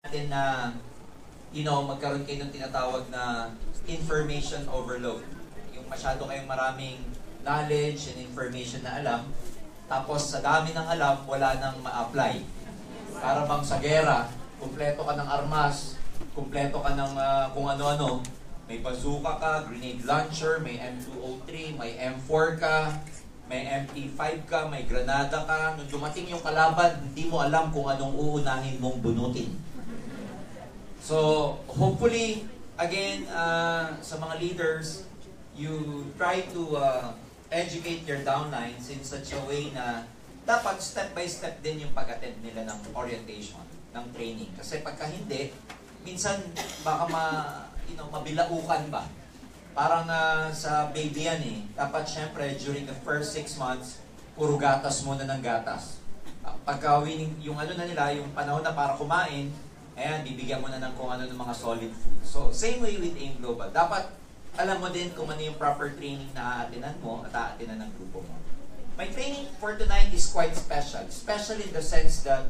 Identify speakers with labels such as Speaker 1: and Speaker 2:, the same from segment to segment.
Speaker 1: natin na, magkaroon kayo ng tinatawag na information overload. Yung masyado kayong maraming knowledge and information na alam, tapos sa dami ng alam, wala nang ma-apply. Para bang sa gera, kumpleto ka ng armas, kumpleto ka ng kung ano-ano, may bazooka ka, grenade launcher, may M203, may M4 ka, may MP5 ka, may granada ka. Nung dumating yung kalaban, hindi mo alam kung anong uunahin mong bunutin. So, hopefully, again, sa mga leaders, you try to educate your downlines in such a way na dapat step by step din yung pag-attend nila ng orientation, ng training. Kasi pagka hindi, minsan baka mabilaukan ba? Parang sa baby yan eh. Dapat syempre, during the first 6 months, puro gatas muna ng gatas. Pagka yung nila, yung panahon na para kumain, ayan, bibigyan mo na ng kung ano ng mga solid food. So, same way with AIM Global. Dapat alam mo din kung ano yung proper training na aatinan mo at aatinan ng grupo mo. My training for tonight is quite special. Special in the sense that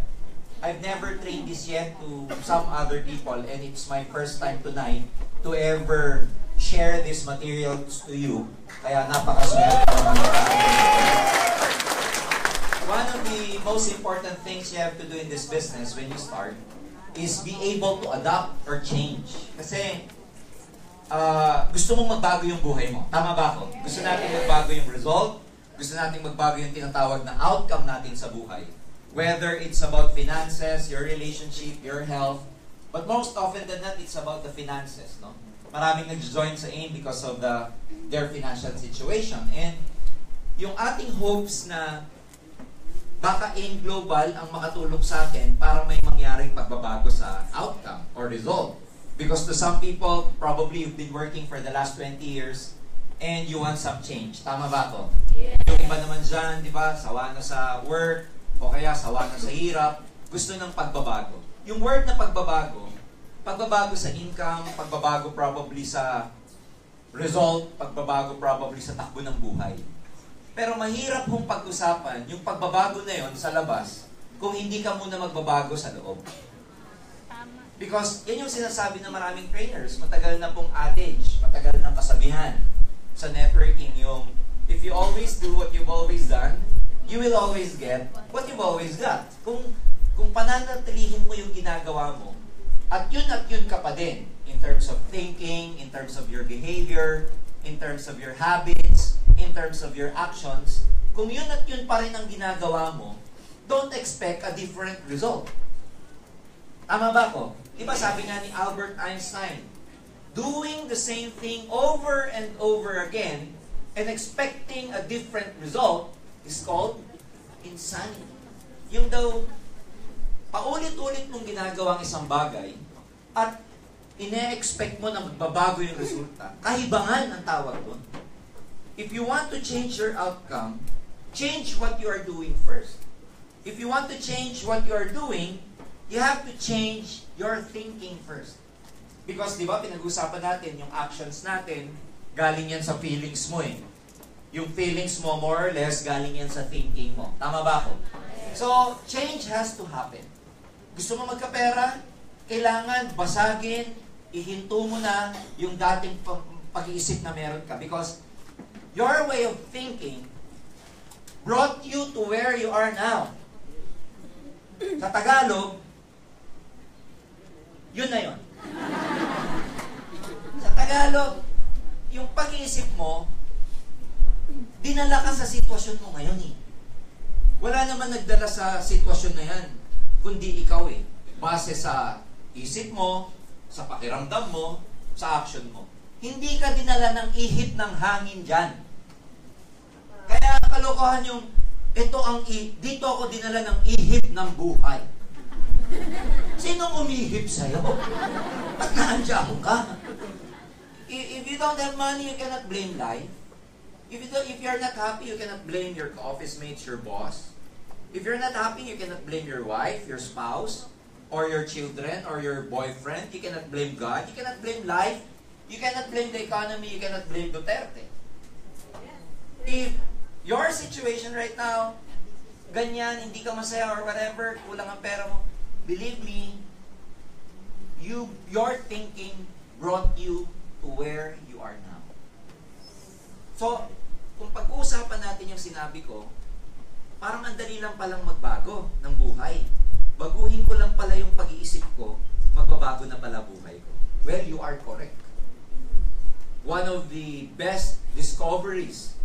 Speaker 1: I've never trained this yet to some other people, and it's my first time tonight to ever share these materials to you. Kaya napakaswerte. One of the most important things you have to do in this business when you start is be able to adapt or change. Kasi gusto mong magbago yung buhay mo. Tama ba ako? Gusto natin magbago yung result. Gusto natin magbago yung tinatawag na outcome natin sa buhay. Whether it's about finances, your relationship, your health. But most often than not, it's about the finances. No? Maraming nag-join sa AIM because of their financial situation. And yung ating hopes na baka AIM Global ang makatulong sa atin para may mangyaring pagbabago sa outcome or result. Because to some people, probably you've been working for the last 20 years and you want some change. Tama ba ako? Yeah. Yung iba naman dyan, di ba, sawa na sa work o kaya sawa na sa hirap, gusto ng pagbabago. Yung word na pagbabago sa income, pagbabago probably sa result, pagbabago probably sa takbo ng buhay. Pero mahirap hong pag-usapan yung pagbabago na yon sa labas kung hindi ka muna magbabago sa loob. Because yan yung sinasabi ng maraming trainers. Matagal na pong adage, matagal ng kasabihan sa networking yung if you always do what you've always done, you will always get what you've always got. Kung pananatilihin mo yung ginagawa mo, at yun ka pa din in terms of thinking, in terms of your behavior, in terms of your habits, in terms of your actions, kung yun pa rin ang ginagawa mo, don't expect a different result. Tama ba ko? Diba sabi nga ni Albert Einstein, doing the same thing over and over again and expecting a different result is called insanity. Yung daw, paulit-ulit mong ginagawang isang bagay at ine-expect mo na magbabago yung resulta, kahibangan ang tawag doon. If you want to change your outcome, change what you are doing first. If you want to change what you are doing, you have to change your thinking first. Because, di ba, pinag-usapan natin, yung actions natin, galing yan sa feelings mo eh. Yung feelings mo, more or less, galing yan sa thinking mo. Tama ba ako? So, change has to happen. Gusto mo magkapera? Kailangan basagin, ihinto mo na yung dating pag-iisip na meron ka. Because your way of thinking brought you to where you are now. Sa Tagalog, yun na yun. Sa Tagalog, yung pag-iisip mo, dinala ka sa sitwasyon mo ngayon eh. Wala naman nagdala sa sitwasyon na yan, kundi ikaw eh. Base sa isip mo, sa pakiramdam mo, sa action mo. Hindi ka dinala ng ihip ng hangin dyan. Kaya kalokohan yung, dito ako dinala ng ihip ng buhay. Sinong umihip sa'yo? Ba't naandyan ka? If you don't have money, you cannot blame life. If you're not happy, you cannot blame your office mates, your boss. If you're not happy, you cannot blame your wife, your spouse, or your children, or your boyfriend. You cannot blame God. You cannot blame life. You cannot blame the economy. You cannot blame Duterte. If your situation right now, ganyan, hindi ka masaya or whatever, kulang ang pera mo, believe me, your thinking brought you to where you are now. So, kung pag-uusapan natin yung sinabi ko, parang ang dali lang palang magbago ng buhay. Baguhin ko lang pala yung pag-iisip ko, magbabago na pala buhay ko. Well, you are correct. One of the best discoveries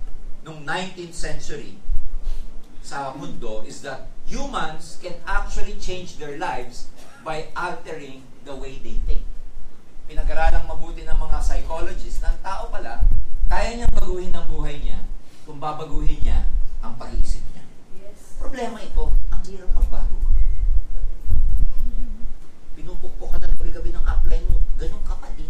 Speaker 1: nung 19th century sa mundo is that humans can actually change their lives by altering the way they think. Pinag-aralang mabuti ng mga psychologists na ang tao pala, kaya niyang baguhin ang buhay niya kung babaguhin niya ang pag-iisip niya. Yes. Problema ito, ang hirap magbago. Pinupukpok ka na gabi-gabi ng upline mo, ganun ka pa din.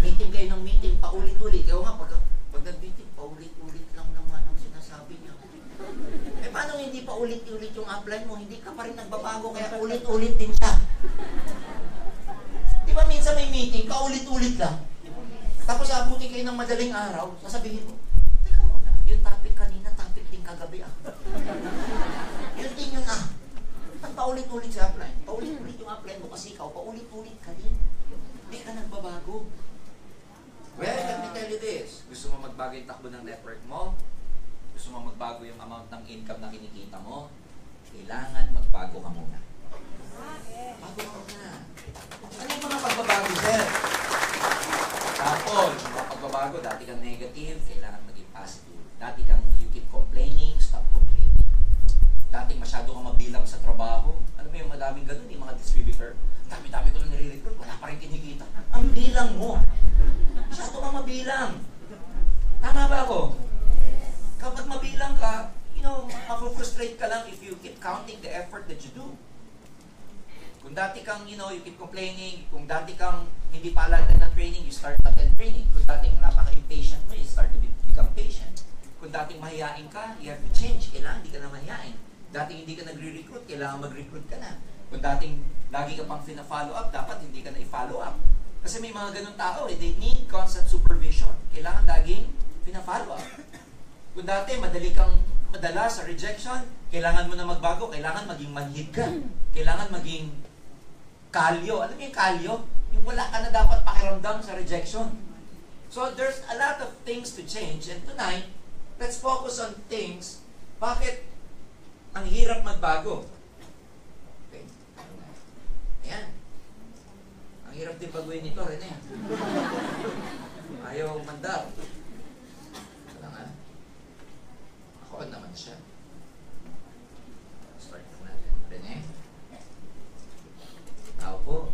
Speaker 1: Meeting kayo ng meeting, paulit-ulit. Kaya nga, pag nag-meeting, paulit-ulit lang naman ang sinasabi niya. Eh, paano hindi pa ulit-ulit yung upline mo? Hindi ka pa rin nagbabago, kaya ulit-ulit din siya. Di ba minsan may meeting, paulit-ulit lang? Tapos abutin kayo ng madaling araw, sasabihin mo, teka muna, yung topic kanina, topic din kagabi ah. Yun din yun ah. At paulit-ulit sa upline. Paulit-ulit yung upline mo kasi ikaw, paulit-ulit ka din. Hindi ka nagbabago. Well, let me tell you this. Gusto mo magbago yung takbo ng network mo? Gusto mo magbago yung amount ng income na kinikita mo? Kailangan magbago ka muna. Bago ka muna. Ano yung mga pagbabago, sir? Tapos, yung mga pagbabago, dati kang negative, kailangan maging positive. Dati kang you keep complaining, stop complaining. Dating masyado kang mabilang sa trabaho. Alam mo yung madaming ganun, yung mga distributor. Dami-dami ko lang nire-recruit, wala pa rin kinikita. Ang bilang mo. Masyado kang mabilang. Tama ba ako? Kapag mabilang ka, mafrustrate ka lang if you keep counting the effort that you do. Kung dati kang, you keep complaining, kung dati kang hindi pala ng training, you start to attend training. Kung dating napaka-impatient mo, you start to become patient. Kung dating mahihain ka, you have to change. Kailangan hindi ka na mahihain. Dating hindi ka nagre-recruit, kailangan mag-recruit ka na. Kung dating lagi ka pang fina-follow up, dapat hindi ka na i-follow up. Kasi may mga ganun tao, they need constant supervision. Kailangan laging fina-follow up. Kung dati madali kang madala sa rejection, kailangan mo na magbago, kailangan maging manhid ka. Kailangan maging kalyo. Alam mo yung kalyo? Yung wala ka na dapat pakiramdam sa rejection. So there's a lot of things to change. And tonight, let's focus on things. Bakit ang hirap magbago? Okay. Ayan. Ang hirap din baguhin nito, Rene. Ayaw mandar. Wala nga. Ako naman siya. Start na natin. Rene. Tao po.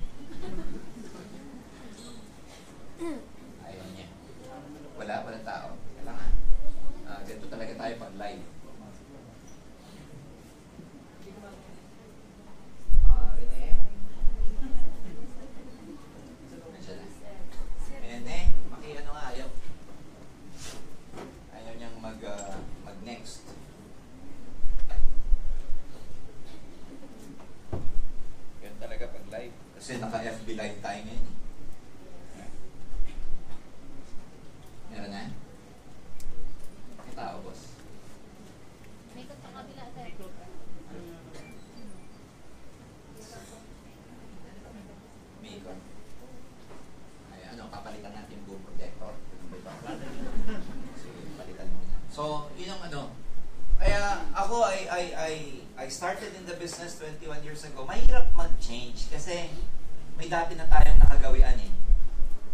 Speaker 1: Ayaw niya. Walang tao. Kailangan. Ganito talaga tayo pag live. Rene. Nandiyan na. Rene, maki-ano nga ayaw. Ayaw niyang mag-next. Yan talaga pag live. Kasi naka-FB live tayo ngayon. Meron na? May tao, boss.
Speaker 2: May ikot pang kabila, sir.
Speaker 1: May ikot. Ay, papalitan natin yung boom protector. Sige, palitan mo na. So, yun ang Kaya ako, I started in the business 21 years ago. Mahirap mag-change kasi may dati na tayong nakagawian eh.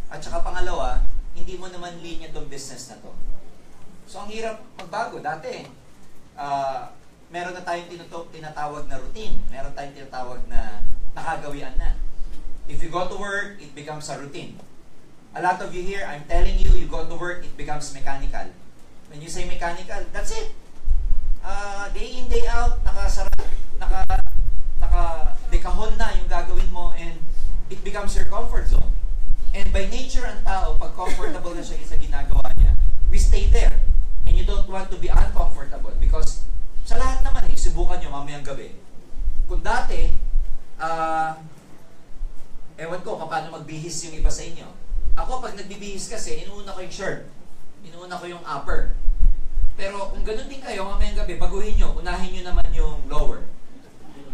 Speaker 1: At saka pangalawa, hindi mo naman linya tong business na to. So, ang hirap magbago. Dati, meron na tayong tinatawag na routine. Meron tayong tinatawag na nakagawian na. If you go to work, it becomes a routine. A lot of you here, I'm telling you, you go to work, it becomes mechanical. When you say mechanical, that's it. Day in, day out, dekahon na yung gagawin mo and it becomes your comfort zone. And by nature ang tao, pag comfortable na siya sa ginagawa niya, we stay there. And you don't want to be uncomfortable because sa lahat naman subukan nyo mamayang gabi. Kung dati, ewan ko paano magbihis yung iba sa inyo. Ako, pag nagbibihis kasi, inuuna ko yung shirt. Inuuna ko yung upper. Pero kung ganun din kayo, mamayang gabi, baguhin nyo, unahin nyo naman yung lower.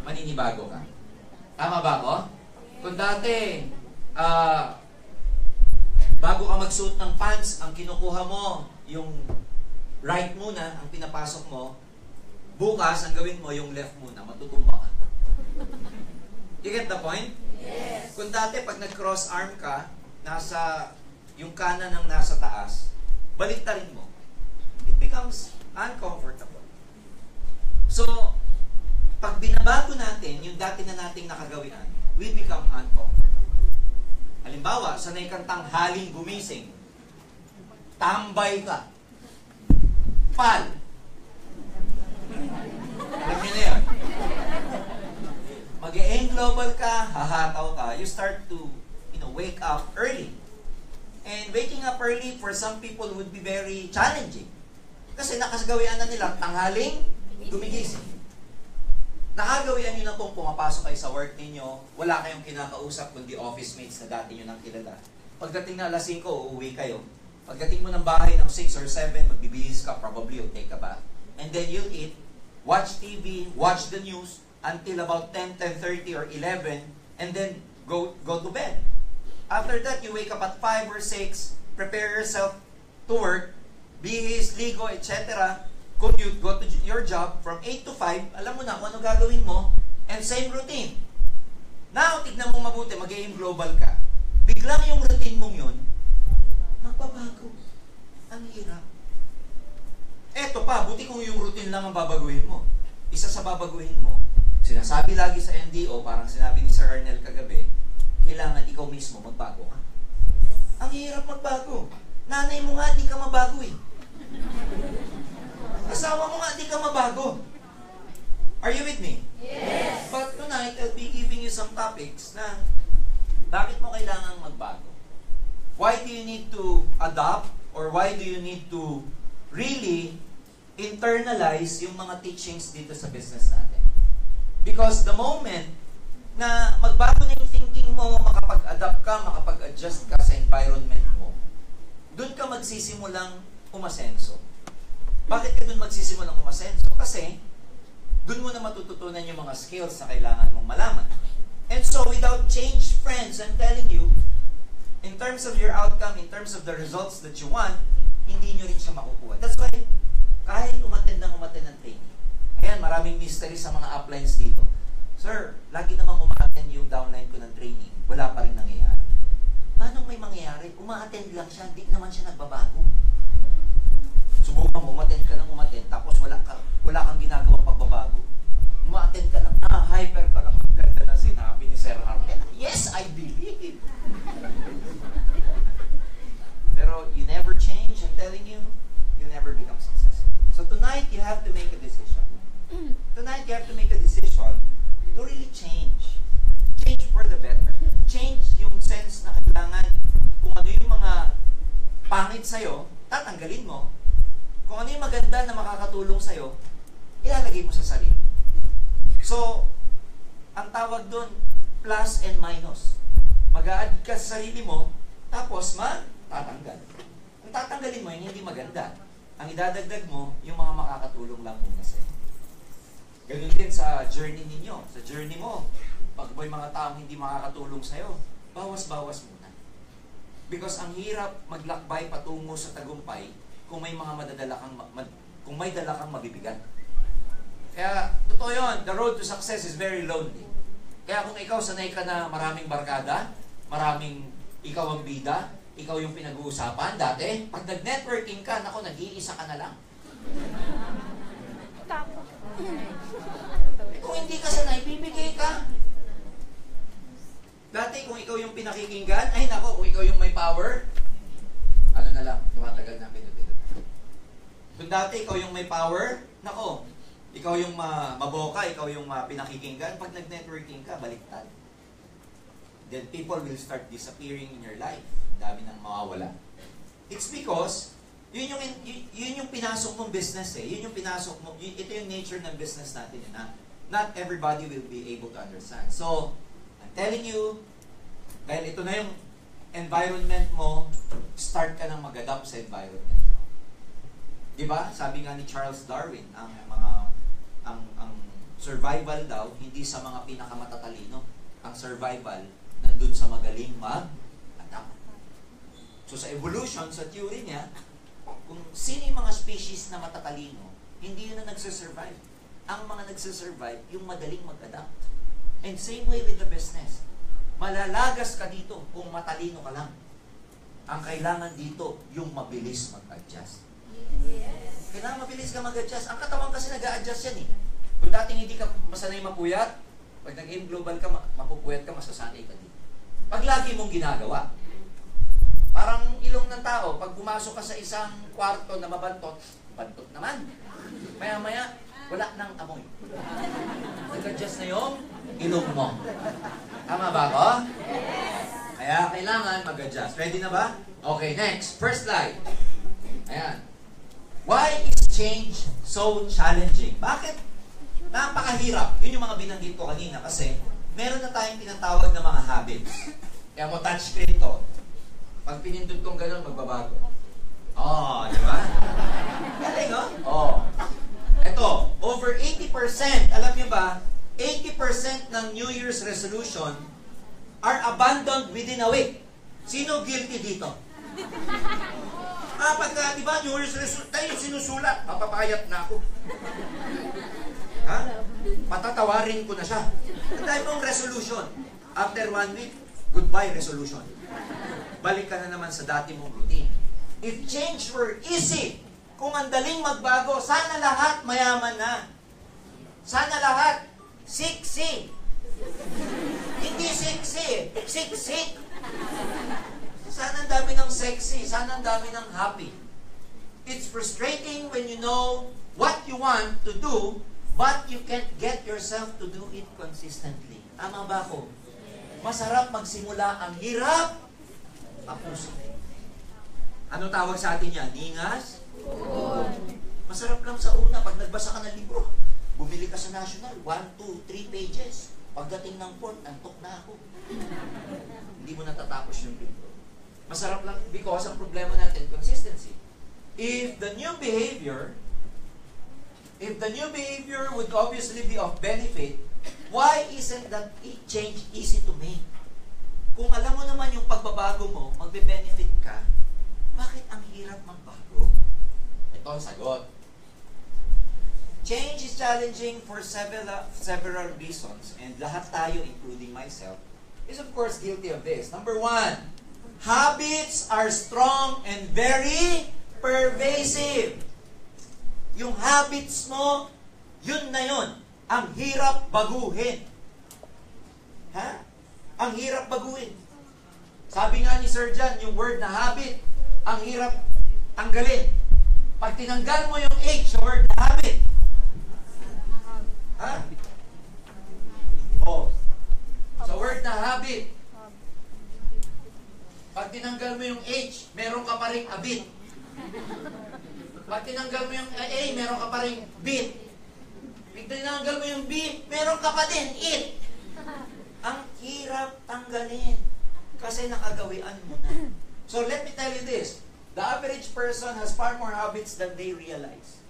Speaker 1: Maninibago ka. Tama ba ako? Kung dati, bago ka magsuot ng pants, ang kinukuha mo, yung right muna, ang pinapasok mo, bukas, ang gawin mo, yung left muna, matutumba ka. You get the point?
Speaker 2: Yes.
Speaker 1: Kung dati, pag nag-cross arm ka, yung kanan ang nasa taas, baliktarin mo. It becomes uncomfortable. So, pag binabago natin, yung dati na nating nakagawian, we become uncomfortable. Halimbawa, sanay kang tanghaling gumising, tambay ka, pal. Alam niyo na yun. Mag-e-aim global ka, hahataw ka, you start to, wake up early. And waking up early for some people would be very challenging. Kasi nakasagawian na nila tanghaling gumigising. Nakagawian nyo na kung pumapasok kayo sa work ninyo, wala kayong kinakausap kundi office mates na dati nyo nang kilala. Pagdating na alas 5, uuwi kayo. Pagdating mo ng bahay ng 6 or 7, magbibihis ka, probably you'll take a bath. And then you'll eat, watch TV, watch the news, until about 10, 10:30 or 11, and then go to bed. After that, you wake up at 5 or 6, prepare yourself to work, bihis, ligo, etc., commute, go to your job from 8 to 5, alam mo na kung ano gagawin mo, and same routine. Now, tignan mo mabuti, mag-aim global ka. Biglang yung routine mong yun, magbabago. Ang hirap. Eto pa, buti kung yung routine lang ang babaguhin mo. Isa sa babaguhin mo, sinasabi lagi sa NDO, parang sinabi ni Sir Arnel kagabi, kailangan ikaw mismo magbago ka. Ang hirap magbago. Nanay mo nga, di ka mabago eh. Asawa mo nga, di ka mabago. Are you with me?
Speaker 2: Yes.
Speaker 1: But tonight, I'll be giving you some topics na bakit mo kailangang magbago. Why do you need to adopt or why do you need to really internalize yung mga teachings dito sa business natin? Because the moment na magbago na yung thinking mo, makapag-adapt ka, makapag-adjust ka sa environment mo, doon ka magsisimulang umasenso. Bakit ka doon magsisimulang umasenso? Kasi, doon mo na matututunan yung mga skills na kailangan mong malaman. And so, without change, friends, I'm telling you, in terms of your outcome, in terms of the results that you want, hindi nyo rin siya makukuha. That's why, kahit umattend ng training, ayan, maraming mystery sa mga uplines dito. Sir, lagi namang uma-attend yung downline ko ng training. Wala pa rin nangyayari. Paano may mangyayari? Uma-attend lang siya, hindi naman siya nagbabago. Subukan mo, uma-attend ka ng uma-attend, tapos wala kang ginagawang pagbabago. Uma-attend ka lang, hyper ka lang. Ang ganda na sinabi ni Sir Arnel. Yes, I believe. Pero you never change, I'm telling you, you never become successful. So tonight, you have to make a decision. Tonight, you have to make a decision to really change. Change for the better. Change yung sense na kailangan kung ano yung mga pangit sa'yo, tatanggalin mo. Kung ano yung maganda na makakatulong sa'yo, ilalagay mo sa sarili. So, ang tawag doon, plus and minus. Mag-a-add ka sa sarili mo, tapos tatanggal. Kung tatanggalin mo yung hindi maganda, ang idadagdag mo, yung mga makakatulong lang muna sa'yo. Ganun din sa journey ninyo. Sa journey mo, pag may mga taong hindi makakatulong sa'yo, bawas-bawas muna. Because ang hirap maglakbay patungo sa tagumpay kung may mga kung may dala kang mabibigat. Kaya, totoo yun, the road to success is very lonely. Kaya kung ikaw sanay ka na maraming barkada, ikaw ang bida, ikaw yung pinag-uusapan, dati, pag nag-networking ka, naku, nag-iisa ka na lang. Kung hindi ka sanay, bibigay ka. Dati, kung ikaw yung pinakikinggan, ay nako, kung ikaw yung may power, ano na lang, tumatagal na pinupinut. Kung dati, ikaw yung may power, nako, ikaw yung maboka, ikaw yung pinakikinggan, pag nag-networking ka, baliktad. Then people will start disappearing in your life. Dami nang mawawala. It's because, yun yung pinasok mong business eh. Yun yung pinasok mo, ito yung nature ng business natin eh, na not everybody will be able to understand. So, I'm telling you, dahil ito na yung environment mo, start ka nang mag-adapt sa environment mo. Diba? Sabi nga ni Charles Darwin, ang survival daw, hindi sa mga pinakamatatalino, survival, nandun sa magaling mag-adapt. So sa evolution, sa theory niya, kung sino yung mga species na matatalino, hindi yun na nagsusurvive. Ang mga nagsusurvive, yung madaling mag-adapt. And same way with the business. Malalagas ka dito kung matalino ka lang. Ang kailangan dito, yung mabilis mag-adjust. Yes. Kailangan mabilis ka mag-adjust. Ang katawan kasi nag-a-adjust yan eh. Kung dating hindi ka masanay mapuyat, pag nag-aim global ka, mapupuyat ka, masasanay ka dito. Pag lagi mong ginagawa, parang ilong ng tao, pag pumasok ka sa isang kwarto na mabantot, bantot naman. Maya-maya, wala nang amoy. Nag-adjust na yung ilong mo. Tama ba ako? Yes! Kaya kailangan mag-adjust. Ready na ba? Okay, next. First slide. Ayan. Why is change so challenging? Bakit? Napakahirap. Yun yung mga binanggit ko kanina kasi meron na tayong tinatawag na mga habits. Kaya mo touchscreen to. Pag pinindot kong gano'n, magbabago. Oh, di ba? Galing, oh? Oh. Ito, over 80%, alam niyo ba, 80% ng New Year's resolution are abandoned within a week. Sino guilty dito? Pagka, di ba, New Year's resolution, tayo sinusulat, mapapayat na ako. Ha? Patatawarin ko na siya. Ang dahil mong resolution. After 1 week, goodbye resolution. Balik ka na naman sa dati mong routine. If change were easy, kung ang daling magbago, sana lahat mayaman na. Sana lahat siksi. Hindi siksi, siksik. Sana ang dami ng sexy, sana ang dami ng happy. It's frustrating when you know what you want to do, but you can't get yourself to do it consistently. Tama ba ako? Masarap magsimula, ang hirap, tapusin. Ano tawag sa atin yan? Ningas? Masarap lang sa una, pag nagbasa ka ng libro, bumili ka sa National, 1, 2, 3 pages. Pagdating ng 4, antok na ako. Hindi mo natatapos yung libro. Masarap lang because ang problema natin, consistency. If the new behavior would obviously be of benefit, why isn't that change easy to make? Kung alam mo naman yung pagbabago mo, magbe-benefit ka, bakit ang hirap magbago? Ito ang sagot. Change is challenging for several reasons, and lahat tayo, including myself, is of course guilty of this. Number 1, habits are strong and very pervasive. Yung habits mo, yun na yun. Ang hirap baguhin. Ha? Ang hirap baguhin. Sabi nga ni Sir John, yung word na habit, ang hirap tanggalin. Pag tinanggal mo yung H, yung word na habit. Ha? Oh. Sa word na habit, pag tinanggal mo yung H, meron ka pa rin abit. Pag tinanggal mo yung A, meron ka pa rin bit. Pag tinanggal mo yung B, meron ka pa din it. Ang hirap tanggalin kasi nakagawian mo na. So let me tell you this. The average person has far more habits than they realize.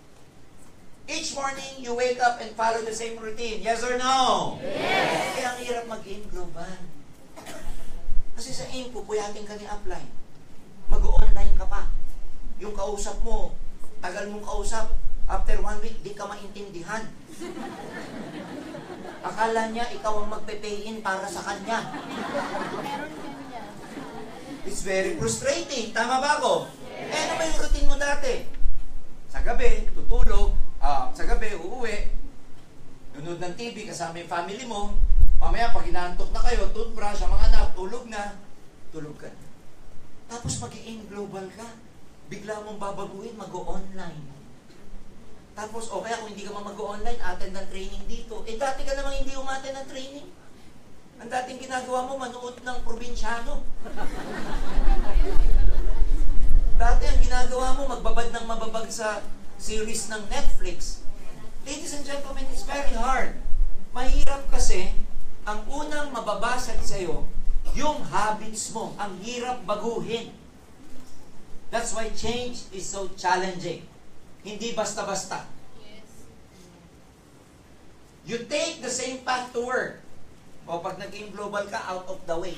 Speaker 1: Each morning, you wake up and follow the same routine. Yes or no? Yes! Kaya ang hirap mag-aim global. Kasi sa aim, pupuyatin ka ni upline. Mag-online ka pa. Yung kausap mo, tagal mong kausap, after 1 week, di ka maintindihan. Akala niya, ikaw ang magpe-pay-in para sa kanya. It's very frustrating. Tama ba ako? Eh, ano ba yung routine mo dati? Sa gabi, tutulog. Sa gabi, uuwi. Nunod ng TV kasama yung family mo. Mamaya, pag inaantok na kayo, toothbrush, ang mga anak, tulog na. Tulog ka na. Tapos mag-i-aim global ka. Bigla mong babaguhin, mag-o-online. Tapos, o kaya kung hindi ka mag-o-online, attend ng training dito. Eh, dati ka namang hindi umattend ng training. Ang dating ginagawa mo, manood ng probinsyano. Dati ang ginagawa mo, magbabad ng mababag sa series ng Netflix. Ladies and gentlemen, it's very hard. Mahirap kasi, ang unang mababasag sa'yo, yung habits mo. Ang hirap baguhin. That's why change is so challenging. Hindi basta-basta. You take the same path to work.
Speaker 3: O pag naging global ka, out of the way.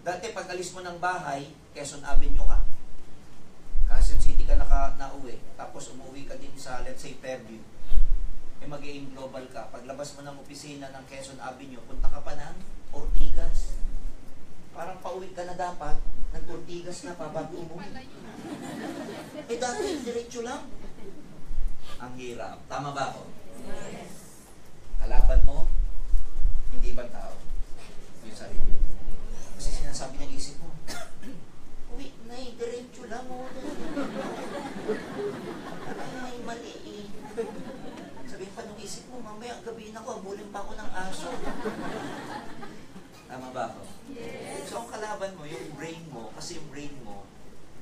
Speaker 3: Dati pag alis mo ng bahay, Quezon Avenue ka. Quezon City ka nauwi. Tapos umuwi ka din sa, let's say, Fairview. Mag-aim global ka. Paglabas mo ng opisina ng Quezon Avenue, punta ka pa ng Ortigas. Parang pauwi ka na dapat, nag-Ortigas na pa bago umuwi. Dati, diretso lang. Ang hirap. Tama ba ako?
Speaker 2: Yes.
Speaker 3: Kalaban mo, hindi ba tao? Yung sarili. Kasi sinasabi ng isip mo, uwi na diretso lang mo. Ay, mali eh. Sabihin pa nung isip mo, mamaya gabihin ako, abulin pa ako ng aso. Tama ba ako? Yes. So, ang kalaban mo, yung brain mo, kasi yung brain mo,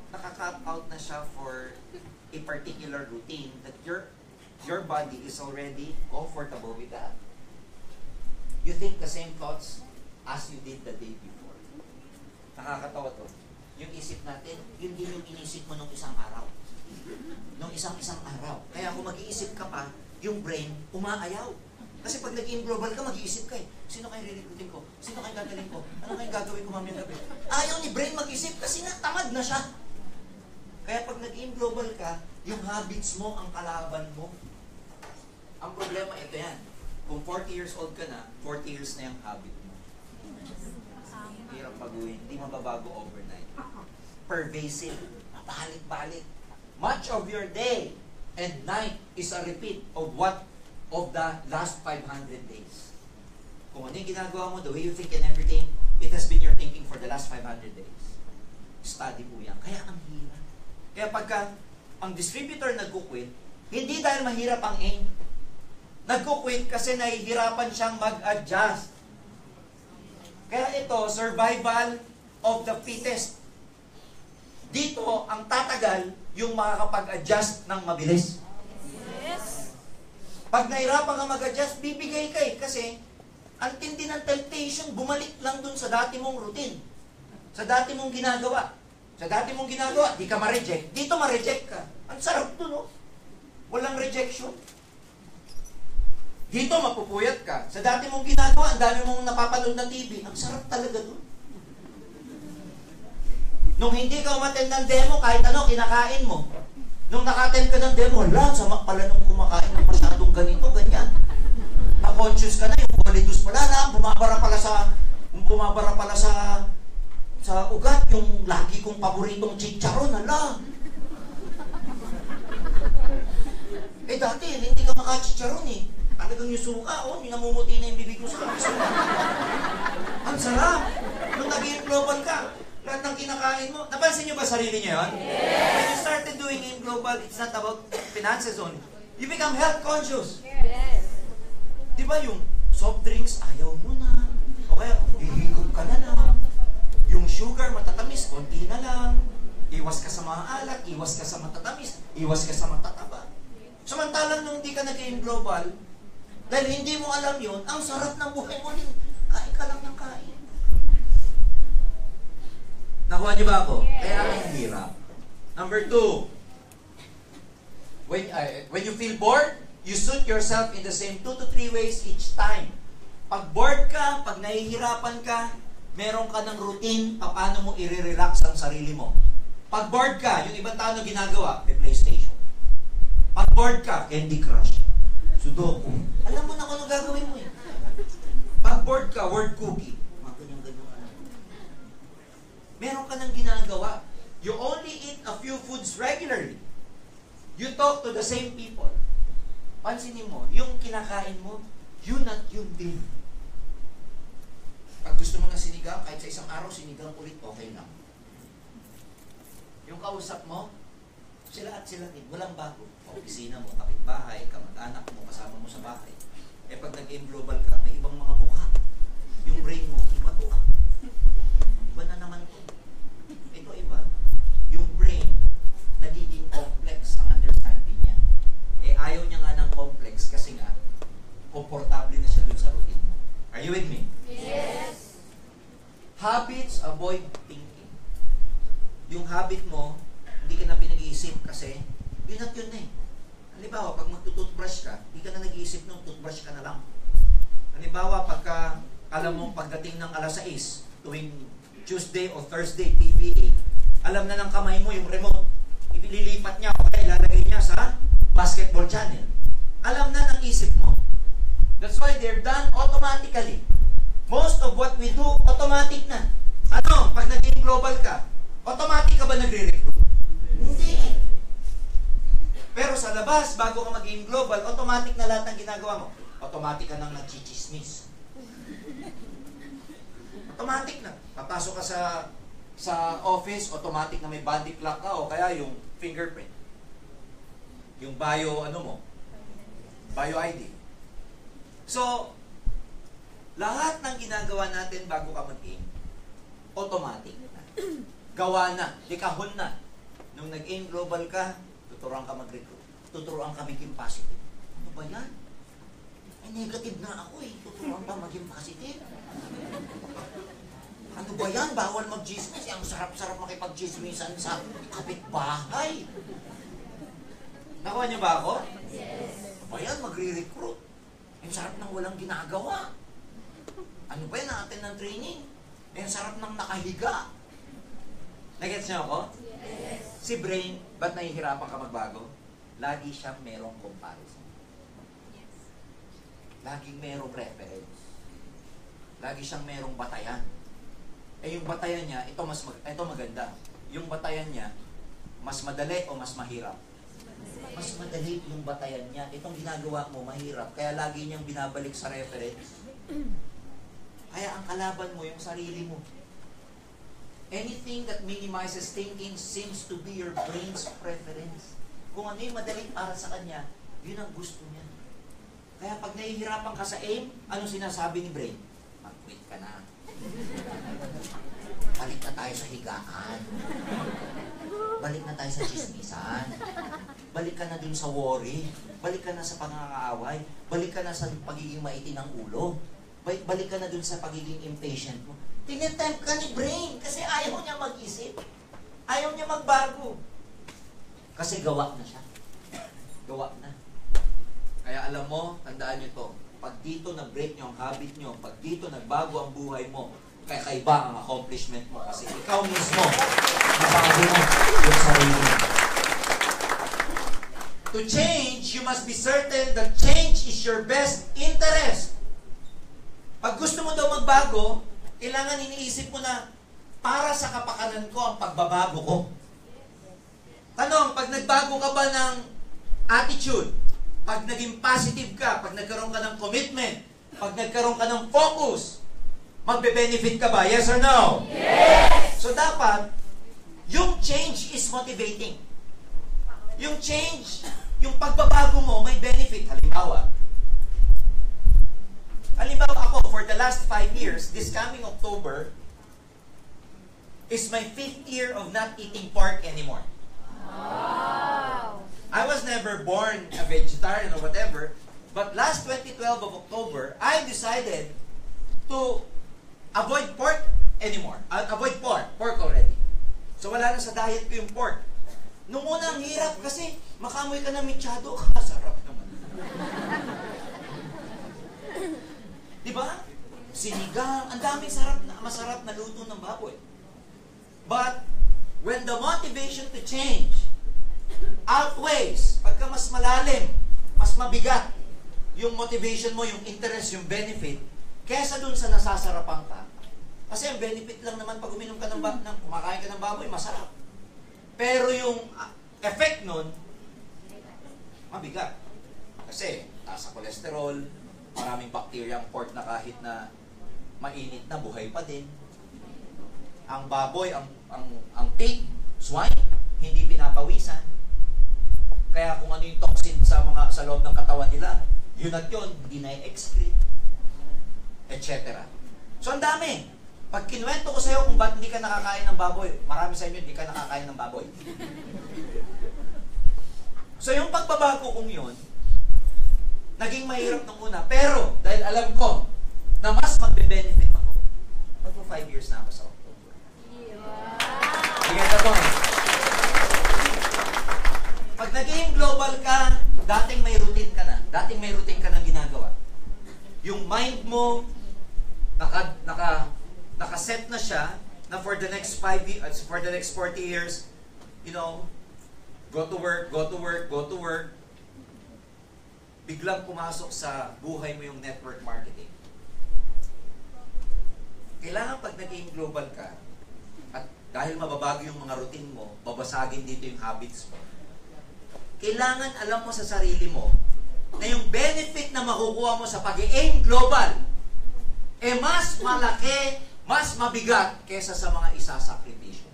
Speaker 3: nakaka-cut out na siya for a particular routine that your body is already comfortable with that. You think the same thoughts as you did the day before. Nakakatawa to. Yung isip natin, yun din yung inisip mo nung isang araw. Nung isang araw. Kaya kung mag-iisip ka pa, yung brain, umaayaw. Kasi pag naging global ka, mag-iisip ka eh. Sino kayo re-recruiting ko? Sino kayo gagaling ko? Ano kayo gagawin ko mamayang gabi? Ayaw ni brain mag-isip kasi nga, tamad na siya. Kaya pag naging global ka, yung habits mo ang kalaban mo. Ang problema, ito yan. Kung 40 years old ka na, 40 years na yung habit mo. Hirap baguhin. Hindi mababago overnight. Pervasive. Balik-balik. Much of your day and night is a repeat of the last 500 days. Kung ano yung ginagawa mo, the way you think and everything, it has been your thinking for the last 500 days. Study po yan. Kaya ang hirap. Kaya pagka ang distributor nagkukwit, hindi dahil mahirap ang aim. Nagkukwit kasi nahihirapan siyang mag-adjust. Kaya ito, survival of the fittest. Dito, ang tatagal, yung makakapag-adjust ng mabilis.
Speaker 2: Yes.
Speaker 3: Pag nahirapan ka mag-adjust, bibigay ka eh. Kasi, ang tindi ng temptation, bumalik lang dun sa dati mong routine. Sa dati mong ginagawa. Sa dati mong ginagawa, di ka ma-reject. Dito ma-reject ka. Ang sarap dun, no? Walang rejection. Dito mapupuyat ka. Sa dati mong ginagawa, ang dami mong napapanood na TV. Ang sarap talaga dun. Nung hindi ka umattend ng demo, kahit ano, kinakain mo. Nung naka-attend ka ng demo, wala, sama pala nung kumakain ng masyadong ganito, ganyan. Na-conscious ka na, yung qualities wala na, bumabara pala sa ugat, yung lagi kong paboritong chicharon, hala. Dati, hindi ka maka-chicharon eh. Talagang yung suka, yung namumuti na yung bibig mo sa kapiso. Ang sarap. Nung naging global ka, lahat ng kinakain mo. Napansin nyo ba sarili nyo yun? Yes. When you started doing in global, it's not about finances only. You become health conscious.
Speaker 2: Yes.
Speaker 3: Di ba yung soft drinks, ayaw mo na. O kaya, hihigop ka na lang. Yung sugar, matatamis, konti na lang. Iwas ka sa mga alak, iwas ka sa matatamis, iwas ka sa matataba. Samantalang nung hindi ka nag-in global, dahil hindi mo alam yun, ang sarap ng buhay mo din. Kain ka lang ng kain. Nakuha niyo ba ako? Yes. Kaya ang hirap. Number 2, when you feel bored, you suit yourself in the same 2 to 3 ways each time. Pag bored ka, pag nahihirapan ka, meron ka ng routine paano mo i-relax ang sarili mo. Pag bored ka, yung ibang tao na ginagawa, PlayStation. Pag bored ka, Candy Crush, Sudoku. Alam mo na kung ano gagawin mo eh. Pag bored ka, word cookie. Meron ka ng ginagawa. You only eat a few foods regularly. You talk to the same people. Pansinin mo, yung kinakain mo, yun at yun din. Pag gusto mo na sinigang, kahit sa isang araw, sinigang ulit, okay lang. Yung kausap mo, sila at sila din, walang bago. Opisina mo, kapitbahay, kamag-anak mo, kasama mo sa bahay. Eh pag nag-game global ka, may ibang mga mukha. Yung brain mo, iba to ah. Iba na naman to. Ito iba. Yung brain, nagiging complex ang understanding niya. Eh ayaw niya nga ng complex kasi nga, komportable na siya dun sa routine mo. Are you with me?
Speaker 2: Yes.
Speaker 3: Habits avoid thinking. Yung habit mo, hindi ka na pinag-iisip kasi, yun at yun na eh. Halimbawa, pag magtutoothbrush ka, hindi ka na nag-iisip nung toothbrush ka na lang. Halimbawa, pagka, alam mo, pagdating ng alas 6, tuwing Tuesday o Thursday, PBA, alam na ng kamay mo yung remote. Ililipat niya o kaya ilalagay niya sa basketball channel. Alam na ng isip mo. That's why they're done automatically. Most of what we do, automatic na. Ano, pag naging global ka, automatic ka ba nagre-recruit? Hindi. Pero sa labas, bago ka maging global, automatic na lahat ng ginagawa mo. Automatic ka nang nagchichismis. Automatic na. Papasok ka sa office, automatic na may body clock ka o kaya yung fingerprint. Yung bio, bio ID. So, lahat ng ginagawa natin bago ka mag-aim, automatic na. Gawa na, likahon na. Nung nag-aim global ka, tuturuan ka mag-recruit. Tuturuan ka maging positive. Ano ba yan? Ay, negative na ako eh. Tuturuan ka maging positive. Ano ba yan? Bawal mag-chismis. Ang sarap-sarap makipag-chismisan sa kapitbahay. Nakuha niyo ba ako? Yes. Ano ba yan? Magre-recruit. Ang sarap ng walang ginagawa. Ano ba yan? Natin ng training. Ang sarap ng nakahiga. Nagets niyo ako? Yes. Si Brain, ba't nahihirapan ka magbago? Lagi siyang merong comparison. Yes. Laging merong reference. Lagi siyang merong batayan. Eh yung batayan niya, ito maganda. Yung batayan niya, mas madali o mas mahirap? Mas madali yung batayan niya. Itong ginagawa mo, mahirap. Kaya lagi niyang binabalik sa reference. Kaya ang kalaban mo, yung sarili mo. Anything that minimizes thinking seems to be your brain's preference. Kung ano yung madaling para sa kanya, yun ang gusto niya. Kaya pag nahihirapan ka sa aim, anong sinasabi ni brain? Mag-quit ka na. Balik na tayo sa higaan. Balik na tayo sa chismisan. Balik ka na dun sa worry. Balik ka na sa pangakaaway. Balik ka na sa pagiging maitim ng ulo. Balik ka na dun sa pagiging impatient mo. Tinetempt ka ni brain kasi ayaw niya mag-isip. Ayaw niya magbago. Kasi gawa na siya. Gawa na. Kaya alam mo, tandaan niyo to. Pag dito nag-break niyo ang habit niyo, pag dito nagbago ang buhay mo, kakaiba ang accomplishment mo. Kasi ikaw mismo, nabago mo yung sarili mo. To change, you must be certain that change is your best interest. Pag gusto mo daw magbago, kailangan iniisip mo na para sa kapakanan ko ang pagbabago ko. Tanong, pag nagbago ka ba ng attitude, pag naging positive ka, pag nagkaroon ka ng commitment, pag nagkaroon ka ng focus, magbe-benefit ka ba? Yes or no?
Speaker 2: Yes!
Speaker 3: So dapat, yung change is motivating. Yung change, yung pagbabago mo, may benefit. Halimbawa ako, for the last 5 years, this coming October, is my 5th year of not eating pork anymore.
Speaker 2: Wow!
Speaker 3: I was never born a vegetarian or whatever, but last 2012 of October, I decided to avoid pork anymore. Avoid pork already. So wala na sa diet ko yung pork. Nung una ang hirap kasi makamoy ka ng mechado, sarap naman. Diba? Sinigang, ang daming masarap na luto ng baboy. But when the motivation to change outweighs, pagka mas malalim, mas mabigat yung motivation mo, yung interest, yung benefit, kesa dun sa nasasarapan ka. Kasi ang benefit lang naman pag uminom ka kumakain ka ng baboy, masarap. Pero yung effect nun, mabigat. Kasi taas sa cholesterol, maraming bacteria ang pork na kahit na mainit na, buhay pa din. Ang baboy, ang pig, swine, hindi pinapawisan. Kaya kung ano yung toxin sa loob ng katawan nila, yun at yun, hindi na-excrete, etc. So ang dami. Pag kinuwento ko sa'yo kung ba't hindi ka nakakain ng baboy, marami sa inyo hindi ka nakakain ng baboy. So yung pagbabago kong yun, naging mahirap nung una. Pero, dahil alam ko na mas magbe-benefit ako, magpo 5 years na ako sa October. Sige, tapos. Pag naging global ka, dating may routine ka na. Dating may routine ka na ginagawa. yung mind mo, nakaset na siya, na for the next 5 years, for the next 40 years, you know, go to work, go to work, go to work. Biglang pumasok sa buhay mo yung network marketing. Kailangan pag naging global ka, at dahil mababago yung mga routine mo, babasagin dito yung habits mo, kailangan alam mo sa sarili mo na yung benefit na makukuha mo sa pag-aim global mas malaki, mas mabigat kesa sa mga isasakripisyo.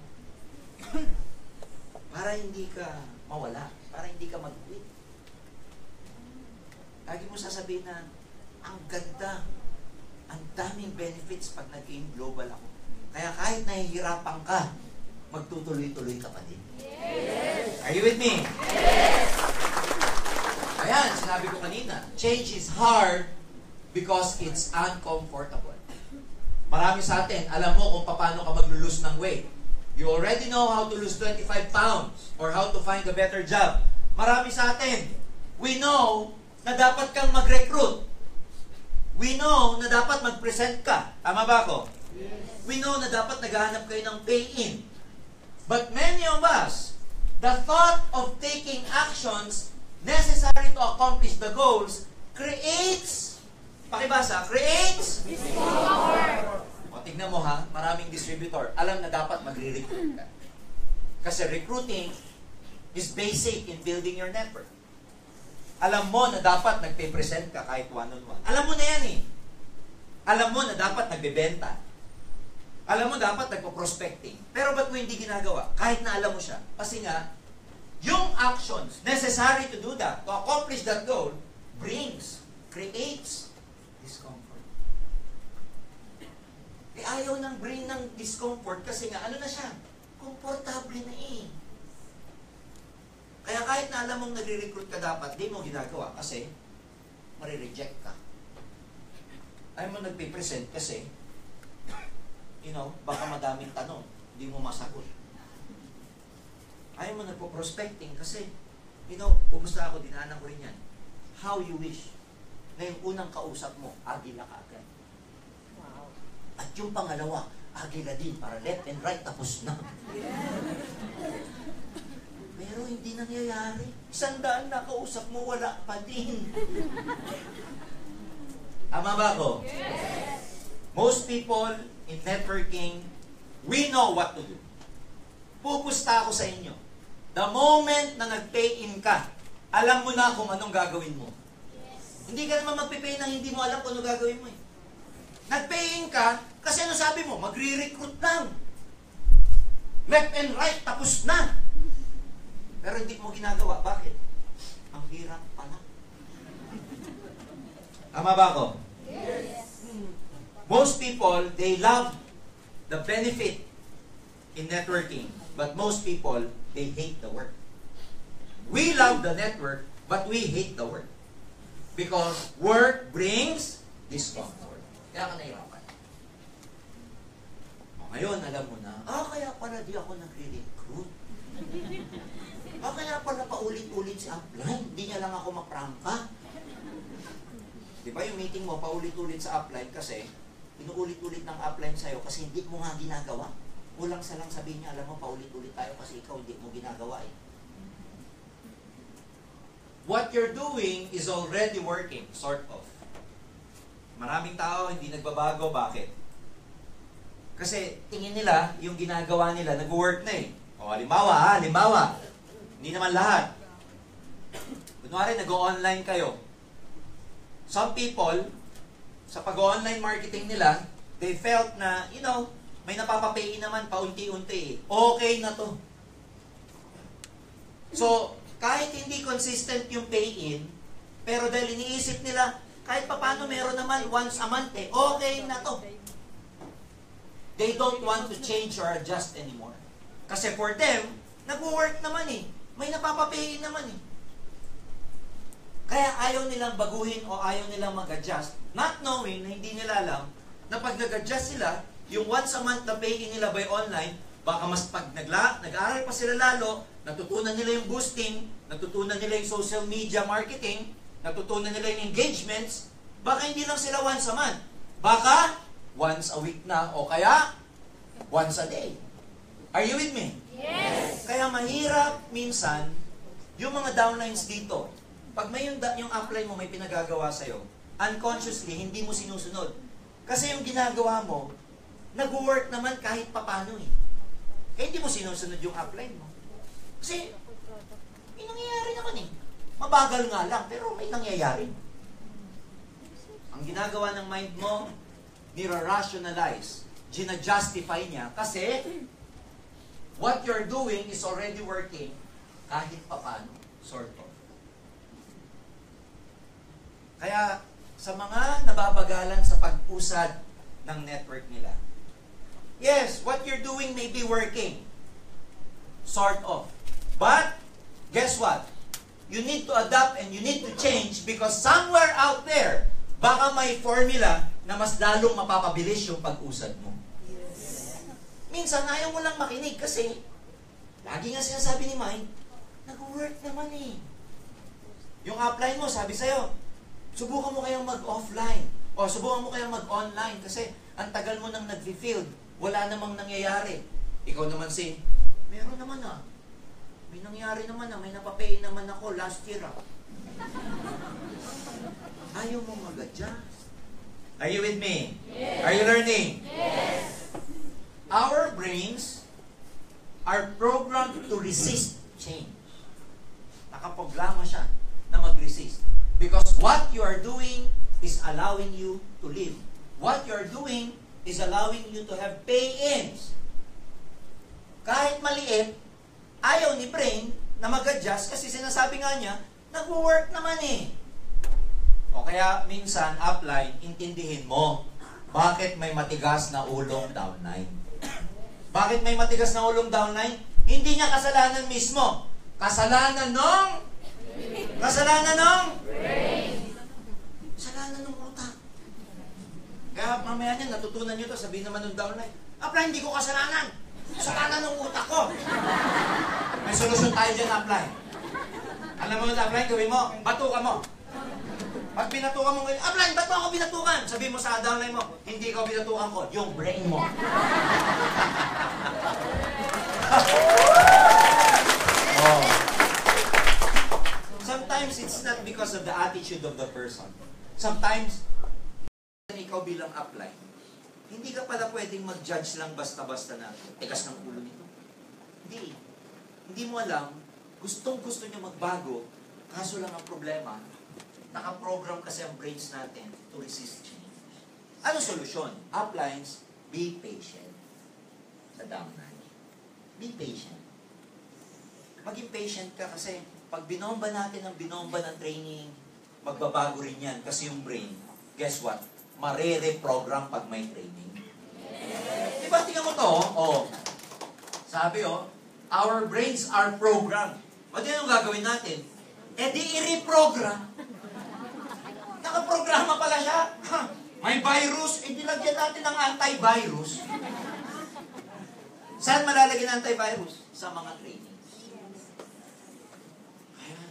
Speaker 3: Para hindi ka mawala, para hindi ka mag-quit. Lagi mo sasabihin na, ang ganda, ang daming benefits pag nag-aim global ako. Kaya kahit nahihirapan ka, magtutuloy-tuloy ka pa din. Yes! Are you with me?
Speaker 2: Yes!
Speaker 3: Ayan, sinabi ko kanina, change is hard because it's uncomfortable. Marami sa atin, alam mo kung paano ka mag-lose ng weight. You already know how to lose 25 pounds or how to find a better job. Marami sa atin, we know na dapat kang mag-recruit. We know na dapat mag-present ka. Tama ba ako?
Speaker 2: Yes.
Speaker 3: We know na dapat naghahanap kayo ng pay-in. But many of us, the thought of taking actions necessary to accomplish the goals creates, pakibasa, creates
Speaker 2: Discomfort.
Speaker 3: O, tignan mo ha, maraming distributor. Alam na dapat magre-recruit ka. Kasi recruiting is basic in building your network. Alam mo na dapat nagpe-present ka kahit one-on-one. Alam mo na yan eh. Alam mo na dapat nagbebenta. Alam mo dapat nagpo-prospecting. Pero ba't mo hindi ginagawa? Kahit na alam mo siya. Kasi nga, yung actions necessary to do that, to accomplish that goal, creates discomfort. Ayaw nang bring ng discomfort kasi nga, ano na siya? Komportable na eh. Kaya kahit na alam mong nagre-recruit ka dapat, di mo ginagawa kasi marireject ka. Ayaw mo nagpe-present kasi, you know, baka madaming tanong, di mo masagot. Ayaw mo nagpo-prospecting kasi, you know, kumusta ako, dinaanan ko rin yan. How you wish na yung unang kausap mo, agila ka agad.
Speaker 2: Wow.
Speaker 3: At yung pangalawa, agila din para left and right, tapos na. Pero hindi nangyayari. 100 na kausap mo, wala pa din. Tama ba ako?
Speaker 2: Yes.
Speaker 3: Most people in networking, we know what to do. Pupusta ako sa inyo. The moment na nag-pay-in ka, alam mo na kung anong gagawin mo.
Speaker 2: Yes.
Speaker 3: Hindi ka naman magpipay nang hindi mo alam kung anong gagawin mo eh. Nag-pay-in ka, kasi ano sabi mo? Magre-recruit lang. Left and right, tapos na. Pero hindi mo ginagawa. Bakit? Ang hirap pala. Tama ba ako?
Speaker 2: Yes.
Speaker 3: Most people, they love the benefit in networking. But most people, they hate the work. We love the network, but we hate the work. Because work brings discomfort. Kaya ka nahirapan. Ngayon, alam mo na, kaya pala di ako nagre-recruit. Kaya pala paulit-ulit si upline. Hindi niya lang ako maprangka. Di ba yung meeting mo, paulit-ulit sa upline kasi inuulit-ulit ng upline sa'yo kasi hindi mo nga ginagawa. Kulang sa lang sabihin niya, alam mo, paulit-ulit tayo kasi ikaw hindi mo ginagawa eh. What you're doing is already working, sort of. Maraming tao hindi nagbabago. Bakit? Kasi tingin nila, yung ginagawa nila, nag-work na eh. O, halimbawa. Hindi naman lahat. Kunwari, nag-online kayo. Some people, sa pag-online marketing nila, they felt na, you know, may napapapayin naman paunti-unti eh. Okay na to. So, kahit hindi consistent yung pay-in, pero dahil iniisip nila, kahit papano meron naman once a month eh, okay na to. They don't want to change or adjust anymore. Kasi for them, nag-work naman eh. May napapapayin naman eh. Kaya ayaw nilang baguhin o ayaw nilang mag-adjust, not knowing na hindi nila alam na pag nag-adjust sila, yung once a month na pay nila by online, baka mas pag nag-aaral pa sila lalo, natutunan nila yung boosting, natutunan nila yung social media marketing, natutunan nila yung engagements, Baka hindi lang sila once a month. Baka once a week na o kaya once a day. Are you with me?
Speaker 2: Yes.
Speaker 3: Kaya mahirap minsan yung mga downlines dito. Pag may yung upline mo may pinagagawa sa'yo, unconsciously, hindi mo sinusunod. Kasi yung ginagawa mo, nag-work naman kahit papano eh. Kaya hindi mo sinusunod yung upline mo. Kasi, may nangyayari naman eh. Mabagal nga lang, pero may nangyayari. Ang ginagawa ng mind mo, nira-rationalize, gina-justify niya, kasi what you're doing is already working kahit papano, sort of. Kaya, sa mga nababagalan sa pag-usad ng network nila, yes, what you're doing may be working, sort of. But, guess what? You need to adapt and you need to change because somewhere out there, baka may formula na mas lalong mapapabilis yung pag-usad mo.
Speaker 2: Yes.
Speaker 3: Minsan, ayaw mo lang makinig kasi lagi nga sinasabi ni Mind, nag-work naman eh. Yung upline mo, sabi sa'yo, subukan mo kayang mag-offline o subukan mo kayang mag-online kasi ang tagal mo nang nag-field, wala namang nangyayari. Ikaw naman meron naman ah. May nangyari naman ah, may napapay naman ako last year ah. Ayaw mo mag-adjust. Are you with me?
Speaker 2: Yes.
Speaker 3: Are you learning?
Speaker 2: Yes.
Speaker 3: Our brains are programmed to resist change. Nakaprograma siya na mag-resist. Because what you are doing is allowing you to live. What you are doing is allowing you to have pay-ins. Kahit maliit, ayaw ni brain na mag-adjust kasi sinasabi nga niya, nag-work naman eh. O kaya minsan, upline, intindihin mo, bakit may matigas na ulong downline? Bakit may matigas na ulong downline? Hindi niya kasalanan mismo. Kasalanan ng
Speaker 2: Brain.
Speaker 3: kasalanan ng utak. Kaya mamaya niya, natutunan niyo to, sabihin naman ng downline, upline, hindi ko kasalanan. Kasalanan ng utak ko. May solusyon tayo dyan, upline. Alam mo yung upline, gawin mo, batukan mo. Pag binatukan mo ngayon, upline, ba't mo ako binatukan? Sabihin mo sa downline mo, hindi ko binatukan ko, yung brain mo. Oh. Sometimes it's not because of the attitude of the person. Sometimes, ikaw bilang upline, hindi ka pala pwedeng mag-judge lang basta-basta na tigas ng ulo nito. Hindi. Hindi mo alam, gustong-gusto niya magbago, kaso lang ang problema, nakaprogram kasi ang brains natin to resist change. Ano solusyon? Uplines, be patient. Sa downline. Be patient. Maging patient ka kasi pag binomba natin ang binomba ng training, magbabago rin yan. Kasi yung brain, guess what? Marere-program pag may training. Diba, tingnan mo to, oh. Sabi, oh, our brains are programmed. O di anong gagawin natin? Eh di i-reprogram. Nakaprograma pala siya. Ha, may virus, eh dilagyan natin ng antivirus. Saan malalagyan ng antivirus? Sa mga trainings.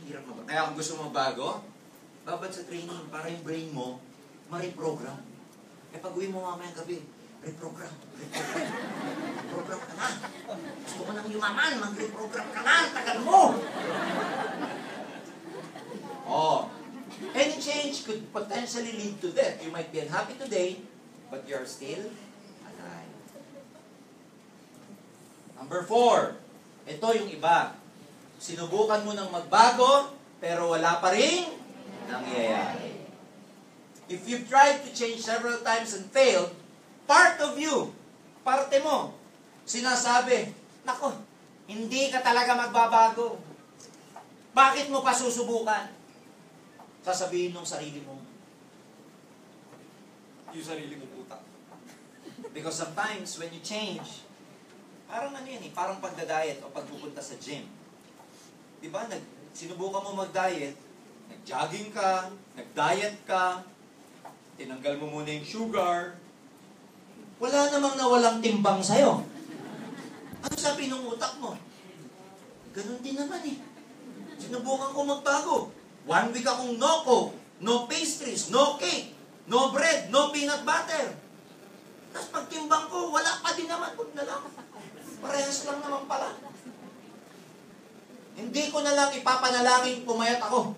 Speaker 3: Hirap mo ba? Kaya kung gusto mo bago, babad sa training para yung brain mo ma-reprogram. Eh pag uwi mo mamayang gabi, reprogram. Reprogram ka na. Gusto ko nang yumaman, mag-reprogram ka na. Tagal mo. Oh. Any change could potentially lead to death. You might be unhappy today, but you're still alive. Number 4. Ito yung iba. Sinubukan mo ng magbago, pero wala pa rin nangyayari. If you've tried to change several times and failed, part of you, parte mo, sinasabi, nako, hindi ka talaga magbabago. Bakit mo pa susubukan? Sasabihin ng sarili mo, yung sarili mong utak. Because sometimes, when you change, parang ano yan eh, parang pagda-diet o pagpupunta sa gym. Diba, sinubukan mo mag-diet, nag-jogging ka, nag-diet ka, tinanggal mo muna yung sugar, wala namang nawalang timbang sa'yo. Ano sabi ng utak mo? Ganun din naman eh. Sinubukan ko magbago. 1 week akong no coke, no pastries, no cake. No bread, no peanut butter. Tapos pagtimbang ko, wala pa din naman. Huwag na lang. Parehas lang naman pala. Hindi ko na lang ipapanalangin pumayat ako.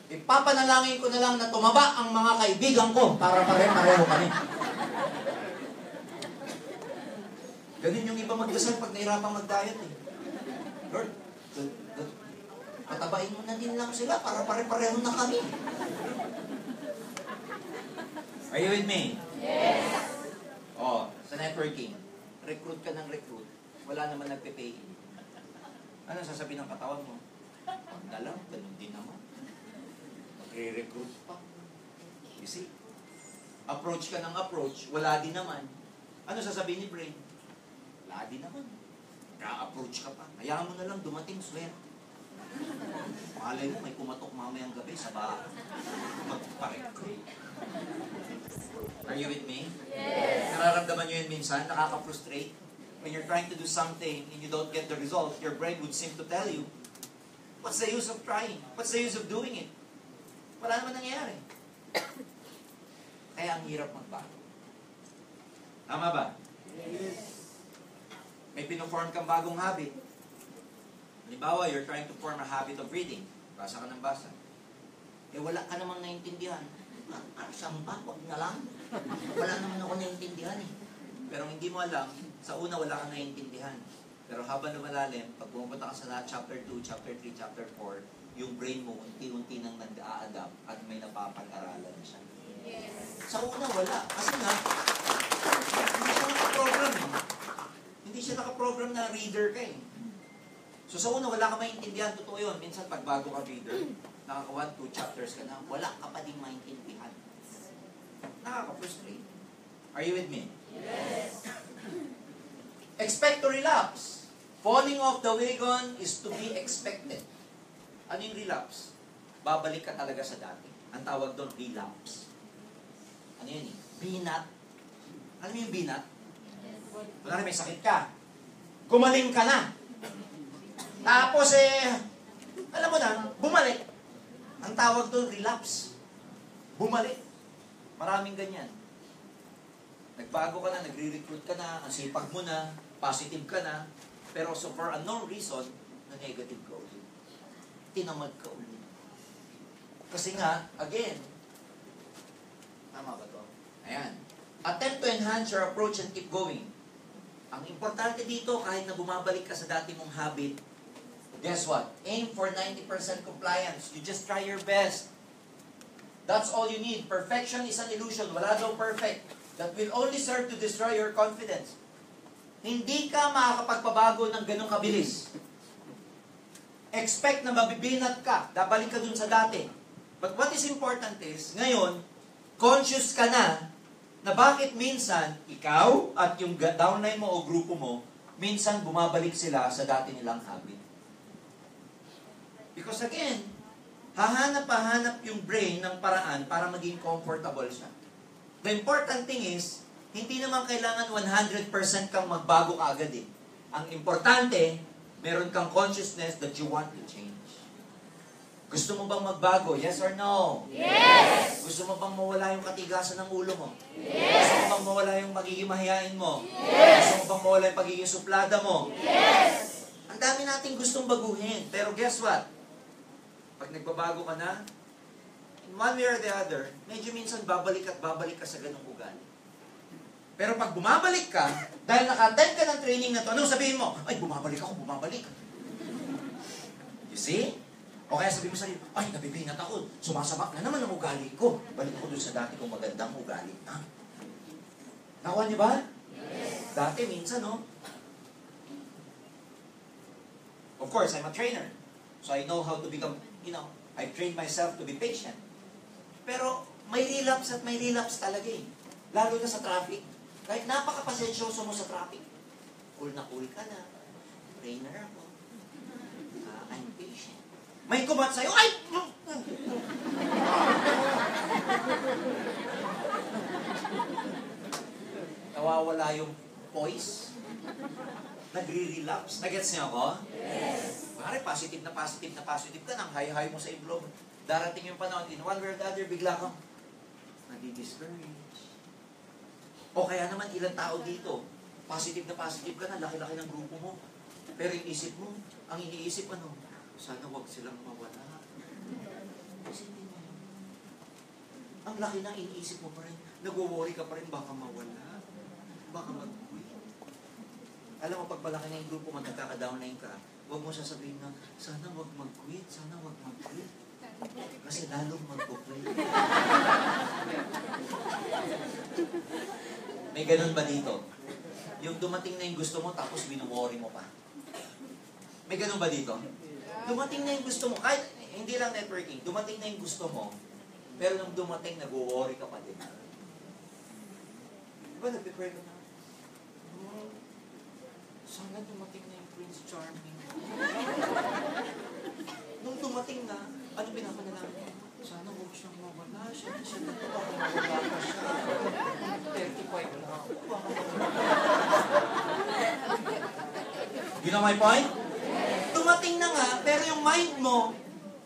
Speaker 3: Ipapanalangin ko na lang na tumaba ang mga kaibigan ko para pare-pareho kami. Ganun yung iba magdasal pag nahirapang mag-diet eh. Lord, patabain mo na din lang sila para pare-pareho na kami. Are you with me?
Speaker 2: Yes.
Speaker 3: Oh, sa networking, recruit ka ng recruit, wala naman nagpe-pay. Ano sasabihin ng katawan mo? Pag na lang, ganun din naman. Magre-recruit pa. You see? Approach ka ng approach, wala din naman. Ano sasabihin ni brain? Wala din naman. Ka-approach ka pa. Hayaan mo na lang dumating, swear. Malay mo, may kumatok mamayang gabi sa bahay. Magpa-recruit. Are you with me?
Speaker 2: Yes.
Speaker 3: Nararamdaman nyo yun minsan, nakaka-frustrate. When you're trying to do something and you don't get the result, your brain would seem to tell you, what's the use of trying? What's the use of doing it? Wala naman nangyayari. Kaya ang hirap magbago. Tama ba?
Speaker 2: Yes.
Speaker 3: May pinoform kang bagong habit. Halimbawa, you're trying to form a habit of reading. Basa ka ng basa. Eh, wala ka namang naintindihan. Saan ba? Huwag na lang. Wala naman ako naintindihan eh. Pero hindi mo alam, sa una wala ka naintindihan. Pero habang lumalalim, pag pumunta ka sa chapter 2, chapter 3, chapter 4, yung brain mo unti-unti nang nag-a-adapt at may napapag-aralan siya.
Speaker 2: Yes.
Speaker 3: Sa una wala. Kasi nga, hindi siya nakaprogram eh. Hindi siya nakaprogram na reader ka eh. So sa una, wala ka maintindihan. Totoo yun. Minsan pag bago ka reader, nakaka 1, 2 chapters ka na, wala ka pa din maintindihan. Nakaka-frustrate. Are you with me?
Speaker 2: Yes.
Speaker 3: Expect to relapse. Falling off the wagon is to be expected. Ano yung relapse? Babalik ka talaga sa dati. Ang tawag doon, relapse. Ano yun eh? Binat. Ano yung binat? Kunwari may sakit ka. Gumaling ka na. Tapos alam mo na, bumalik. Ang tawag doon, relapse. Bumalik. Maraming ganyan. Nagbago ka na, nagre-recruit ka na, ang sipag mo na, positive ka na, pero so for unknown reason, na negative ka ulit. Tinamad ka ulit. Kasi nga, again, tama ba to? Ayan. Attempt to enhance your approach and keep going. Ang importante dito, kahit na bumabalik ka sa dati mong habit, guess what? Aim for 90% compliance. You just try your best. That's all you need. Perfection is an illusion. Wala daw perfect. That will only serve to destroy your confidence. Hindi ka makakapagpabago ng ganong kabilis. Expect na mabibinat ka. Dabalik ka dun sa dati. But what is important is, ngayon, conscious ka na bakit minsan, ikaw at yung downline mo o grupo mo, minsan bumabalik sila sa dati nilang habit. Because again, hahanap yung brain ng paraan para maging comfortable siya. The important thing is, hindi naman kailangan 100% kang magbago kaagad eh. Ang importante, meron kang consciousness that you want to change. Gusto mo bang magbago? Yes or no?
Speaker 2: Yes!
Speaker 3: Gusto mo bang mawala yung katigasan ng ulo mo?
Speaker 2: Yes!
Speaker 3: Gusto mo bang mawala yung magiging mahihain mo?
Speaker 2: Yes!
Speaker 3: Gusto mo bang mawala yung pagiging suplada mo?
Speaker 2: Yes!
Speaker 3: Ang dami nating gustong baguhin. Pero guess what? Pag nagbabago ka na, in one way or the other, medyo minsan babalik ka sa ganung ugali. Pero pag bumabalik ka, dahil naka-attend ka ng training na to, anong sabihin mo? Ay, bumabalik. You see? O kaya sabihin mo sa iyo, ay, nabibinat ako. Sumasabak na naman ang ugali ko. Balik ako dun sa dati kong magandang ugali. Ha? Nakuha niyo ba?
Speaker 2: Yes.
Speaker 3: Dati, minsan, no? Of course, I'm a trainer. So I know how to become, I've trained myself to be patient. Pero may relapse at may relapse talaga eh. Lalo na sa traffic. Kahit napaka-pasensyoso mo sa traffic. Cool ka na. Trainer ako. I'm patient. May kumat sa'yo, ay! Nawawala yung poise. Nagre-relapse. Nagets niyo ako?
Speaker 2: Yes.
Speaker 3: Pare, positive ka, nang high-high mo sa iblog. Darating yung panahon, in one way or the other, bigla kang, Nadi-discourage. O kaya naman ilang tao dito, positive ka na, laki-laki ng grupo mo. Pero yung isip mo, ang iniisip ano, sana wag silang mawala. Isipin mo. Ang laki na iniisip mo pa rin, nagwo-worry ka pa rin, baka mawala. Baka mag-quit. Alam mo, pag malaki na yung grupo, magkaka-downin ka, huwag mo sasabihin na, sana wag mag-quit, sana wag mag-quit. Kasi lalong mag-quit. May ganun ba dito? Yung dumating na yung gusto mo, tapos wino-worry mo pa. May ganun ba dito? Dumating na yung gusto mo, kahit hindi lang networking, dumating na yung gusto mo, pero nung dumating, nag-worry ka pa din. Diba, nag-prepare ka na? Sana dumating na yung Prince Charming. Nung dumating na, ano pinapanalangin? Sana huwag siyang mawala. Siya na to, baka mawala pa siya. 35 na ako, baka mawala. You know my point? Dumating na nga, pero yung mind mo,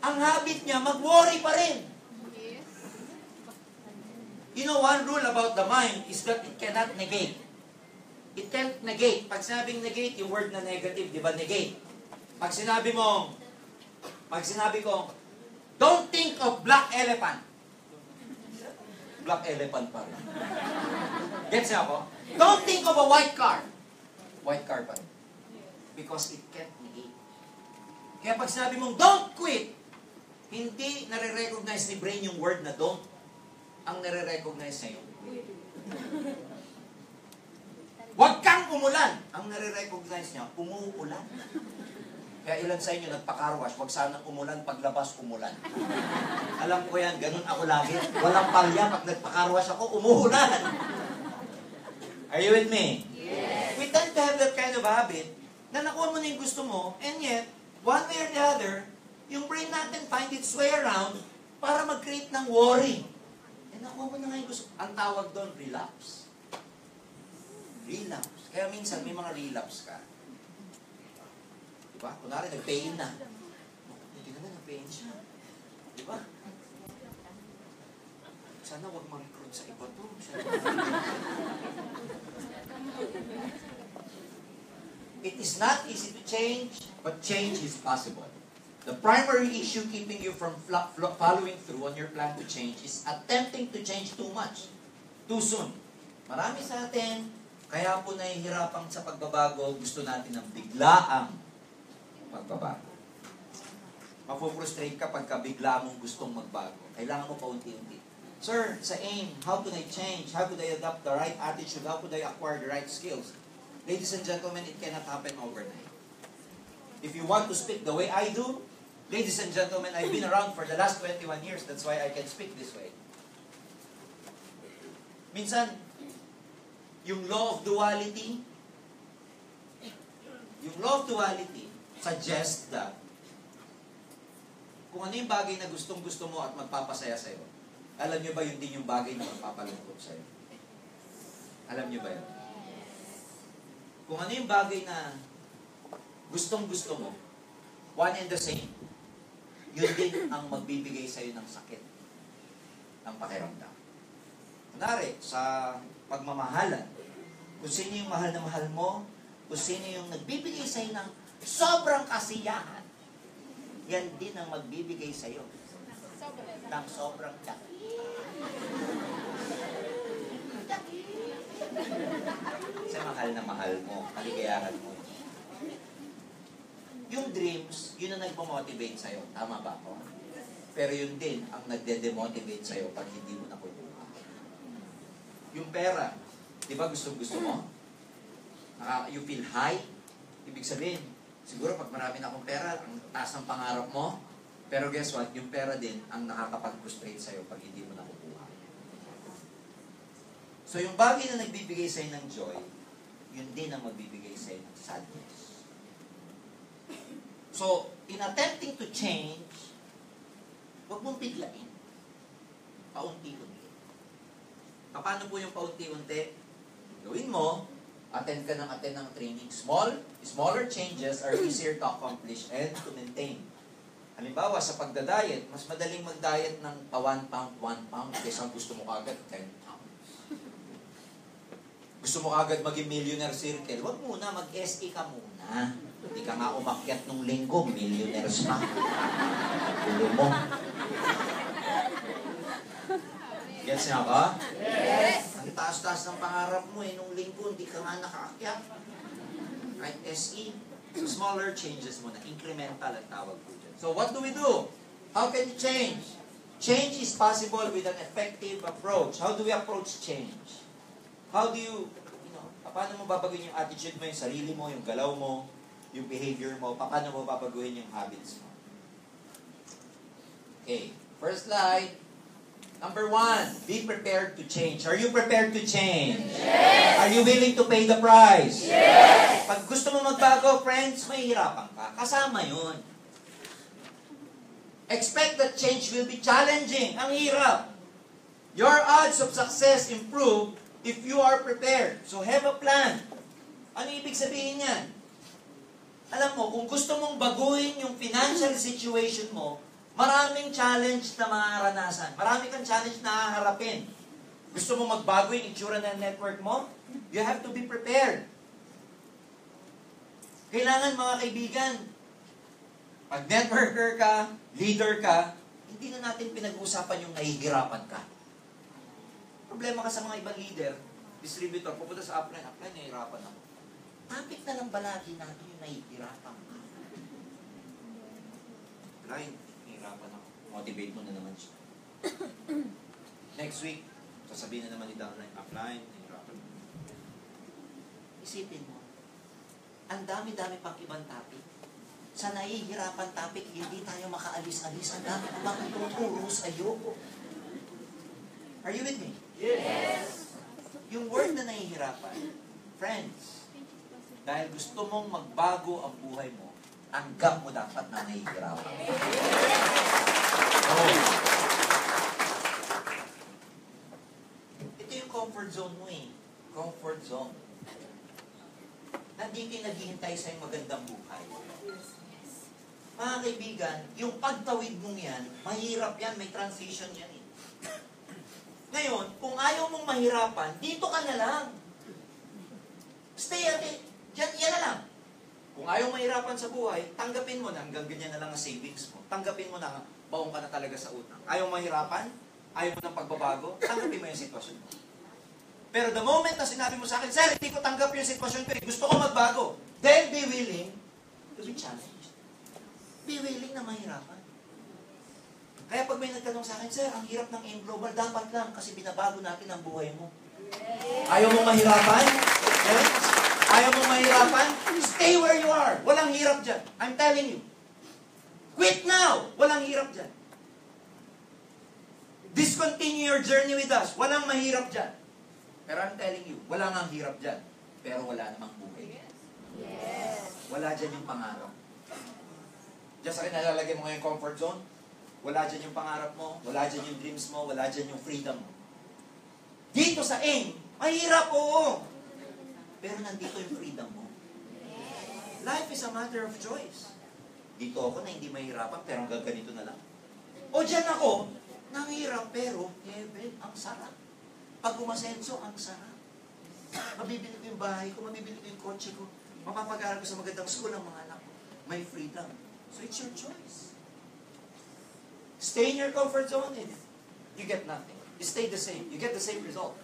Speaker 3: ang habit niya, mag-worry pa rin. You know, one rule about the mind is that it cannot negate. It can't negate. Pag sinabing negate, yung word na negative, di ba, negate? Pag sinabi ko, don't think of black elephant. Black elephant pa rin. Gets niya ako? Don't think of a white car. White car pa rin. Because it can't negate. Kaya pag sinabi mong, don't quit, hindi nare-recognize ni brain yung word na don't. Ang nare-recognize niya yung quit. Huwag kang umulan. Ang nare-recognize niya, umuulan. Kaya ilan sa inyo nagpakarwash, huwag sanang umulan, paglabas umulan. Alam ko yan, ganun ako lagi. Walang palya, pag nagpakarwash ako, umuulan. Are you with me?
Speaker 2: Yes.
Speaker 3: We tend to have that kind of habit na nakuha mo na yung gusto mo, and yet, one way or the other, yung brain natin find its way around para mag-create ng worry. And nakuha mo na nga yung gusto. Ang tawag doon, relapse. Relapse. Kaya minsan, may mga relapse ka. Diba? Kunwari, nag-pain na. Hindi naman, nag-pain siya. Diba? Sana wag mag-recruit sa iba to. It is not easy to change, but change is possible. The primary issue keeping you from following through on your plan to change is attempting to change too much, too soon. Marami sa atin, kaya po nahihirapan sa pagbabago, gusto natin ng biglaang magbabago. Mapofrustrate ka pagka bigla mong gustong magbago. Kailangan mo paunti-unti. Sir, sa AIM, how could I change? How could I adopt the right attitude? How could I acquire the right skills? Ladies and gentlemen, it cannot happen overnight. If you want to speak the way I do, ladies and gentlemen, I've been around for the last 21 years. That's why I can speak this way. Minsan, yung law of duality suggests that kung ano yung bagay na gustong-gusto mo at magpapasaya sa'yo, alam nyo ba yun din yung bagay na magpapalungkot sa'yo? Alam nyo ba yun? Kung ano yung bagay na gustong-gusto mo, one and the same, yun din ang magbibigay sa'yo ng sakit, ng pakiramdam. Kunwari, sa pagmamahalan, kung sino yung mahal na mahal mo, kung sino yung nagbibigay sa'yo ng sobrang kasiyahan, yan din ang magbibigay sa'yo ng sobrang daki. Kasi mahal na mahal mo, kaligayahan mo. Yung dreams, yun ang nagpo-motivate sa'yo. Tama ba ako? Pero yun din ang nagde-demotivate sa'yo pag hindi mo nakukuha. Yung pera, di ba gusto mo? You feel high? Ibig sabihin, siguro pag marami na akong pera, ang taas ng pangarap mo, pero guess what? Yung pera din ang nakakapag-frustrate sa'yo pag hindi mo nakukuha. So yung bagay na nagbibigay sa'yo ng joy, yun din ang magbibigay sa'yo ng sadness. So, in attempting to change, huwag mong biglain. Paunti-unti. Paano po yung paunti-unti? Gawin mo, attend ng training. Smaller changes are easier to accomplish and to maintain.
Speaker 1: Halimbawa, sa pagda-diet, mas madaling mag-diet ng 1 pound, 1 pound, kaysa gusto mo kagad 10 pounds. Gusto mo kagad maging millionaire circle, wag muna, mag-SE ka muna. Hindi ka nga umakyat nung linggo, millionaires pa. Tulo mo. Gets niya ka?
Speaker 2: Yes.
Speaker 3: Ang taas-taas ng pangarap mo nung linggo, hindi ka nga nakaakyat. Right? SE. So, smaller changes muna. Incremental ang tawag po dyan.
Speaker 1: So what do we do? How can you change? Change is possible with an effective approach. How do we approach change? How do you paano mo babaguhin yung attitude mo, yung sarili mo, yung galaw mo, yung behavior mo, paano mo babaguhin yung habits mo? Okay, first slide. Number 1, be prepared to change. Are you prepared to change?
Speaker 2: Yes.
Speaker 1: Are you willing to pay the price?
Speaker 2: Yes.
Speaker 1: Pag gusto mo magbago, friends, mahihirapan ka. Kasama yun. Expect that change will be challenging. Ang hirap. Your odds of success improve if you are prepared. So have a plan. Ano ibig sabihin yan? Alam mo, kung gusto mong baguhin yung financial situation mo, maraming challenge na mararanasan. Marami kang challenge na haharapin. Gusto mong magbago yung itsura ng network mo? You have to be prepared. Kailangan, mga kaibigan, pag networker ka, leader ka, hindi na natin pinag-uusapan yung nahihirapan ka. Problema ka sa mga ibang leader, distributor, pupunta sa upline, nahihirapan ako. Topic na lang ba natin yung nahihirapan ka? Line, nahihirapan ako. Motivate mo na naman siya. Next week, sasabihin na naman ni downline, upline, nahihirapan ako. Isipin mo, ang dami-dami pang ibang topic. Sa nahihirapan topic, hindi tayo makaalis-alis. Ang dami na makatuturo sa'yo. Are you with me?
Speaker 2: Yes.
Speaker 1: Yung word na nahihirapan, friends, dahil gusto mong magbago ang buhay mo, tanggap mo dapat na nahihirapan. Oh. Ito yung comfort zone mo eh. Comfort zone. Nandito yung naghihintay sa yung magandang buhay. Mga kaibigan, yung pagtawid mong yan, mahirap yan, may transition yan eh. Ngayon, kung ayaw mong mahirapan, dito ka na lang. Stay at it. Yan na lang. Kung ayaw mahirapan sa buhay, tanggapin mo na hanggang ganyan na lang ang savings mo. Tanggapin mo na baong ka na talaga sa utang. Ayaw mahirapan, ayaw mo ng pagbabago, tanggapin mo yung sitwasyon mo. Pero the moment na sinabi mo sa akin, Sir, hindi ko tanggap yung sitwasyon ko, gusto ko magbago, then be willing to be challenged. Be willing na mahirapan. Kaya pag may nagtanong sa akin, Sir, ang hirap ng AIM Global, dapat lang kasi binabago natin ang buhay mo. Ayaw mo mahirapan? Yes? Ayaw mo mahirapan? Stay where you are. Walang hirap dyan. I'm telling you. Quit now. Walang hirap dyan. Discontinue your journey with us. Walang mahirap dyan. Pero I'm telling you, wala nga hirap dyan. Pero wala namang buhay.
Speaker 2: Yes.
Speaker 1: Wala dyan yung pangarap. Diyan sa akin nalalagay mo ngayong comfort zone, wala dyan yung pangarap mo, wala dyan yung dreams mo, wala dyan yung freedom mo. Dito sa AIM, mahirap oo. Pero nandito yung freedom mo. Life is a matter of choice. Dito ako na hindi mahirapan, pero hanggang ganito na lang. O dyan ako, nanghirap, pero heaven, ang sarap. Pag umasenso, ang sarap. Mabibili ko yung bahay ko, mabibili ko yung kotse ko, mapapag-aaral ko sa magandang school ang mga anak ko. May freedom. So it's your choice. Stay in your comfort zone and you get nothing. You stay the same. You get the same result.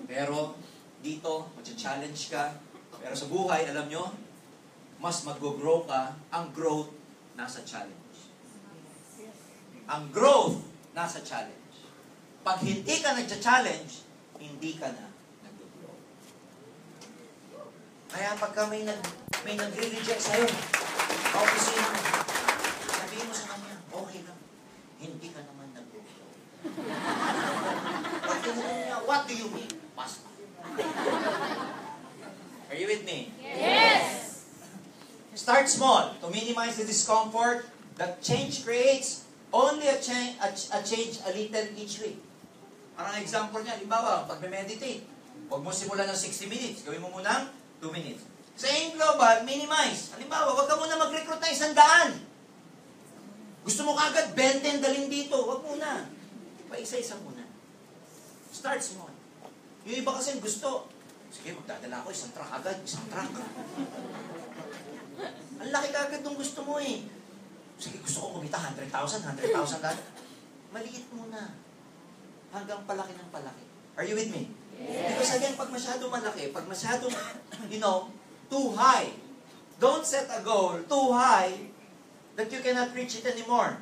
Speaker 1: Pero dito, mag-challenge ka. Pero sa buhay, alam nyo, mas mag-grow ka. Ang growth, nasa challenge. Ang growth, nasa challenge. Pag hindi ka nag-challenge, hindi ka na nag-grow. Kaya pagka may nag-reject sa'yo, opusin mo. Sabihin mo sa kanya, okay lang. Hindi ka naman nag-grow. Pag tinanong niya, what do you mean? Pastor. Are you with me?
Speaker 2: Yes.
Speaker 1: Start small to minimize the discomfort that change creates. Only a change a little each week. Parang example niya, halimbawa, pag meditate, huwag mo simulan ng 60 minutes, gawin mo muna 2 minutes. Sa AIM Global, minimize. Halimbawa, huwag ka muna mag-recruit na 100.
Speaker 3: Gusto mo kagad 20 daling dito. Wag muna. Paisa-isa muna. Start small. Yung iba kasi gusto, sige, magdadala ako isang truck agad, isang truck. Ang laki kagad ng gusto mo eh. Sige, gusto ko kumita 100,000 lahat. Maliit muna. Hanggang palaki ng palaki. Are you with me?
Speaker 2: Yes.
Speaker 3: Because again, pag masyado malaki, pag masyado, too high, don't set a goal too high that you cannot reach it anymore.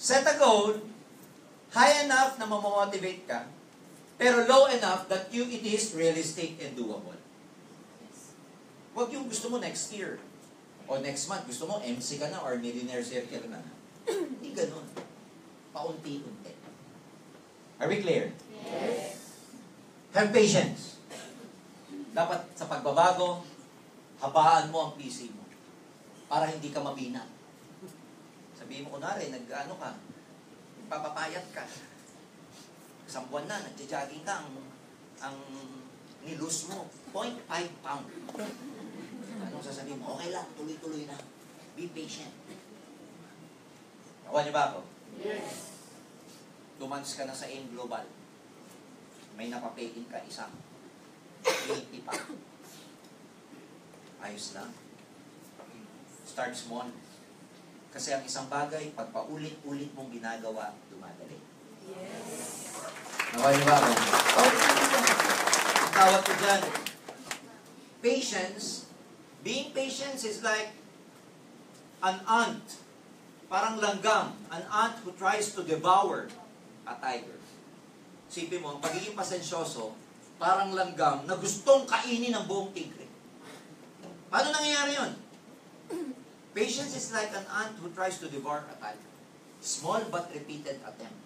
Speaker 3: Set a goal high enough na mamomotivate ka, pero low enough that it is realistic and doable. Huwag yung gusto mo next year o next month, gusto mo MC ka na or millionaire circle na. Hindi ganun. Paunti-unti. Are we clear?
Speaker 2: Yes.
Speaker 3: Have patience. Dapat sa pagbabago, habaan mo ang PC mo para hindi ka mabina. Sabihin mo kunwari, nag-ano ka, papapayat ka. Isang buwan na, nagja-jogging ka, ang nilose mo, 0.5 pound. Anong sasabihin mo? Okay lang, tuloy-tuloy na. Be patient. Nakuha niyo ba ako?
Speaker 2: Yes.
Speaker 3: 2 months ka na sa AIM Global. May napapayin ka isang 80 pa. Ayos lang. Start small. Kasi ang isang bagay, pag paulit-ulit mong ginagawa, dumadali.
Speaker 2: Yes.
Speaker 3: Nakuha niyo ba ako? Ang tawag ko dyan, patience. Being patient is like an ant. Parang langgam. An ant who tries to devour a tiger. Sipin mo, ang pagiging pasensyoso, parang langgam na gustong kainin ng buong tigre. Paano nangyayari yun? Patience is like an ant who tries to devour a tiger. Small but repeated attempt.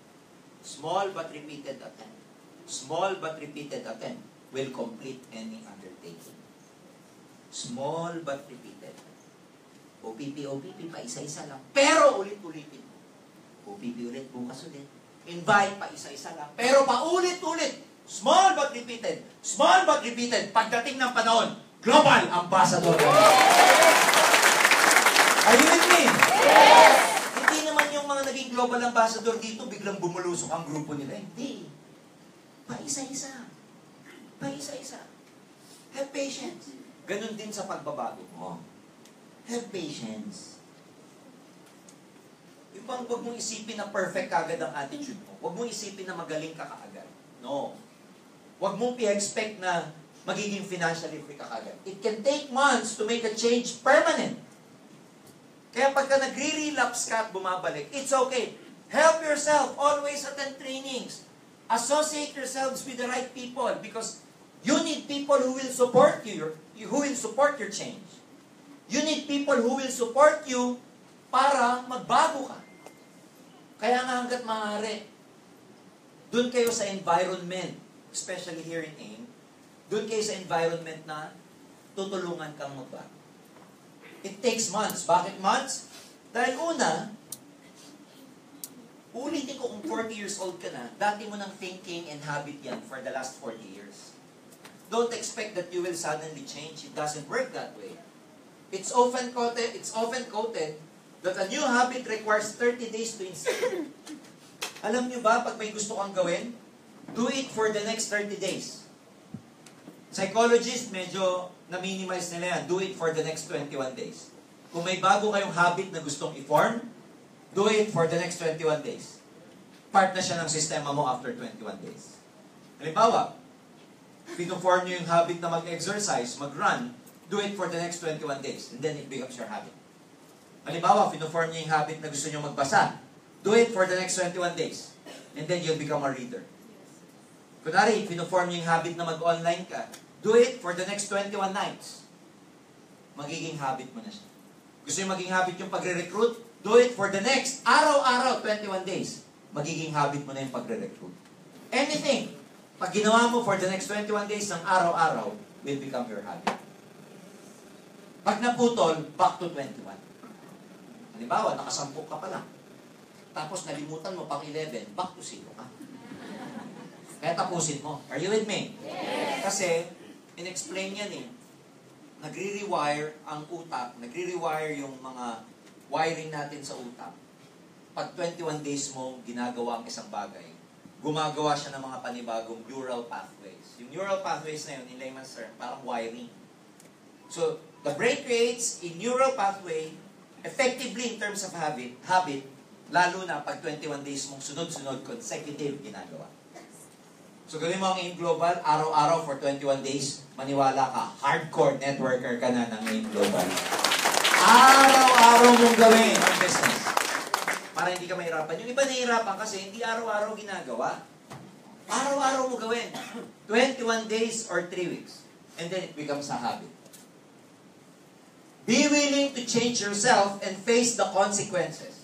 Speaker 3: Small but repeated attempt. Small but repeated attempt will complete any undertaking. Small but repeated. OPP, pa isa-isa lang. Pero ulit-ulitin mo. OPP ulit, bukas ulit. Invite pa isa-isa lang. Pero paulit-ulit. Small but repeated. Small but repeated. Pagdating ng panahon, global ambassador. Are you with me?
Speaker 2: Yes.
Speaker 3: Hindi naman yung mga naging global ambassador dito, biglang bumulusok ang grupo nila. Hindi. Pa isa-isa. Pa isa-isa. Have patience. Ganon din sa pagbabago mo. Have patience. Yung bang huwag mong isipin na perfect kagad ang attitude mo. Huwag mong isipin na magaling ka kaagad. No. Huwag mong i-expect na magiging financially free ka kaagad. It can take months to make a change permanent. Kaya pagka nagre-relapse ka at bumabalik, it's okay. Help yourself. Always attend trainings. Associate yourselves with the right people because you need people who will support you, who will support your change. You need people who will support you para magbago ka. Kaya nga hanggat maaari, dun kayo sa environment, especially here in AIM, dun kayo sa environment na tutulungan kang magbago. It takes months. Bakit months? Dahil una, ulitin ko kung 40 years old ka na, dati mo ng thinking and habit yan for the last 40 years. Don't expect that you will suddenly change. It doesn't work that way. It's often quoted that a new habit requires 30 days to instill. Alam nyo ba, pag may gusto kang gawin, do it for the next 30 days. Psychologists, medyo na-minimize nila yan. Do it for the next 21 days. Kung may bago kayong habit na gustong i-form, do it for the next 21 days. Part na siya ng sistema mo after 21 days. Halimbawa, pino-form nyo yung habit na mag-exercise, mag-run, do it for the next 21 days. And then it becomes your habit. Halimbawa, pino-form nyo yung habit na gusto nyo magbasa, do it for the next 21 days. And then you'll become a reader. Kunwari, pino-form nyo yung habit na mag-online ka, do it for the next 21 nights. Magiging habit mo na siya. Gusto nyo maging habit yung pagre-recruit, do it for the next araw-araw, 21 days. Magiging habit mo na yung pagre-recruit. Anything, pag ginawa mo for the next 21 days ng araw-araw, will become your habit. Pag naputol, back to 21. Halimbawa, nakasampuk ka pa lang. Tapos nalimutan mo pang 11, back to 0 ka. Kaya tapusin mo. Are you with me?
Speaker 2: Yes.
Speaker 3: Kasi, in-explain yan eh. Nagre-rewire ang utak, nagre-rewire yung mga
Speaker 1: wiring natin sa utak, pag 21 days mo ginagawa ang isang bagay, gumagawa siya ng mga panibagong neural pathways. Yung neural pathways na yun, in layman's term, parang wiring. So, the brain creates a neural pathway effectively in terms of habit, lalo na pag 21 days mong sunod-sunod consecutive ginagawa. So, gawin mo ang AIM Global, araw-araw for 21 days, maniwala ka, hardcore networker ka na ng AIM Global. Araw-araw mong gawin ang business. Para hindi ka mahirapan. Yung iba nahihirapan kasi hindi araw-araw ginagawa. Araw-araw mo gawin. 21 days or 3 weeks. And then it becomes a habit. Be willing to change yourself and face the consequences.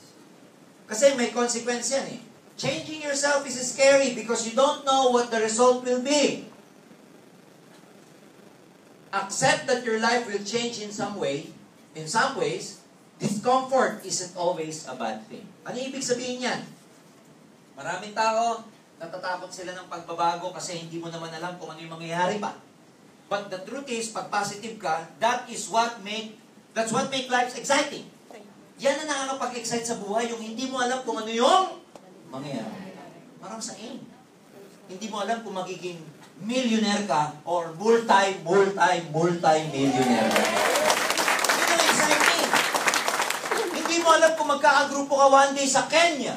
Speaker 1: Kasi may consequence yan eh. Changing yourself is scary because you don't know what the result will be. Accept that your life will change in some way. In some ways, discomfort isn't always a bad thing. Ano ibig sabihin yan? Maraming tao, natatakot sila ng pagbabago kasi hindi mo naman alam kung ano yung mangyayari pa. But the truth is, pag positive ka, that's what make life exciting. Yan ang nakakapag-excite sa buhay, yung hindi mo alam kung ano yung mangyayari. Parang sa AIM. Hindi mo alam kung magiging millionaire ka or multi-millionaire ka. Yun ang exciting. Hindi mo alam kung magkakagrupo ka one day sa Kenya.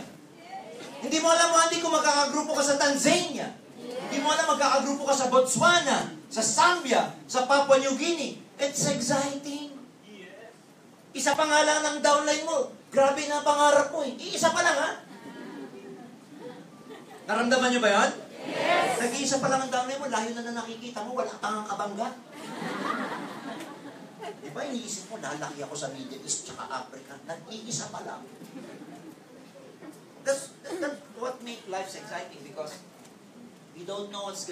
Speaker 1: Hindi mo alam one day kung magkakagrupo ka sa Tanzania. Hindi mo alam magkakagrupo ka sa Botswana, sa Zambia, sa Papua New Guinea. It's exciting. Isa pa nga lang ng downline mo. Grabe na pangarap mo eh. Isa pa lang ha. Naramdaman nyo ba yun?
Speaker 2: Yes!
Speaker 1: Nag-iisa pa lang ang downline mo, layo na nakikita mo, wala kang kabangga. Diba, iniisip mo, lalaki ako sa Middle East tsaka Africa. Nag-iisa pa lang. That's what makes life exciting because we don't know what's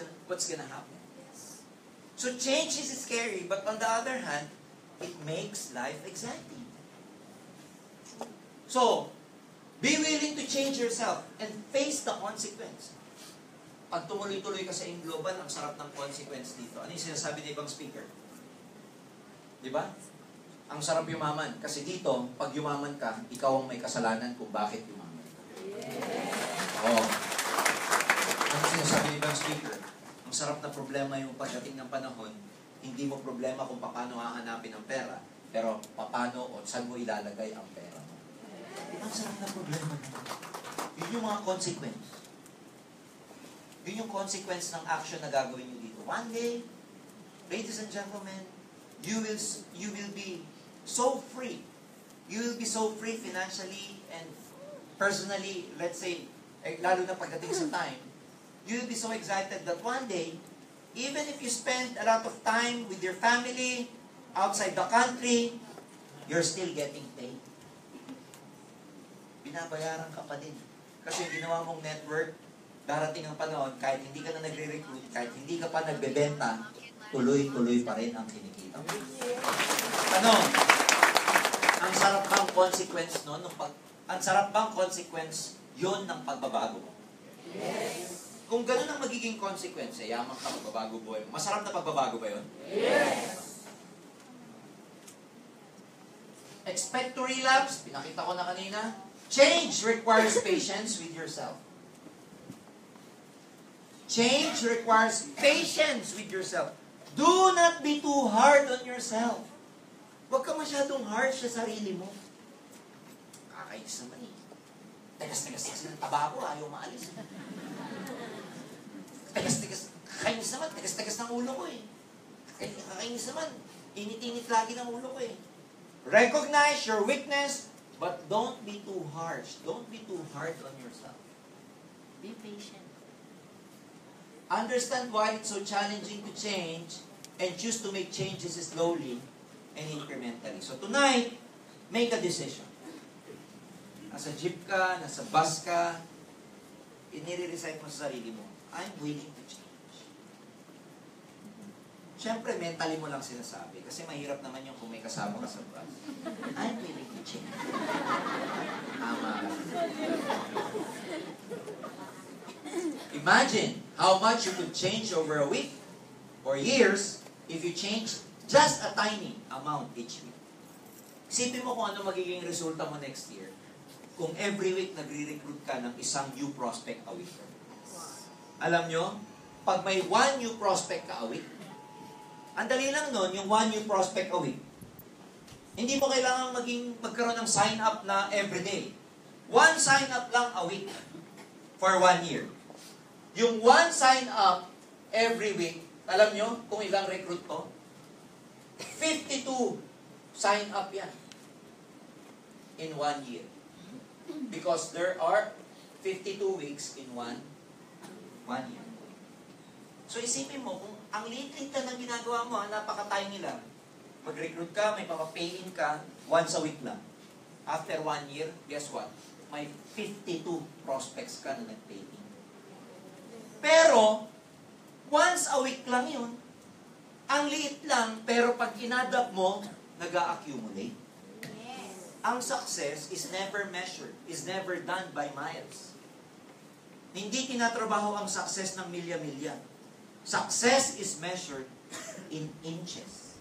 Speaker 1: gonna happen. So change is scary, but on the other hand, it makes life exciting. So, be willing to change yourself and face the consequence. Pag tumuloy-tuloy ka sa AIM Global, ang sarap ng consequence dito. Ano yung sinasabi ng ibang speaker? Di ba? Ang sarap yumaman. Kasi dito, pag yumaman ka, ikaw ang may kasalanan kung bakit yumaman ka. Oo. Ano sinasabi ng ibang speaker? Ang sarap na problema yung pagdating ng panahon, hindi mo problema kung paano hahanapin ang pera, pero paano o saan mo ilalagay ang pera mo. Ang sarap na problema mo. Yun yung mga consequence. Yun yung consequence ng action na gagawin nyo dito. One day, ladies and gentlemen, you will be so free. You will be so free financially and personally, let's say, lalo na pagdating sa time, you will be so excited that one day, even if you spend a lot of time with your family, outside the country, you're still getting paid. Binabayaran ka pa din. Kasi ginawa mong network, darating ang panahon, kahit hindi ka na nagre-recruit, kahit hindi ka pa nagbebenta, tuloy-tuloy pa rin ang kinikita mo. Ano? Ang sarap bang consequence nun? Ang sarap bang consequence yun ng pagbabago mo?
Speaker 2: Yes!
Speaker 1: Kung ganun ang magiging consequence, yaman ka, magbabago buhay mo. Masarap na pagbabago ba yun?
Speaker 2: Yes!
Speaker 1: Expect to relapse. Pinakita ko na kanina. Change requires patience with yourself. Change requires patience with yourself. Do not be too hard on yourself. Huwag ka masyadong harsh sa sarili mo. Kakainis naman eh. Tegas-tegas kasi ng tabako, ayaw maalis. Tegas-tegas, kakainis naman, tegas-tegas ng ulo ko eh. Kakainis naman, init-init lagi ng ulo ko eh. Recognize your weakness, but don't be too harsh. Don't be too hard on yourself. Be patient. Understand why it's so challenging to change and choose to make changes slowly and incrementally. So tonight, make a decision. Nasa jeep ka, nasa bus ka, inire-recite mo sa sarili mo, I'm willing to change. Siyempre, mentally mo lang sinasabi. Kasi mahirap naman yung kung may kasama ka sa bus. I'm willing to change. Tama. Imagine how much you could change over a week or years if you change just a tiny amount each week.
Speaker 3: Isipin mo kung ano magiging resulta mo next year kung every week nagre-recruit ka ng isang new prospect a week. Alam nyo, pag may one new prospect ka a week, ang dali lang nun, yung one new prospect a week. Hindi mo kailangan magkaroon ng sign up na everyday. One sign up lang a week for 1 year. Yung one sign up every week, alam nyo kung ilang recruit to? 52 sign up yan in 1 year. Because there are 52 weeks in one year. So isipin mo, kung ang liit-liit ka ng ginagawa mo, napaka-tiny lang. Mag-recruit ka, may papapayin ka, once a week lang. After 1 year, guess what? May 52 prospects ka na nag-paying. Pero, once a week lang yun. Ang liit lang, pero pag inadapt mo, nag-a-accumulate. Ang success is never measured, is never done by miles. Hindi tinatrabaho ang success ng milya-milya. Success is measured in inches.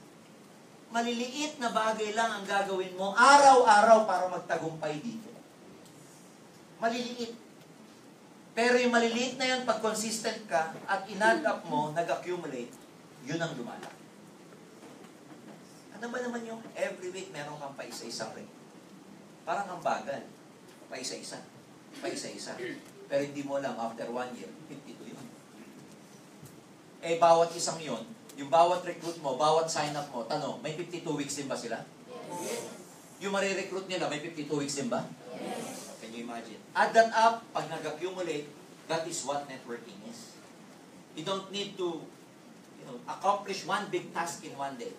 Speaker 3: Maliliit na bagay lang ang gagawin mo araw-araw para magtagumpay dito. Maliliit. Pero yung maliliit na yan, pag consistent ka at in-add-up mo, nag-accumulate, yun ang lumalaki. Ano ba naman yung every week meron kang paisa-isang ring? Parang ang bagal. Paisa-isa. Paisa-isa. Pero hindi mo alam, after 1 year, 52 yun. Eh, bawat isang yun, yung bawat recruit mo, bawat sign up mo, tanong, may 52 weeks din ba sila?
Speaker 2: Yes.
Speaker 3: Yung marirecruit nila, may 52 weeks din ba?
Speaker 2: Yes.
Speaker 3: Can you imagine? Add that up, pag nag-accumulate, that is what networking is. You don't need to accomplish one big task in one day.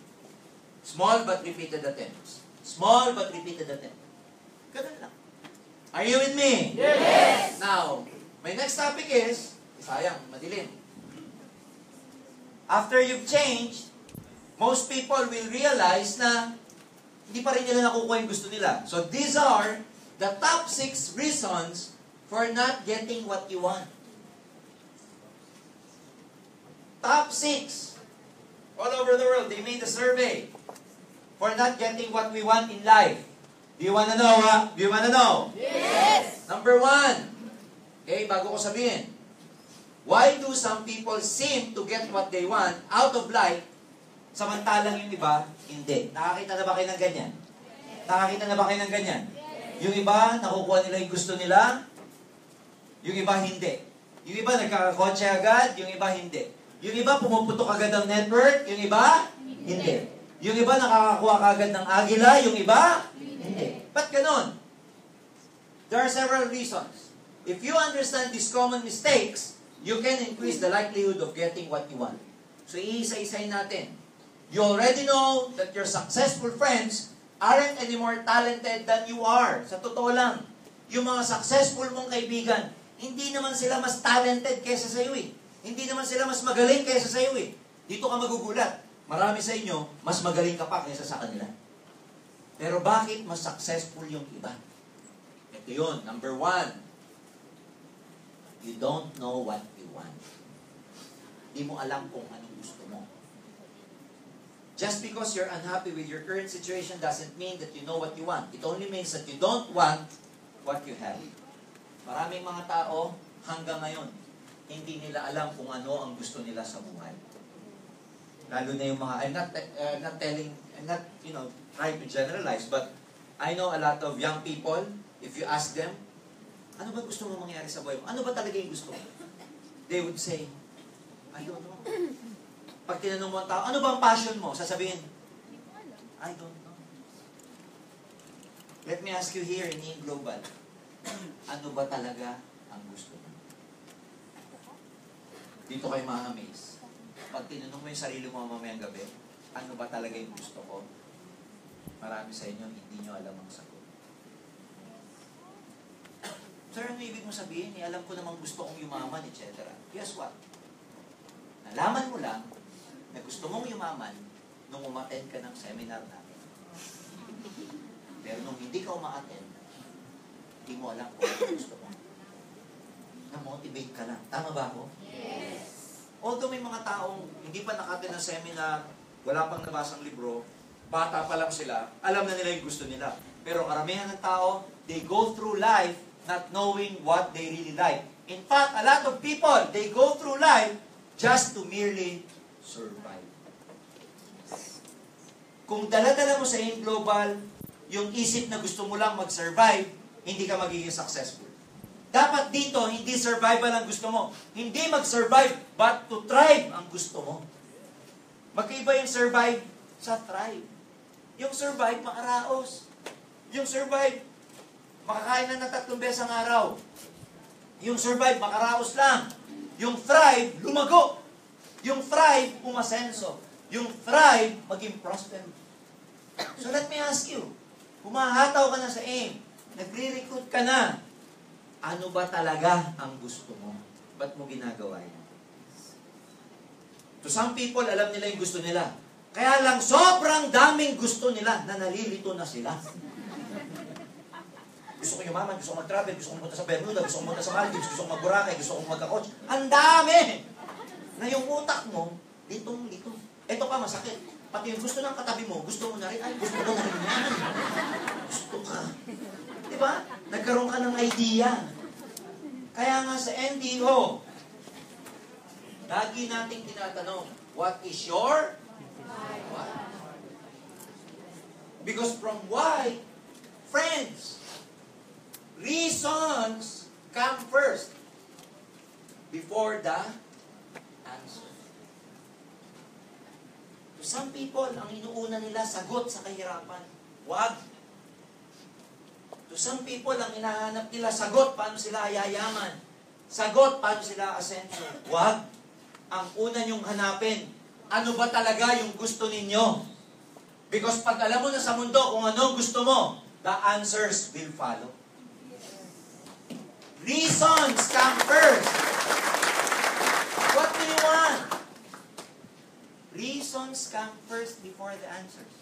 Speaker 3: Small but repeated attempts. Small but repeated attempts. Ganun lang. Are you with me?
Speaker 2: Yes.
Speaker 3: Now, my next topic is, sayang, madilim. After you've changed, most people will realize na hindi pa rin nila nakukuha yung gusto nila. So these are the top 6 reasons for not getting what you want. Top 6. All over the world, they made a survey for not getting what we want in life. Do you wanna know, ha? Do you wanna know?
Speaker 2: Yes.
Speaker 3: Number 1. Okay, bago ko sabihin. Why do some people seem to get what they want out of life, samantalang yung iba, hindi? Nakakita na ba kayo ng ganyan? Nakakita na ba kayo ng ganyan? Yung iba, nakukuha nila yung gusto nila. Yung iba, hindi. Yung iba, nagkakakotse agad. Yung iba, hindi. Yung iba, pumuputok agad ang network. Yung iba, hindi. Yung iba, nakakakuha agad ng agila. Yung iba, hindi. Ba't ganun? There are several reasons. If you understand these common mistakes, you can increase the likelihood of getting what you want. So, iisa-isayin natin. You already know that your successful friends aren't any more talented than you are. Sa totoo lang, yung mga successful mong kaibigan, hindi naman sila mas talented kaysa sa iyo eh. Hindi naman sila mas magaling kaysa sa iyo eh. Dito ka magugulat. Marami sa inyo, mas magaling ka pa kaysa sa kanila. Pero bakit mas successful yung iba? Ito yun, number 1. You don't know what you want. Hindi mo alam kung anong gusto mo. Just because you're unhappy with your current situation doesn't mean that you know what you want. It only means that you don't want what you have. Maraming mga tao, hanggang ngayon, hindi nila alam kung ano ang gusto nila sa buhay. Lalo na yung mga, I'm not trying to generalize, but I know a lot of young people, if you ask them, ano ba gusto mo mangyari sa buhay mo? Ano ba talaga yung gusto mo? They would say, I don't know. Pag tinanong mo ang tao, ano ba ang passion mo? Sasabihin, I don't know. Let me ask you here in Global, ano ba talaga ang gusto mo? Dito kayo ma-amaze. Pag tinanong mo yung sarili mo mamayang gabi, ano ba talaga yung gusto ko? Marami sa inyo, hindi nyo alam ang sagot. Sir, ano ibig mo sabihin? Alam ko namang gusto kong yumaman, etc. Guess what? Nalaman mo lang na gusto mong yumaman nung umattend ka ng seminar namin. Pero nung hindi ka umattend, hindi mo alam kung ano gusto mo. Na-motivate ka lang. Tama ba ako?
Speaker 2: Yes.
Speaker 3: Although may mga taong hindi pa nakattend ng seminar, wala pang nabasang libro, bata pa lang sila, alam na nila yung gusto nila. Pero karamihan ng tao, they go through life not knowing what they really like. In fact, a lot of people, they go through life just to merely survive. Kung dala-dala mo sa aim global, yung isip na gusto mo lang mag-survive, hindi ka magiging successful. Dapat dito, hindi survival ang gusto mo. Hindi mag-survive, but to thrive ang gusto mo. Magkaiba yung survive sa thrive. Yung survive, makaraos. Yung survive, makakain na ng 3 beses ang araw. Yung survive, makaraos lang. Yung thrive, lumago. Yung thrive, umasenso. Yung thrive, maging prosper. So let me ask you, humahataw ka na sa aim, nagre-recruit ka na, ano ba talaga ang gusto mo? Ba't mo ginagawa yan? To some people, alam nila yung gusto nila. Kaya lang, sobrang daming gusto nila na nalilito na sila. Gusto ko yumaman, gusto ko mag-travel, gusto ko pumunta sa Bermuda, gusto ko pumunta sa Maldives, gusto ko mag-Boracay, gusto ko magka-coach. Ang dami! Na yung utak mo, litong-lito. Ito pa, masakit. Pati yung gusto ng katabi mo, gusto mo na rin, ay, gusto mo na rin yan. Gusto ka. Diba? Nagkaroon ka ng idea. Kaya nga sa NDO, lagi nating tinatanong, what is your why? Because from why, friends, reasons come first before the answer. To some people, ang inuuna nila, sagot sa kahirapan. Wag. To some people, ang hinahanap nila, sagot paano sila yayaman. Sagot paano sila asenso. Wag. Ang una niyong hanapin, ano ba talaga yung gusto ninyo? Because pag alam mo na sa mundo kung ano gusto mo, the answers will follow. Reasons come first. What do you want? Reasons come first before the answers.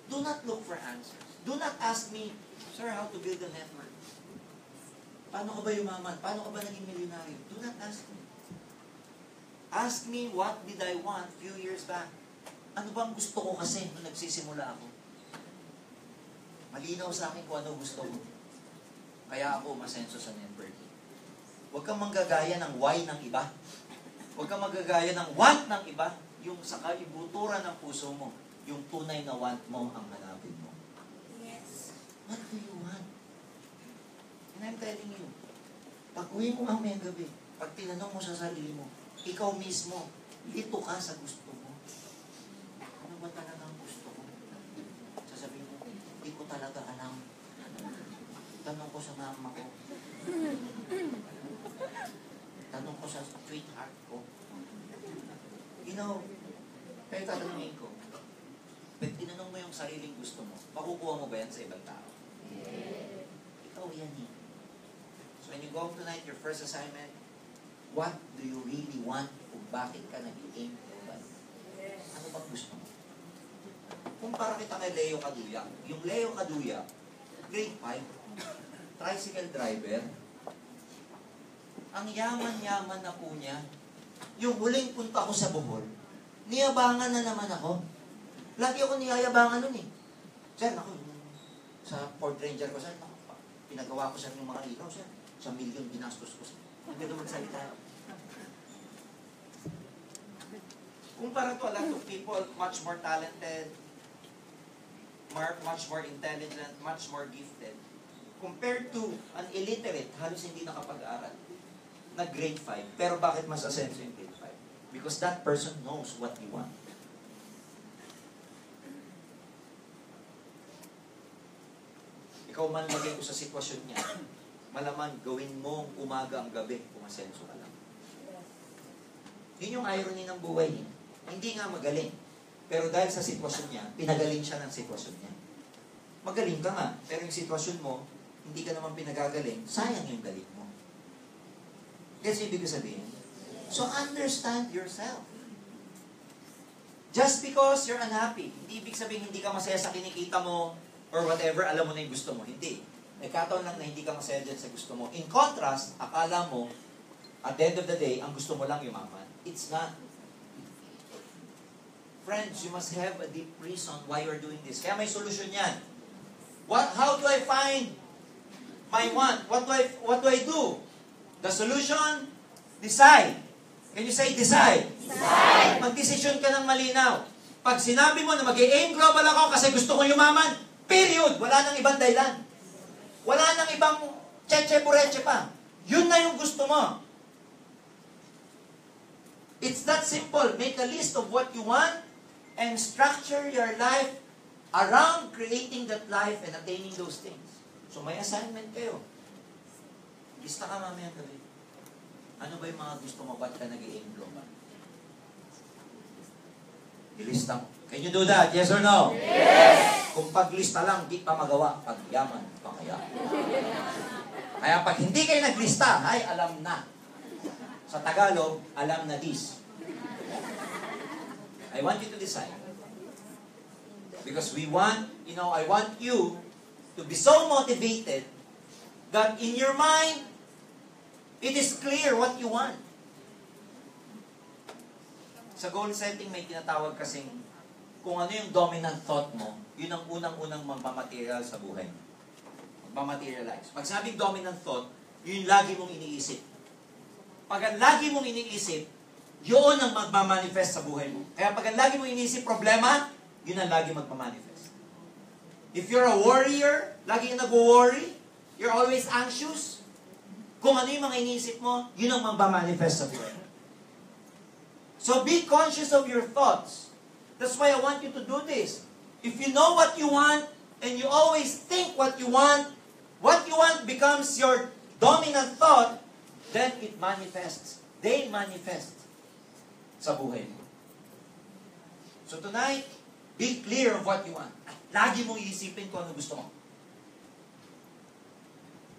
Speaker 3: Do not look for answers. Do not ask me, sir, how to build a network. Paano ka ba yumaman? Paano ka ba naging milyonaryo? Do not ask me. Ask me what did I want few years back. Ano bang gusto ko kasi nung nagsisimula ako? Malinaw sa akin kung ano gusto ko. Kaya ako umasenso sa networking. Huwag kang manggagaya ng why ng iba. Huwag kang manggagaya ng want ng iba. Yung sa kaibuturan ng puso mo, yung tunay na want mo ang hanapin mo.
Speaker 2: Yes.
Speaker 3: What do you want? And I'm telling you, pag uwi mo mamayang gabi, pag tinanong mo sa sarili mo, ikaw mismo, lito ka sa gusto mo. Ano ba talaga ang gusto ko? Sasabihin mo, hindi ko talaga alam. Tanong ko sa mama ko. Tanong ko sa sweetheart ko. You know, kaya tatanungin ko, pag tinanong mo yung sariling gusto mo, makukuha mo ba yan sa ibang tao?
Speaker 2: Yes.
Speaker 3: Ikaw yan eh. So when you go home tonight, your first assignment, what do you really want kung bakit ka nag-aim global? Ano bang gusto mo? Kumpara kita kay Leo Caduya. Yung Leo Caduya, grade 5, tricycle driver, ang yaman-yaman na po niya, yung huling punta ko sa Bohol, niyabangan na naman ako. Lagi ako niyayabangan nun eh. Sir, ako, sa Ford Ranger ko, sir, pinagawa ko sa yung mga ilaw, sir. 1 million binastos ko, sir. Ang gano'n magsalita. Kumpara to a lot of people, much more talented, much more intelligent, much more gifted, compared to an illiterate, halos hindi nakapag-aral, na grade 5. Pero bakit mas asenso yung grade 5? Because that person knows what he wants. Ikaw man lagay ko sa sitwasyon niya, malamang gawin mo umaga ang gabi, umasenso ka lang. Yun yung irony ng buhay niya. Hindi nga magaling. Pero dahil sa sitwasyon niya, pinagaling siya ng sitwasyon niya. Magaling ka nga, pero yung sitwasyon mo, hindi ka naman pinagagaling, sayang yung galing mo. Kasi ibig sabihin, so understand yourself. Just because you're unhappy, hindi ibig sabihin hindi ka masaya sa kinikita mo, or whatever, alam mo na yung gusto mo. Hindi. Nagkataon lang na hindi ka masaya dyan sa gusto mo. In contrast, akala mo, at the end of the day, ang gusto mo lang yumaman. It's not. Friends, you must have a deep reason why you're doing this. Kaya may solution yan. How do I find my want? What do I do? The solution, decide. Can you say decide? Decide. Mag-desisyon ka ng malinaw. Pag sinabi mo na mag-aim global ako kasi gusto ko yumaman, period. Wala nang ibang dahilan. Wala nang ibang cheche-bureche pa. Yun na yung gusto mo. It's that simple. Make a list of what you want and structure your life around creating that life and attaining those things. So may assignment kayo. Lista ka mamaya gabi. Ano ba yung mga gusto mo? Ba't ka nag-aim global? Ilista mo. Can you do that? Yes or no? Yes! Kung paglista lang, di pa magawa. Pag yaman, pa kaya. Kaya pag hindi kayo naglista, ay alam na. Sa Tagalog, alam na this. I want you to decide. Because I want you to be so motivated that in your mind, it is clear what you want. Sa goal setting, may tinatawag kasing kung ano yung dominant thought mo, yun ang unang-unang magmamaterial sa buhay mo. Magmamaterialize. Pag sabing dominant thought, yun yung lagi mong iniisip. Pag ang lagi mong iniisip, yun ang magmamanifest sa buhay mo. Kaya pag ang lagi mong iniisip problema, yun ang lagi magmamanifest. If you're a warrior, lagi kang nag-worry, you're always anxious, kung ano yung mga iniisip mo, yun ang magmamanifest sa buhay mo. So be conscious of your thoughts. That's why I want you to do this. If you know what you want, and you always think what you want becomes your dominant thought, then it manifests. They manifest sa buhay mo. So tonight, be clear of what you want. At lagi mong iisipin kung ano gusto mo.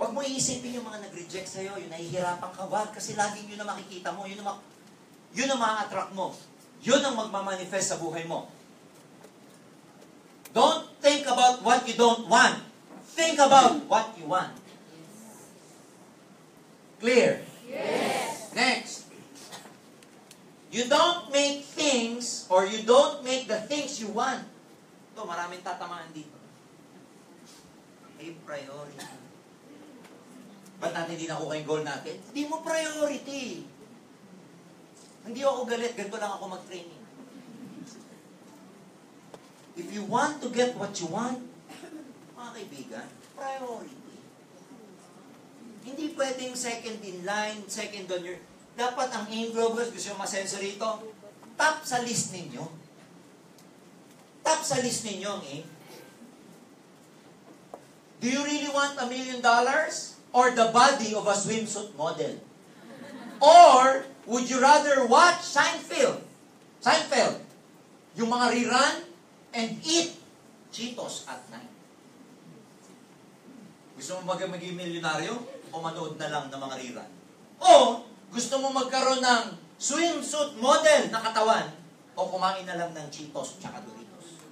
Speaker 3: Huwag mo iisipin yung mga nag-reject sa'yo, yung nahihirapan ka. Wag, kasi laging yun na makikita mo, yun ang ma-attract mo. Yun ang magmamanifest sa buhay mo. Don't think about what you don't want. Think about what you want. Clear? Yes. Next. You don't make things, or you don't make the things you want. Ito, maraming tatamaan dito. May priority. Ba't natin hindi nakuha yung goal natin? Hindi mo priority. Hindi ako galit, ganito lang ako mag-training. If you want to get what you want, mga kaibigan, priority. Hindi pwedeng second in line, second on your... Dapat ang aim global, gusto yung masenso rito, top sa list ninyo. Top sa list ninyo ang aim. Do you really want $1 million? Or the body of a swimsuit model? Or would you rather watch Seinfeld? Seinfeld. Yung mga rerun and eat Cheetos at night. Gusto mo maging milyonaryo? O manood na lang ng mga rerun? O gusto mo magkaroon ng swimsuit model na katawan? O kumain na lang ng Cheetos tsaka Doritos?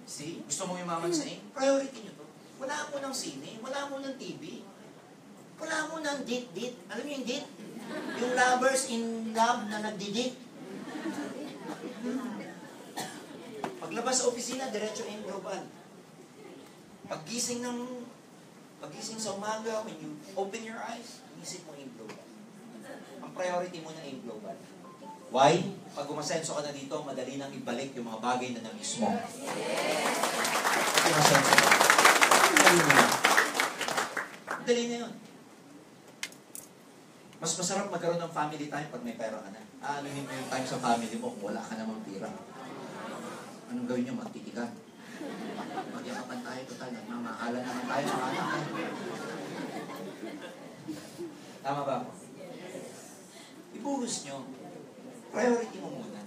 Speaker 3: See? Gusto mong yumaman sa aim? Priority nyo to. Wala mo ng sine, wala mo ng TV, wala mo ng date-date. Alam mo yung date? Yung lovers in love na nagdi-date. Paglabas sa opisina, diretso aim global. Paggising sa umaga, when you open your eyes, isip mo aim global. Ang priority mo na aim global. Why? Pag umasenso ka na dito, madali nang ibalik yung mga bagay na namiss mo. Pag umasenso ka. Madali na yun. Mas masarap magkaroon ng family time pag may pera ka na. Anuhin mo yung time sa family mo kung wala ka namang pera. Anong gawin nyo? Magtitigan. Magyakapan tayo, total. Nagmamahalan naman tayo sa anak. Tama ba ako? Ibuhos nyo. Priority mo muna.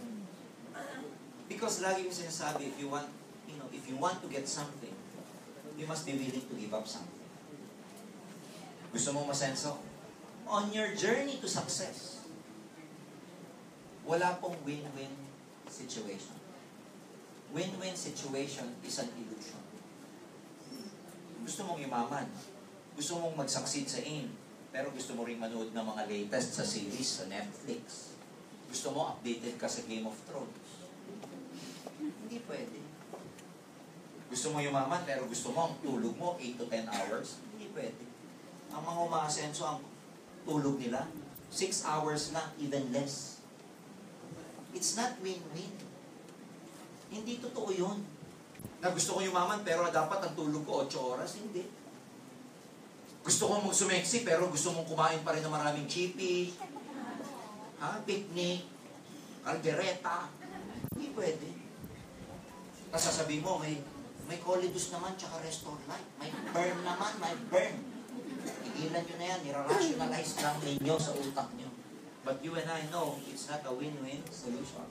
Speaker 3: Because lagi ko sinasabi, if you want to get something, you must be willing to give up something. Gusto mo masenso? On your journey to success, wala pong win-win situation. Win-win situation is an illusion. Gusto mong yumaman. Gusto mong mag-succeed sa aim. Pero gusto mo rin manood ng mga latest sa series sa Netflix.
Speaker 1: Gusto mo updated ka sa Game of Thrones. Hindi pwede. Gusto mo yumaman pero gusto mo ang tulog mo 8 to 10 hours. Hindi pwede. Ang mga umaasenso, ang tulog nila 6 hours lang, even less. It's not win-win. Hindi totoo yun. Na gusto ko yumaman pero dapat ang tulog ko 8 oras. Hindi. Gusto kong magsumeksi pero gusto mong kumain pa rin ng maraming chippy, picnic, kaldereta. Hindi pwede. Tapos sasabihin mo, may colidus naman tsaka restore light. May burn naman, may burn. Tigilan nyo na yan, nira-rationalize lang ninyo sa utak nyo. But you and I know it's not a win-win solution.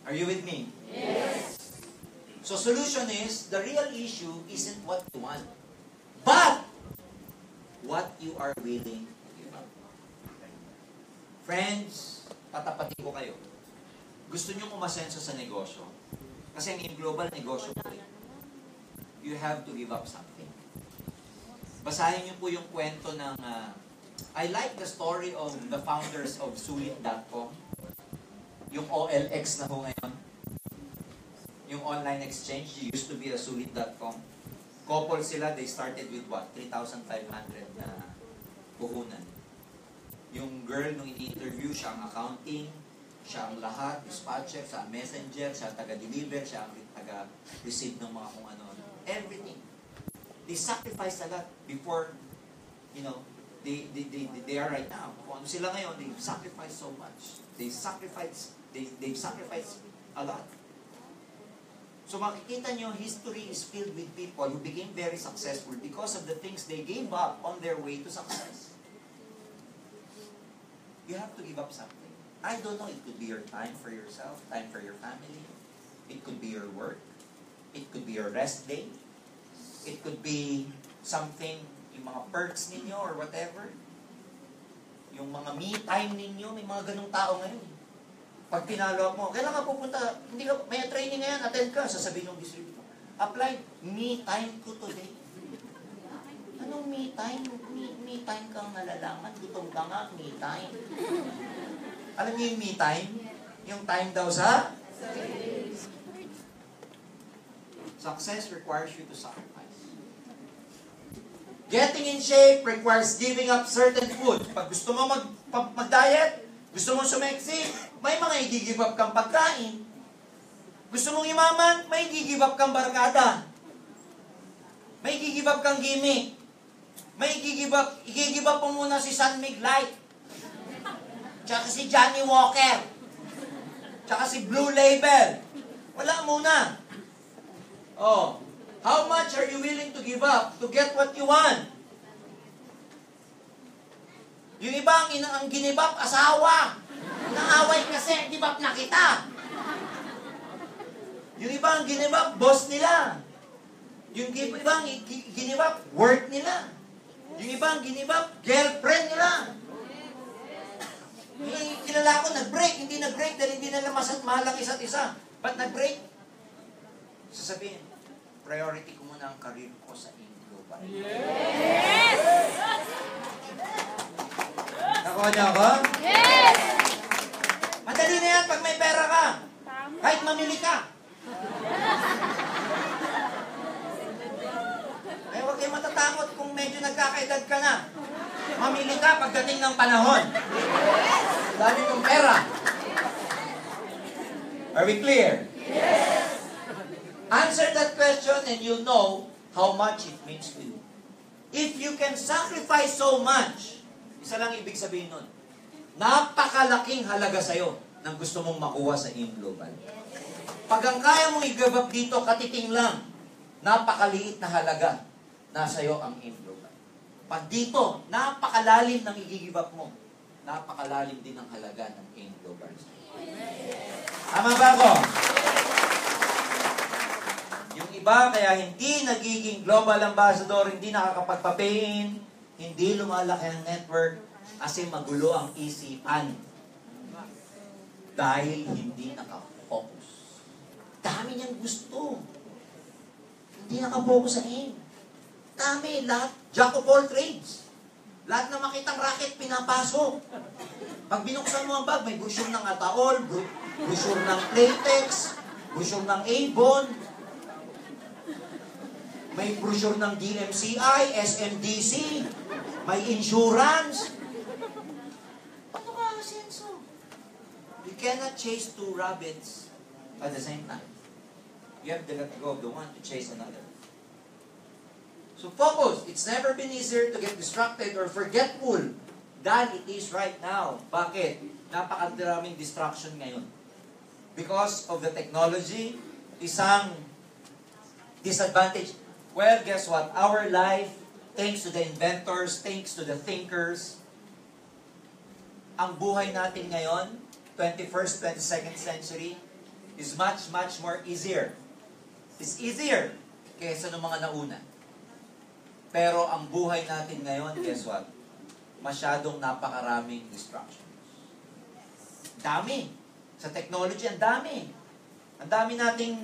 Speaker 1: Are you with me?
Speaker 2: Yes.
Speaker 1: So solution is, the real issue isn't what you want, but what you are willing to give up. Friends, patapatin ko kayo. Gusto nyo umasenso sa negosyo? Kasi ang global negosyo po, you have to give up something. Basahin nyo po yung kwento ng I like the story of the founders of Sulit.com. Yung OLX na po ngayon. Yung online exchange, used to be a Sulit.com. Couple sila, they started with what? 3,500 na puhunan. Yung girl, nung ini-interview, siya ang accounting, siya ang lahat, dispatcher, siya ang messenger, siya ang taga-deliver, siya ang taga-receive ng mga kung ano. Everything. They sacrificed a lot before, you know, they are right now. Kung ano sila ngayon, they sacrificed so much. They sacrificed a lot. So makikita nyo, history is filled with people who became very successful because of the things they gave up on their way to success. You have to give up something. I don't know, it could be your time for yourself, time for your family. It could be your work. It could be your rest day. It could be something, yung mga perks ninyo or whatever. Yung mga me time ninyo, may mga ganung tao ngayon. Pag pinalo mo, kailan ka pupunta, hindi ka, may training ngayon, attend ka, sasabihin ng distributor. Apply, me time ko today. Anong me time? Me time kang nalalaman, gutom ka nga, me time. Alam niyo yung me time? Yung time daw sa? Success requires you to sacrifice. Getting in shape requires giving up certain food. Pag gusto mo mag-diet, gusto mong sumeksi, may mga i-give up kang pagkain. Gusto mong imaman, may i-give up kang barkada. May i-give up kang gimmick. May i-give up mo muna si San Mig Light. Tsaka si Johnny Walker. Tsaka si Blue Label. Wala muna. Oh, how much are you willing to give up to get what you want? Yung iba ang ginibap, asawa. Naaway kasi, give up na kita. Yung iba ang ginibap, boss nila. Yung iba ang ginibap, work nila. Yung iba ang ginibap, girlfriend nila. Kilala ko, nag-break. Hindi nag-break dahil hindi nila mahal ang isa't isa. Ba't nag-break? Sasabihin, priority ko muna ang career ko sa global.
Speaker 2: Yes!
Speaker 1: Nakuha niyo ako?
Speaker 2: Yes!
Speaker 1: Madali na yan pag may pera ka. Kahit mamili ka. Eh, huwag kayo matatakot kung medyo nagkakaedad ka na. Mamili ka pagdating ng panahon. Dami kong pera. Are we clear?
Speaker 2: Yes!
Speaker 1: Answer that question and you'll know how much it means to you. If you can sacrifice so much, isa lang ibig sabihin nun, napakalaking halaga sa'yo ng gusto mong makuha sa Aim Global. Pag ang kaya mong i-give up dito, katiting lang, napakaliit na halaga na sa'yo ang Aim Global. Pag dito, napakalalim ng i-give up mo, napakalalim din ang halaga ng Aim Global. Tama ba ako? Yung iba, kaya hindi nagiging global ambassador, hindi nakakapagpapain, hindi lumalaki ang network, kasi magulo ang isipan. Dahil hindi nakafocus. Dami niyang gusto. Hindi nakafocus sa aim. Dami, lahat, jack of all trades. Lahat na makitang racket, pinapasok.
Speaker 3: Pag binuksan mo ang bag, may brochure ng Ataol, brochure ng Playtex, brochure ng Avon, may brochure ng DMCI, SMDC, may insurance. Paano ka asenso? You cannot chase two rabbits at the same time. You have to let go of the one to chase another. So focus. It's never been easier to get distracted or forgetful than it is right now. Bakit? Napakaraming distraction ngayon. Because of the technology, isang disadvantage. Well, guess what? Our life, thanks to the inventors, thanks to the thinkers, ang buhay natin ngayon, 21st, 22nd century, is much, much more easier. It's easier kaysa ng mga nauna. Pero ang buhay natin ngayon, guess what? Masyadong napakaraming distractions. Dami. Sa technology, ang dami. Ang dami nating,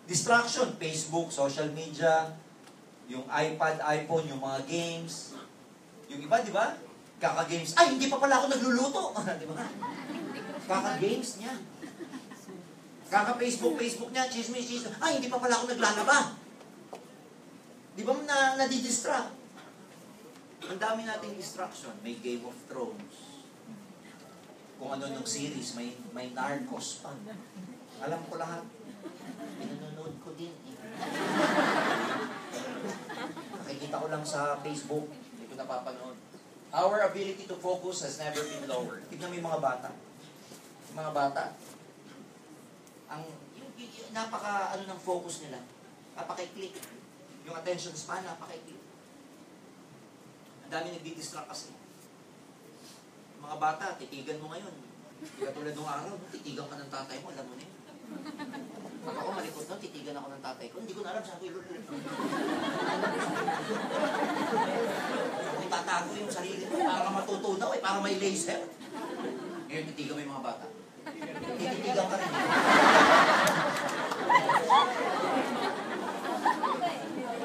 Speaker 3: distraction. Facebook, social media, yung iPad, iPhone, yung mga games. Yung iba, di ba? Kaka-games. Ay, hindi pa pala ako nagluluto. Di ba? Kaka-games niya. Kaka-Facebook niya, chismis. Ay, hindi pa pala ako naglalaba. Di ba nadidistract? Ang dami nating distraction. May Game of Thrones. Kung ano nung series, may Narcos pa. Alam ko lahat. Pinanonood ko din. Nakikita ko lang sa Facebook. Hindi ko napapanood. Our ability to focus has never been lower. Tignan mo yung mga bata. Yung mga bata. Napaka, ng focus nila. Napaka-click. Yung attention span, napaka-click. Ang dami nagdi-distract kasi. Mga bata, titigan mo ngayon. Hindi katulad nung araw, titigan ka ng tatay mo, alam mo na yun. Pag ako malikot nun, titigan ako ng tatay ko. Hindi ko na alam saan ko ilulul. Kung tatago yung sarili mo, para matutunaw, para may laser. Ngayon, titigan mo yung mga bata. Titigan ka rin.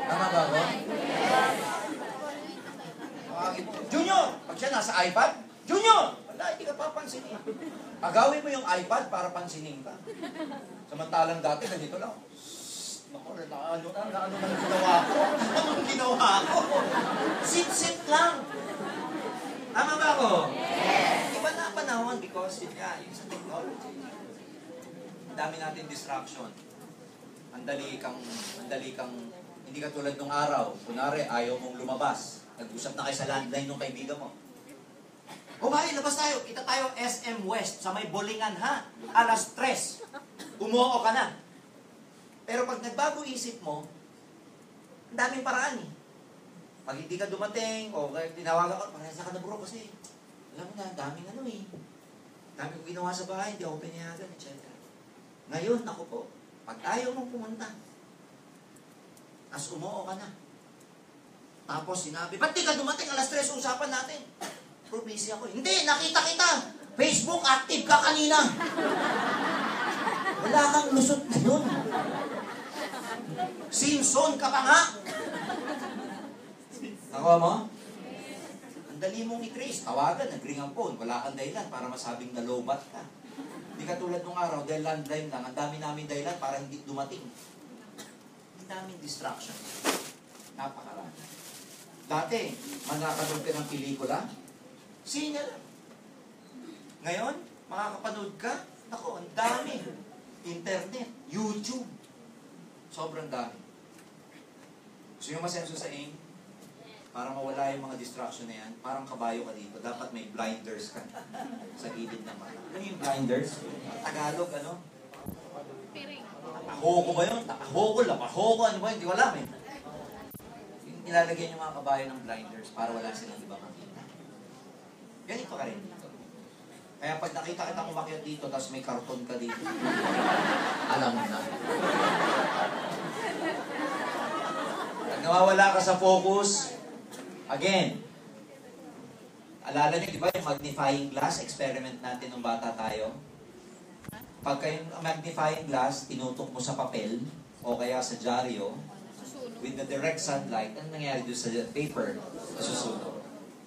Speaker 3: Tama ba ako? Junior! Pag siya nasa iPad, Junior! Wala, hindi ka papansinin. Agawin mo yung iPad para pansinin ka. Samantalang dati, ganito lang. Naku, ano nang ginawa ko? Anong ginawa ko? Sit lang. Tama ba ako? Yes! Iba na panahon because yun sa technology. Ang dami natin distraction. Ang dali kang, hindi ka tulad nung araw. Kunwari, ayaw mong lumabas. Nag-usap na kayo sa landline ng kaibigan mo. O bali, labas tayo. Kita tayo SM West sa may Bolingan, ha? Alas 3. Umuo ka na. Pero pag nagbago isip mo, ang daming paraan eh. Pag hindi ka dumating, o tinawagan ka, parehasa ka na bro kasi, alam mo na, daming daming ko ginawa sa bahay, hindi ako pinayagan, etc. Ngayon, ako po, pag ayaw mong pumunta, as umuo ka na. Tapos sinabi, ba't di ka dumating? Alas 3 usapan natin. Pero busy ako. Hindi, nakita kita. Facebook, active ka kanina. Wala kang lusot na yun. Simpson ka pa nga. Nakuha mo? Ang dali mong i-trace. Tawagan, nag-ring ang phone. Wala kang dahilan para masabing nalobat ka. Hindi ka tulad nung araw, dahil landline lang. Ang dami namin dahilan para hindi dumating. Ang daming distraction. Napakarami. Dati, manakanood ka ng pelikula, sine lang. Ngayon, makakapanood ka, naku, ang dami. Internet, YouTube. Sobrang dami. Gusto nyo masenso sa aim? Para mawala yung mga distraction na yan, parang kabayo ka dito. Dapat may blinders ka sa gilid naman. Ano yung blinders? Tagalog, ano? Takahoko ba yun? Takahoko, lapahoko, ano ba? Hindi ko alam eh. Ilalagyan yung mga kabayo ng blinders para wala silang ibang makita. Ganito ka rin. Kaya pag nakita kitang umakyat dito, tapos may karton ka dito, alam mo na. Pag nawawala ka sa focus, again, alala niyo, di ba yung magnifying glass, experiment natin nung bata tayo? Pagka yung magnifying glass, tinutok mo sa papel, o kaya sa dyaryo, with the direct sunlight, anong nangyari doon sa paper? Nasusunog.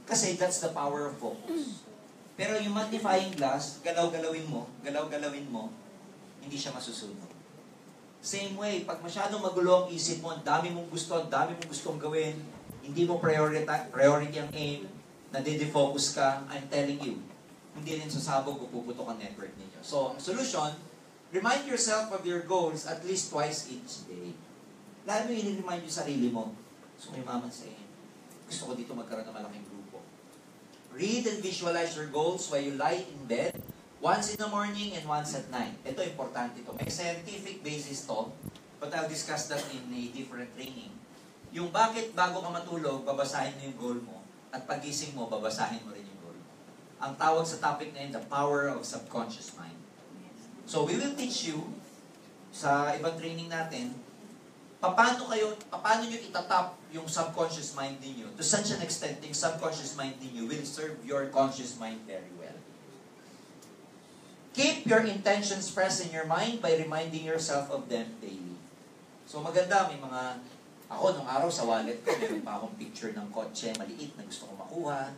Speaker 3: Kasi that's the power of focus. Pero yung magnifying glass, galaw-galawin mo, hindi siya masusunog. Same way, pag masyadong magulo ang isip mo, ang dami mong gustong gawin, hindi mo priority ang aim, nadede-focus ka, I'm telling you, hindi rin sasabog o puputok ang network ninyo. So, ang solution, remind yourself of your goals at least twice each day. Lalo yung i-remind yung sarili mo. So, may maman sa inyo. Gusto ko dito magkaroon ng malaking grupo. Read and visualize your goals while you lie in bed, once in the morning and once at night. Ito, importante ito. May scientific basis to, but I'll discuss that in a different training. Yung bakit bago ka matulog, babasahin mo yung goal mo, at pagising mo, babasahin mo rin yung goal mo. Ang tawag sa topic na yun, the power of subconscious mind. So, we will teach you, sa ibang training natin, paano nyo itatap yung subconscious mind ninyo to such an extent yung subconscious mind ninyo will serve your conscious mind very well. Keep your intentions fresh in your mind by reminding yourself of them daily. So maganda, may mga, ako nung araw sa wallet ko, meron pa akong picture ng kotse maliit na gusto ko makuha.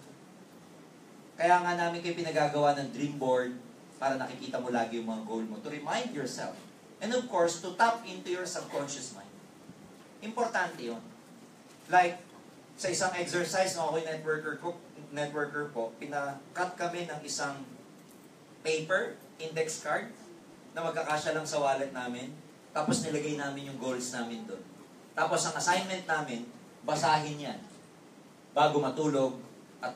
Speaker 3: Kaya nga namin kayo pinagagawa ng dream board para nakikita mo lagi yung mga goal mo to remind yourself. And of course, to tap into your subconscious mind. Importante yun. Like, sa isang exercise na ako'y networker po, pina-cut kami ng isang paper, index card, na magkakasya lang sa wallet namin. Tapos nilagay namin yung goals namin doon. Tapos ang assignment namin, basahin yan. Bago matulog at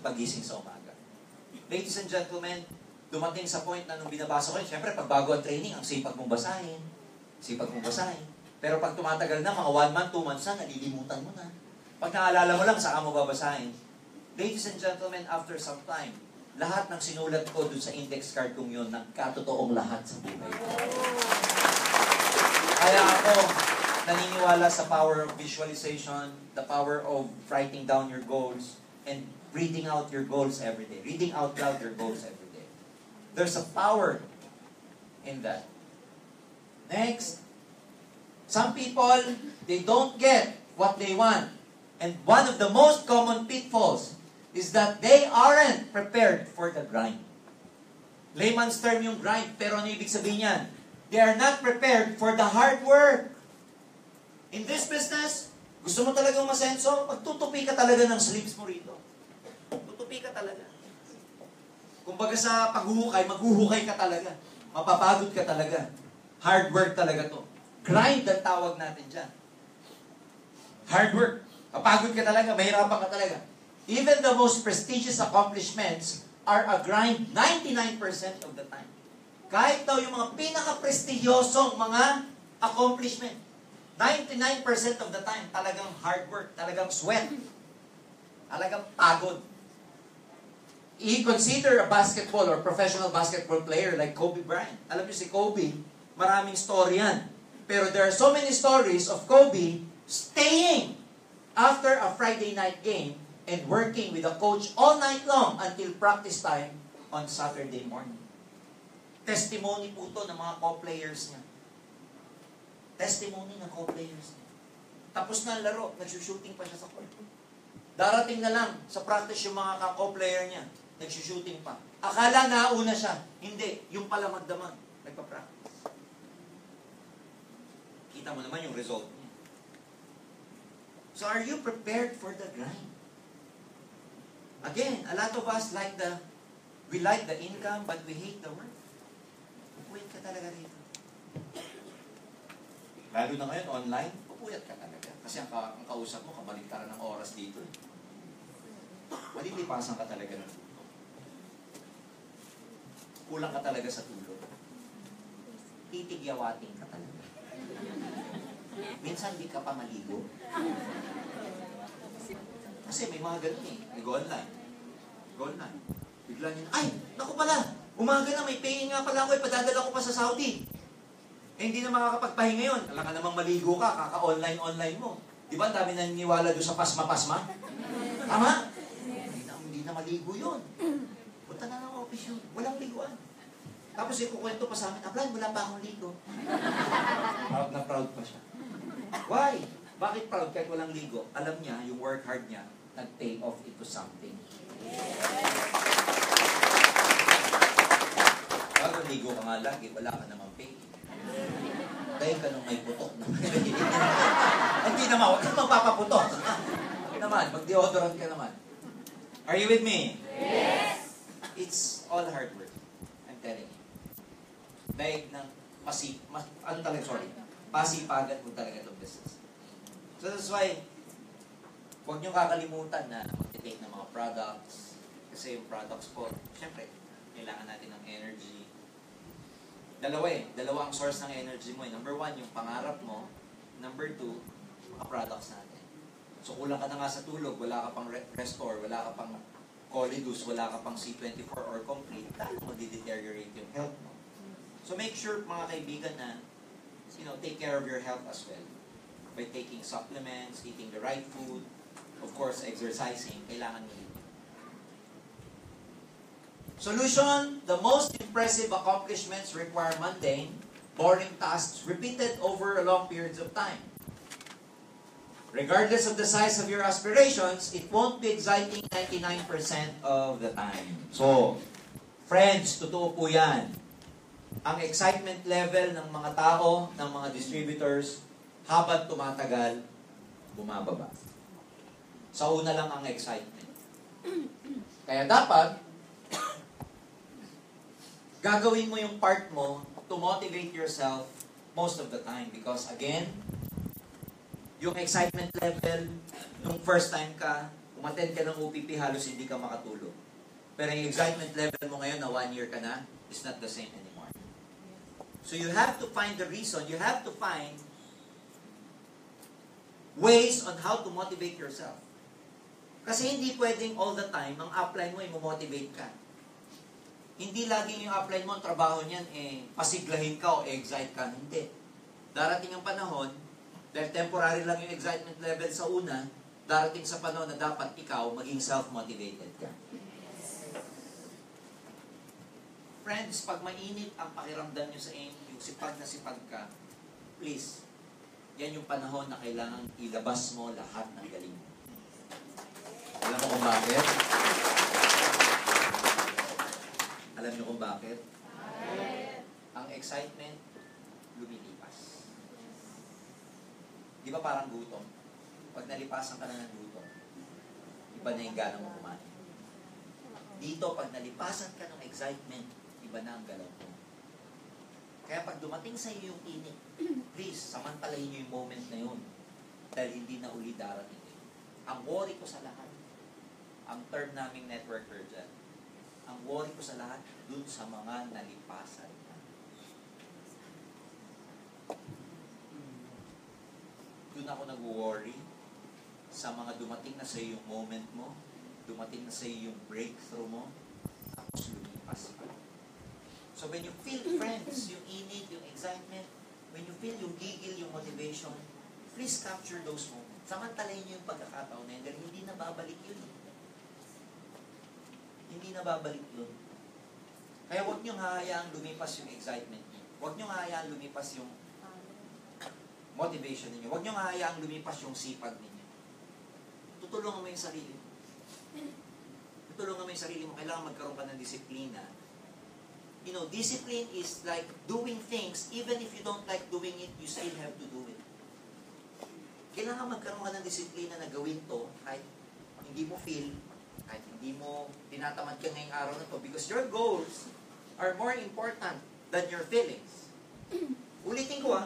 Speaker 3: pagising sa umaga. Ladies and gentlemen, dumating sa point na nung binabasa ko yun, syempre pag bago ang training, ang sipag mong basahin. Pero pag tumatagal na, mga 1 month, 2 months na, nalilimutan mo na. Pag naalala mo lang, saka mo babasahin. Ladies and gentlemen, after some time, lahat ng sinulat ko dun sa index card kong yun, nagkatotoong lahat sa buhay ko. Kaya ako, naniniwala sa power of visualization, the power of writing down your goals, and reading out your goals every day. Reading out loud your goals every day. There's a power in that. Next, some people, they don't get what they want. And one of the most common pitfalls is that they aren't prepared for the grind. Layman's term yung grind, pero ano ibig sabihin yan? They are not prepared for the hard work. In this business, gusto mo talagang masenso? Magtutupi ka talaga ng sleeves mo rito. Tutupi ka talaga. Kumbaga sa paghuhukay, maghuhukay ka talaga. Mapapagod ka talaga. Hard work talaga to. Grind ang tawag natin dyan. Hard work. Kapagod ka talaga, mahirapan ka talaga. Even the most prestigious accomplishments are a grind 99% of the time. Kahit daw yung mga pinaka-prestigyosong mga accomplishment, 99% of the time, talagang hard work, talagang sweat, talagang pagod. I-consider a basketball or professional basketball player like Kobe Bryant. Alam niyo si Kobe, maraming story yan. Pero there are so many stories of Kobe staying after a Friday night game and working with a coach all night long until practice time on Saturday morning. Testimony po ito ng mga co-players niya. Testimony ng co-players niya. Tapos na ang laro, nagsushooting pa siya sa court. Darating na lang sa practice yung mga co-player niya, nagsushooting pa. Akala nauna siya. Hindi, yung pala magdamag, nagpa-practice. Kita mo naman yung result niya. So are you prepared for the grind? Again, a lot of us we like the income, but we hate the work. Pupuyat ka talaga rito. Lalo na ngayon, online, pupuyat ka talaga. Kasi ang kausap mo, kabaliktaran ng oras dito. Malilipasan ka talaga ng tulog. Kulang ka talaga sa tulog. Titigyawating ka talaga. Minsan di ka pa maligo. Kasi may mga ganun eh. Go online. Bigla nila, ay, naku pala, umaga na, may paying nga pala ako, ipadadala ko pa sa Saudi. Eh, hindi na makakapagpahinga yun. Alam ka namang maligo ka, kaka-online mo. Di ba, dami naniniwala doon sa pasma-pasma? Tama? Hindi na maligo yun. Punta na ng office yun. Walang liguan. Tapos ikukwento pa sa amin, Ablan, wala pa akong ligo. Proud na proud pa siya. Why? Bakit proud kahit walang ligo? Alam niya, yung work hard niya, nag-pay off into something.
Speaker 1: Bago ligo ka nga lagi, wala ka namang pay. Dahil ka nung may putok na hindi naman, huwag ka magpapaputok. Hindi naman, mag-deodorant ka naman. Are you with me?
Speaker 2: Yes!
Speaker 1: It's all hard work. I'm telling you. Dahil ng pasipagan mo talaga itong business. So that's why, huwag niyong kakalimutan na mag-take ng mga products. Kasi yung products po, syempre, kailangan natin ng energy. Dalawa ang source ng energy mo. Number 1, yung pangarap mo. Number 2, mga products natin. So kulang ka na nga sa tulog, wala ka pang restore, wala ka pang Colidus, wala ka pang C24 or complete, lalo mag-deteriorate yung health mo. So make sure, mga kaibigan, na take care of your health as well. By taking supplements, eating the right food, of course, exercising, kailangan mo yun. Solution: the most impressive accomplishments require mundane, boring tasks repeated over long periods of time. Regardless of the size of your aspirations, it won't be exciting 99% of the time. So, friends, totoo po yan. Ang excitement level ng mga tao, ng mga distributors, habang tumatagal, bumababa. Sa una lang ang excitement. Kaya dapat, gagawin mo yung part mo to motivate yourself most of the time. Because again, yung excitement level, nung first time ka, umattend ka ng OPP, halos hindi ka makatulog. Pero yung excitement level mo ngayon na 1 year ka na, is not the same anymore. So you have to find the reason, you have to find ways on how to motivate yourself. Kasi hindi pwedeng all the time, ang upline mo, i-motivate ka. Hindi laging yung upline mo, ang trabaho niyan, pasiglahin ka o excite ka. Hindi. Darating ang panahon, dahil temporary lang yung excitement level sa una, darating sa panahon na dapat ikaw maging self-motivated ka. Friends, pag mainit ang pakiramdam nyo sa aim, yung sipag na sipag ka, please, yan yung panahon na kailangan ilabas mo lahat ng galing mo. Alam mo kung bakit? Alam niyo kung bakit? Ang excitement, lumilipas. Di ba parang gutom? Pag nalipasan ka na ng gutom, iba na yung gana mo kumain. Dito, pag nalipasan ka ng excitement, iba na ang galaw mo. Kaya pag dumating sa iyo yung init, please, samantalahin niyo yung moment na yun. Dahil hindi na uli darating. Ang worry ko sa lahat, ang term naming networker dyan, ang worry ko sa lahat, dun sa mga nalipasan. Dun ako nag-worry sa mga dumating na sa iyo yung moment mo, dumating na sa iyo yung breakthrough mo, tapos lumipas pa. So when you feel, friends, yung init, yung excitement, when you feel yung gigil, yung motivation, please capture those moments. Samantalahin niyo yung pagkakataon na yun, dahil hindi na babalik yun. Hindi na babalik yun. Kaya huwag niyong hahayaang lumipas yung excitement niyo. Huwag niyong hahayaang lumipas yung motivation niyo. Huwag niyong hahayaang lumipas yung sipag niyo. Tutulungan mo yung sarili mo. Tutulungan mo yung sarili mo. Kailangan magkaroon ka ng disiplina. You know, discipline is like doing things, even if you don't like doing it, you still have to do it. Kailangan magkaroon ka ng disiplina na gawin to kahit hindi mo feel, kahit hindi mo tinatamad ka ngayong araw na to, because your goals are more important than your feelings. Ulitin ko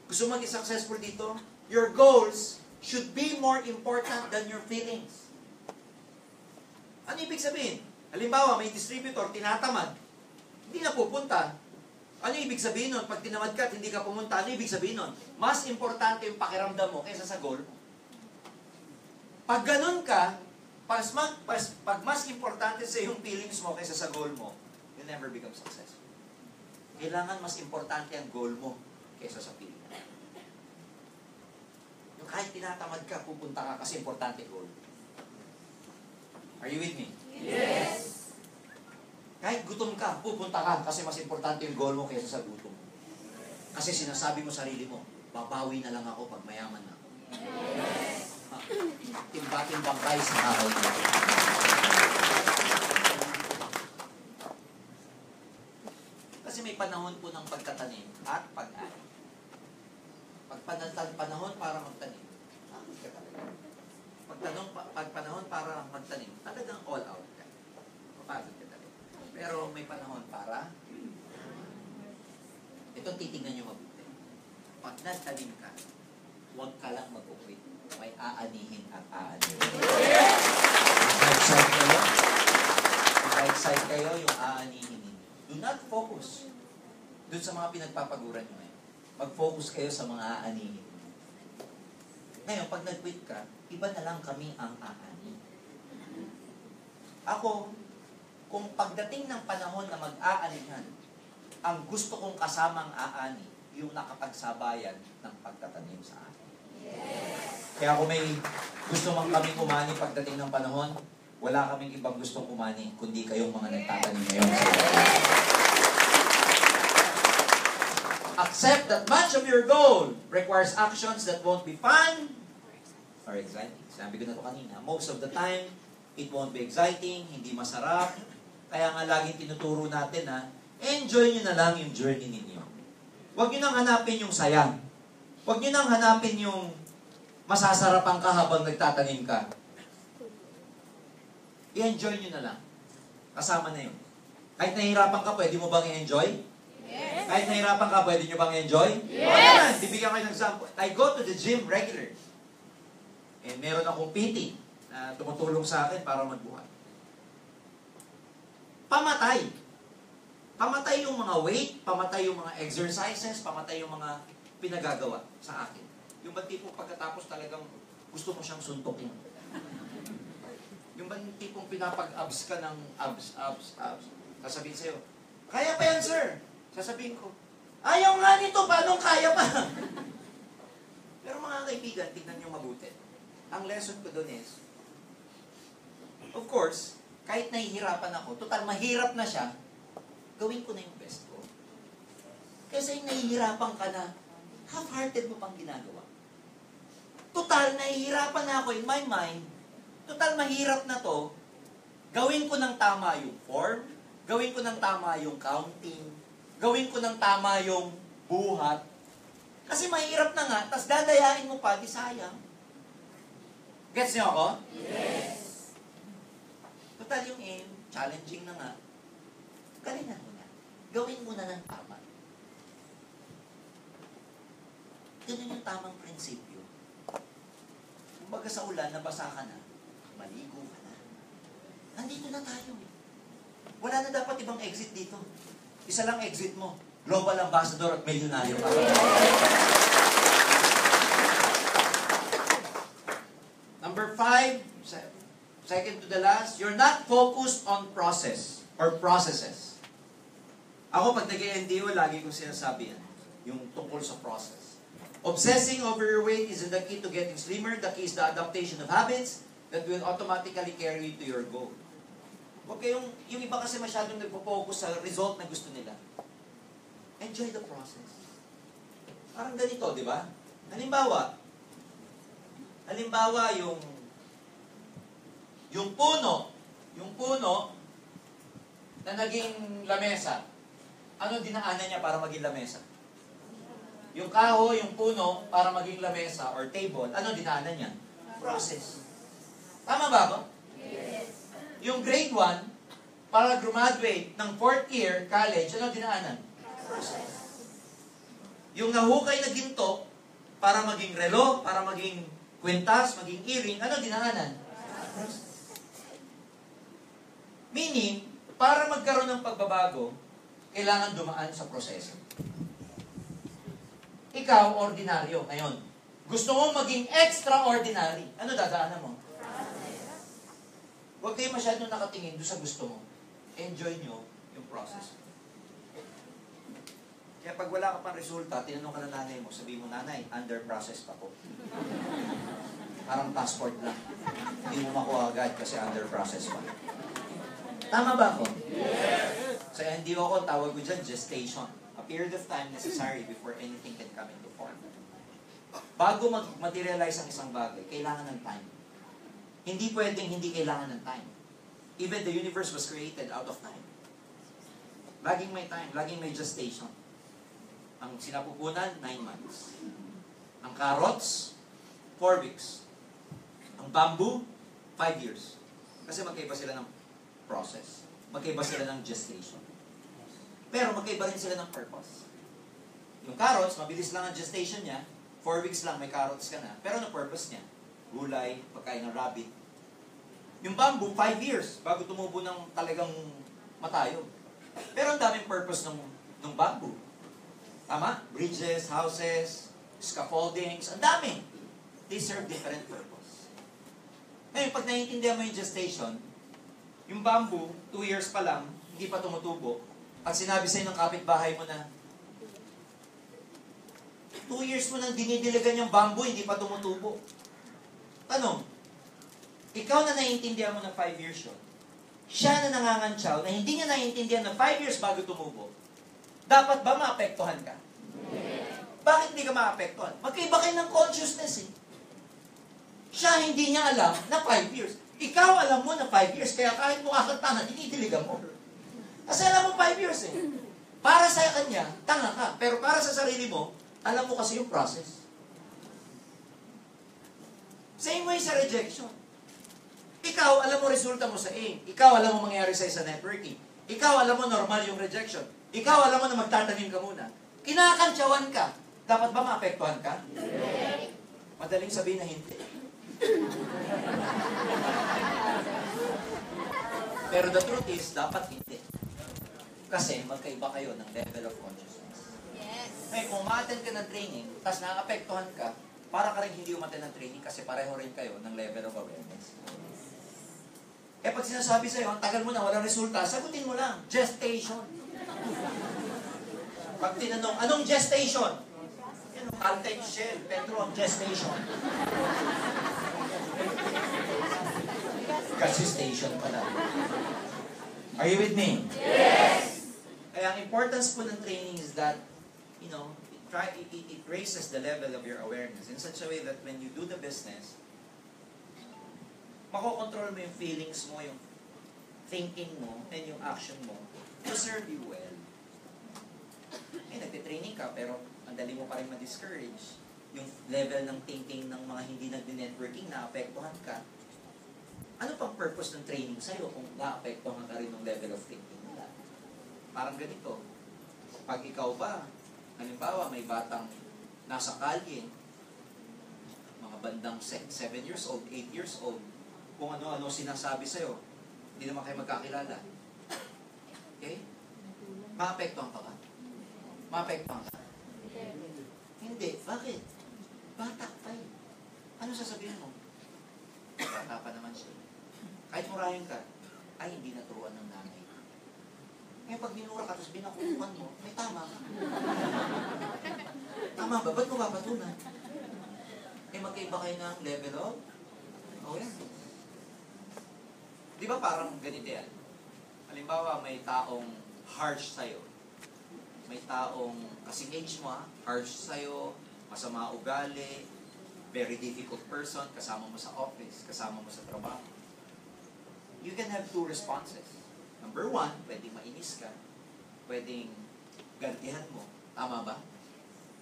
Speaker 1: gusto maging successful dito, your goals should be more important than your feelings. Ano ibig sabihin? Halimbawa, may distributor, tinatamad, hindi na pupunta. Ano ibig sabihin nun? Pag tinamad ka at hindi ka pumunta, ano ibig sabihin nun? Mas importante yung pakiramdam mo kaysa sa goal. Pag ganun ka, pag mas importante sa yung feelings mo kaysa sa goal mo, you'll never become successful. Kailangan mas importante ang goal mo kaysa sa feeling. Yung kahit tinatamad ka, pupunta ka kasi importante goal. Are you with me?
Speaker 2: Yes!
Speaker 1: Kahit gutom ka, pupunta ka kasi mas importante yung goal mo kaysa sa gutom. Kasi sinasabi mo sarili mo, babawi na lang ako pag mayaman na ako. Timba-timbang rice na ako.
Speaker 3: Kasi may panahon po ng pagtatanim at pag-ani. Panahon para magtanim, pagod ka talaga. Pag panahon para magtanim, talagang all out ka. Papagod ka talaga. Pero may panahon para, ito titignan nyo mabuti. Pag nagtanim ka, huwag ka lang mag-quit. May aanihin at aanihin. Excited kayo? Excited kayo yung aanihin ninyo. Do not focus dun sa mga pinagpapaguran nyo ngayon. Mag-focus kayo sa mga aanihin. Ngayon, pag nag-quit ka, iba na lang kami ang aani. Ako, kung pagdating ng panahon na mag-aanihan, ang gusto kong kasamang aani, yung nakapagsabayan ng pagtatanim sa akin. Yes. Kaya kung may gusto mang kaming umani pagdating ng panahon, wala kaming ibang gustong umani, kundi kayong mga nagtatanim ngayon. Accept that much of your goal requires actions that won't be fun or exciting. Sabi ko na ito kanina, most of the time, it won't be exciting, hindi masarap. Kaya nga laging tinuturo natin na, enjoy nyo na lang yung journey ninyo. Huwag nyo nang hanapin yung saya. Huwag nyo nang hanapin yung masasarapan ka habang nagtatanim ka. I-enjoy nyo na lang. Kasama na yun. Kahit nahihirapan ka, pwede mo bang i-enjoy?
Speaker 2: Yes.
Speaker 3: Kahit nahihirapan ka, pwede nyo bang enjoy?
Speaker 2: Yes!
Speaker 3: Bibigyan ko ng example. I go to the gym regular. And meron akong PT na tumutulong sa akin para magbuhat. Pamatay. Pamatay yung mga weight, pamatay yung mga exercises, pamatay yung mga pinagagawa sa akin. Yung ba tipong pagkatapos talagang gusto mo siyang suntukin? Yung ba tipong pinapag-abs ka ng abs. Sasabihin sa'yo, kaya pa yan, sir. Sasabihin ko, ayaw nga nito, paano kaya pa? Pero mga kaibigan, tignan nyo mabuti. Ang lesson ko doon is, of course, kahit nahihirapan ako, total mahirap na siya, gawin ko na yung best ko. Kasi nahihirapan ka na, half-hearted mo pang ginagawa. Total, nahihirapan na ako in my mind, total mahirap na to, gawin ko ng tama yung form, gawin ko ng tama yung counting, gawin ko ng tama yung buhat. Kasi mahirap na nga, tas dadayain mo pa, di sayang. Gets niyo ako?
Speaker 2: Yes.
Speaker 3: Total yung aim, challenging na nga. Galingan mo na. Gawin mo na ng tama. Ganun yung tamang prinsipyo. Kumbaga sa ulan, nabasa ka na, maligo ka na. Nandito na tayo eh. Wala na dapat ibang exit dito. Isa lang exit mo. Global ambassador at milyonaryo ka. Number 5, second to the last, you're not focused on process or processes. Ako pag nag-NDO, lagi kong sinasabi yan, yung tungkol sa process. Obsessing over your weight isn't the key to getting slimmer. The key is the adaptation of habits that will automatically carry you to your goal. Huwag kayong, yung iba kasi masyadong nagpo-focus sa result na gusto nila. Enjoy the process. Parang ganito, di ba? Halimbawa, yung puno na naging lamesa, ano dinaanan niya para maging lamesa? Yung kahoy, yung puno, para maging lamesa or table, ano dinaanan niya? Process. Tama ba ako?
Speaker 2: Yes.
Speaker 3: Yung grade 1, para graduate ng 4th year college, ano dinaanan? Process. Yung nahukay na ginto, para maging relo, para maging kwintas, maging earring, ano dinaanan? Process. Meaning, para magkaroon ng pagbabago, kailangan dumaan sa proseso. Ikaw, ordinaryo, ngayon. Gusto mo maging extraordinary. Ano dadaanan mo? Huwag kayo masyadong nakatingin doon sa gusto mo. Enjoy nyo yung process. Kaya pag wala ka pang resulta, tinanong ka na nanay mo, sabi mo, nanay, under process pa po. Parang passport lang. Hindi mo makuha agad kasi under process pa. Tama ba ako? Yes! Sa NDO ko, tawag ko dyan, gestation. A period of time necessary before anything can come into form. Bago mag-materialize ang isang bagay, kailangan ng time. Hindi pwedeng hindi kailangan ng time. Even the universe was created out of time. Laging may time, laging may gestation. Ang sinapupunan, 9 months. Ang carrots, 4 weeks. Ang bamboo, 5 years. Kasi magkaiba sila ng process. Magkaiba sila ng gestation. Pero magkaiba rin sila ng purpose. Yung carrots, mabilis lang ang gestation niya. 4 weeks lang, may carrots ka na. Pero ano purpose niya? Gulay, pagkain ng rabbit. Yung bamboo, 5 years bago tumubo ng talagang matayog. Pero ang daming purpose ng bamboo. Tama? Bridges, houses, scaffoldings, ang dami. They serve different purpose. Ngayon, pag naiintindihan mo yung gestation, yung bamboo, 2 years pa lang, hindi pa tumutubo. Pag sinabi sa'yo ng kapitbahay mo na, 2 years mo nang dinidiligan yung bamboo, hindi pa tumutubo. Tanong, ikaw na naiintindihan mo na 5 years yun, siya na nangangantsaw na hindi niya naiintindihan na 5 years bago tumubo, dapat ba maapektuhan ka? Bakit hindi ka maapektuhan? Magkaiba kayo ng consciousness eh. Siya hindi niya alam na 5 years. Ikaw alam mo na 5 years, kaya kahit mukha kang tanga, dinidiligan mo. Kasi alam mo 5 years eh. Para sa kanya, tanga ka. Pero para sa sarili mo, alam mo kasi yung process. Same way sa rejection. Ikaw, alam mo resulta mo sa A. Ikaw, alam mo mangyayari sa networking. Ikaw, alam mo normal yung rejection. Ikaw, alam mo na magtatanim ka muna. Kinakantsawan ka. Dapat ba maapektuhan ka? Madaling sabihin na hindi. Pero the truth is, dapat hindi. Kasi magkaiba kayo ng level of consciousness. Ngayon, kung ma-attend ka ng training, tapos naapektuhan ka, para ka rin hindi umattend ng training kasi pareho rin kayo ng level of awareness. Eh pag sinasabi sa'yo, ang tagal mo na, walang resulta, sagutin mo lang, gestation. Pag tinanong, anong gestation? Yan, Caltech Shell, Petro ang gestation. Kasi station pala. Are you with me?
Speaker 2: Yes!
Speaker 3: Kaya ang importance po ng training is that, you know, it raises the level of your awareness in such a way that when you do the business, makokontrol mo yung feelings mo, yung thinking mo, and yung action mo to serve you well. Eh, nagtitraining ka, pero ang dali mo pa rin ma-discourage. Yung level ng thinking ng mga hindi nag-networking, naapektuhan ka. Ano pang purpose ng training sa'yo kung naapektuhan ka rin ng level of thinking nila? Parang ganito. Pag ikaw ba, halimbawa, may batang nasa kalye, mga bandang 7 years old, 8 years old, kung ano-ano sinasabi sa'yo, hindi naman kayo magkakilala. Okay? Maapektuhan ka ba? Maapektuhan ka? Hindi. Bakit? Bata pa eh. Ano sasabihin mo? Bata pa naman siya. Kahit murahin ka, ay hindi naturuan ng nanay. Ngayon pag minura ka, tapos binakukuhan mo, may tama ka. Tama ba? Ba't mo papatunan? Eh magkaiba kayo ng level of awareness. Di ba parang ganito yan? Halimbawa, may taong harsh sa'yo. May taong kasing age mo, harsh sa'yo, masama ugali, very difficult person, kasama mo sa office, kasama mo sa trabaho. You can have 2 responses. Number 1, pwedeng mainis ka. Pwedeng gantihan mo. Tama ba?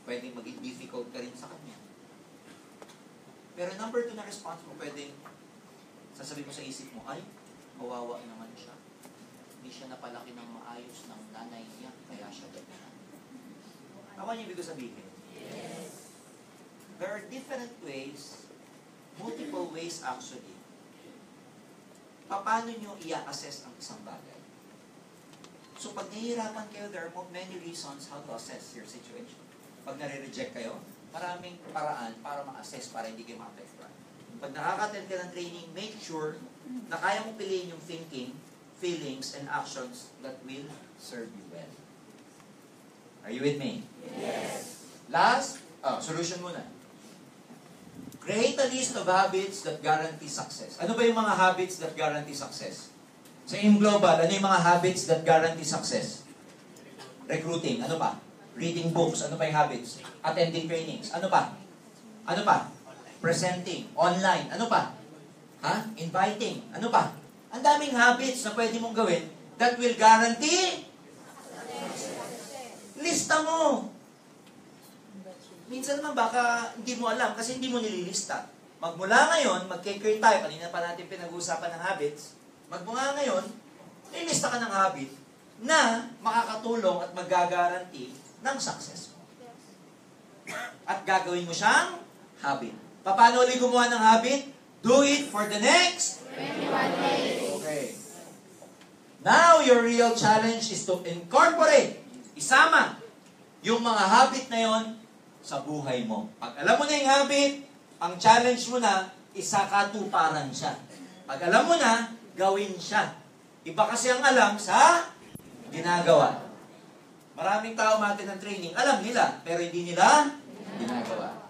Speaker 3: Pwedeng maging difficult ka rin sa kanya. Pero number 2 na response mo, pwedeng sasabihin mo sa isip mo, ay, mawawa naman siya. Hindi siya napalaki ng maayos ng nanay niya, kaya siya ganyan. Tama niyo ibig sabihin?
Speaker 2: Yes.
Speaker 3: There are different ways, multiple ways actually, paano nyo i-assess ang isang bagay. So pag nahihirapan kayo, there are many reasons how to assess your situation. Pag nare-reject kayo, maraming paraan para ma-assess, para hindi kayo ma-affectuan. Pag nakaka-attend ka ng training, make sure na kaya mo piliin yung thinking, feelings, and actions that will serve you well. Are you with me?
Speaker 2: Yes.
Speaker 3: Last, solution muna. Create a list of habits that guarantee success. Ano ba yung mga habits that guarantee success? Sa AIM Global, ano yung mga habits that guarantee success? Recruiting, ano pa? Reading books, ano pa yung habits? Attending trainings, ano pa? Ano pa? Presenting, online, ano pa? Inviting, ano pa?
Speaker 1: Ang daming habits na pwede mong gawin that will guarantee. Lista mo. Minsan naman baka hindi mo alam kasi hindi mo nililista. Magmula ngayon, mag-create tayo. Kanina pa natin pinag-uusapan ng habits. Magmula ngayon, nilista ka ng habit na makakatulong at mag-guarantee ng success mo. At gagawin mo siyang habit. Paano ulit gumawa ng habit? Do it for the next
Speaker 2: 21 days.
Speaker 1: Okay. Now, your real challenge is to incorporate, isama, yung mga habit na yon sa buhay mo. Pag alam mo na yung habit, ang challenge mo na, isakatuparan siya. Pag alam mo na, gawin siya. Iba kasi ang alam sa ginagawa. Maraming tao natin ng training, alam nila, pero hindi nila ginagawa.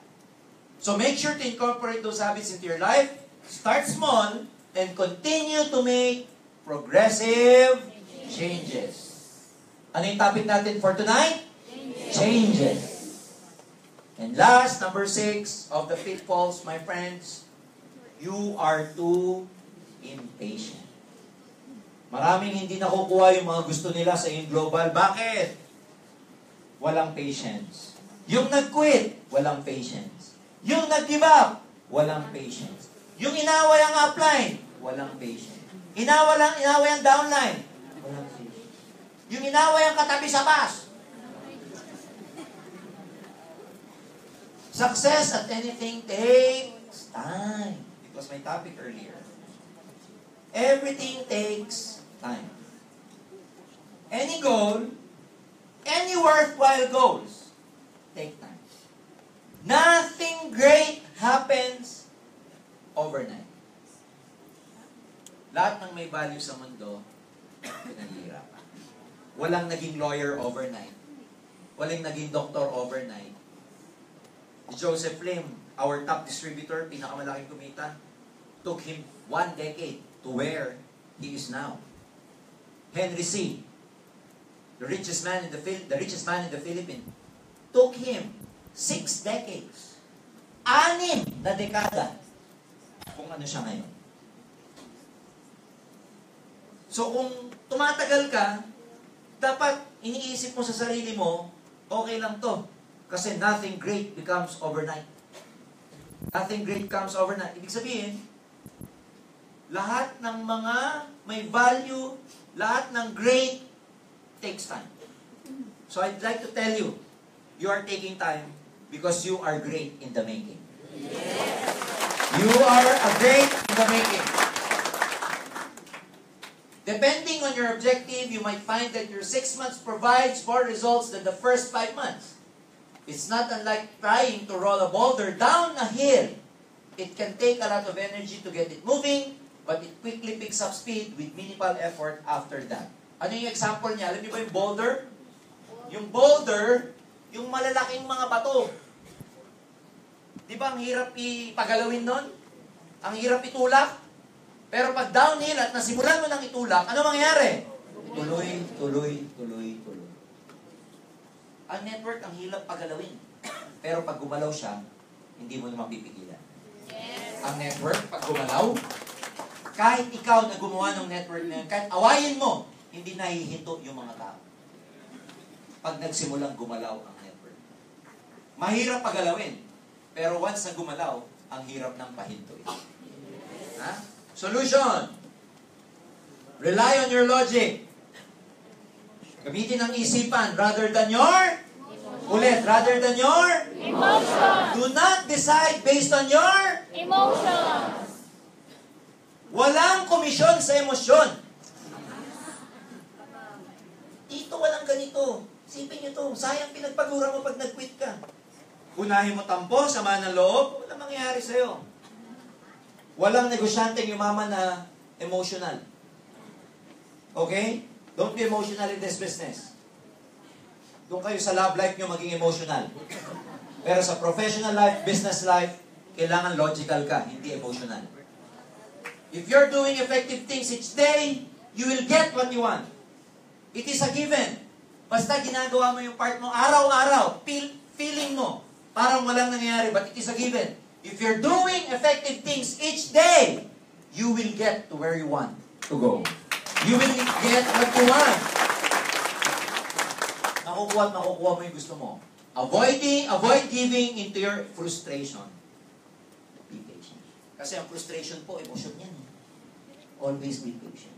Speaker 1: So make sure to incorporate those habits into your life. Start small and continue to make progressive changes. Ano yung topic natin for tonight? Changes. And last, number 6 of the pitfalls, my friends, you are too impatient. Maraming hindi nakukuha yung mga gusto nila sa iyong global. Bakit? Walang patience. Yung nag-quit, walang patience. Yung nag-give up, walang patience. Yung inaway ang upline, walang patience. Inaway ang downline, walang patience. Yung inaway ang katabi sa bus. Success at anything takes time. It was my topic earlier. Everything takes time. Any goal, any worthwhile goals, take time. Nothing great happens overnight. Lahat ng may value sa mundo, pinaghihirapan. Walang naging lawyer overnight. Walang naging doctor overnight. Joseph Lim, our top distributor, pinakamalaking kumita, took him 1 decade to where he is now. Henry C., the richest man in the Philippines, took him 6 decades. 6 na dekada kung ano siya ngayon. So kung tumatagal ka, dapat iniisip mo sa sarili mo, okay lang to. Kasi nothing great becomes overnight. Nothing great comes overnight. Ibig sabihin, lahat ng mga may value, lahat ng great takes time. So I'd like to tell you, you are taking time because you are great in the making. Yes. You are a great in the making. Depending on your objective, you might find that your 6 months provides more results than the first 5 months. It's not unlike trying to roll a boulder down a hill. It can take a lot of energy to get it moving, but it quickly picks up speed with minimal effort after that. Ano yung example niya? Alam niyo ba yung boulder? Yung boulder, yung malalaking mga bato. Di ba ang hirap ipagalawin nun? Ang hirap itulak? Pero pag downhill at nasimulan mo ng itulak, ano mangyayari? Tuloy, tuloy, tuloy, tuloy. Ang network, ang hirap pagalawin. Pero pag gumalaw siya, hindi mo naman pipigilan. Yes. Ang network, pag gumalaw, kahit ikaw na gumawa ng network na yun, kahit awayin mo, hindi nahihinto yung mga tao. Pag nagsimulang gumalaw ang network. Mahirap pagalawin. Pero once na gumalaw, ang hirap ng pahintuin. Ha? Solution. Rely on your logic. Gamitin ang isipan rather than your rather than your
Speaker 2: Emotions.
Speaker 1: Do not decide based on your
Speaker 2: Emotions.
Speaker 1: Walang komisyon sa emosyon. Dito walang ganito. Isipin nyo to, sayang pinagpagura mo pag nag-quit ka. Unahin mo tampo, sama ng loob, walang mangyayari sa'yo. Walang negosyanteng yumaman na emotional. Okay? Don't be emotional in this business. Doon kayo sa love life nyo maging emotional. Pero sa professional life, business life, kailangan logical ka, hindi emotional. If you're doing effective things each day, you will get what you want. It is a given. Basta ginagawa mo yung part mo araw-araw, feeling mo, parang walang nangyayari, but it is a given. If you're doing effective things each day, you will get to where you want. to go. You will get what you want. Nakukuha at makukuha mo yung gusto mo. Avoid giving into your frustration. Be patient. Kasi ang frustration po, emotion yan. Always be patient.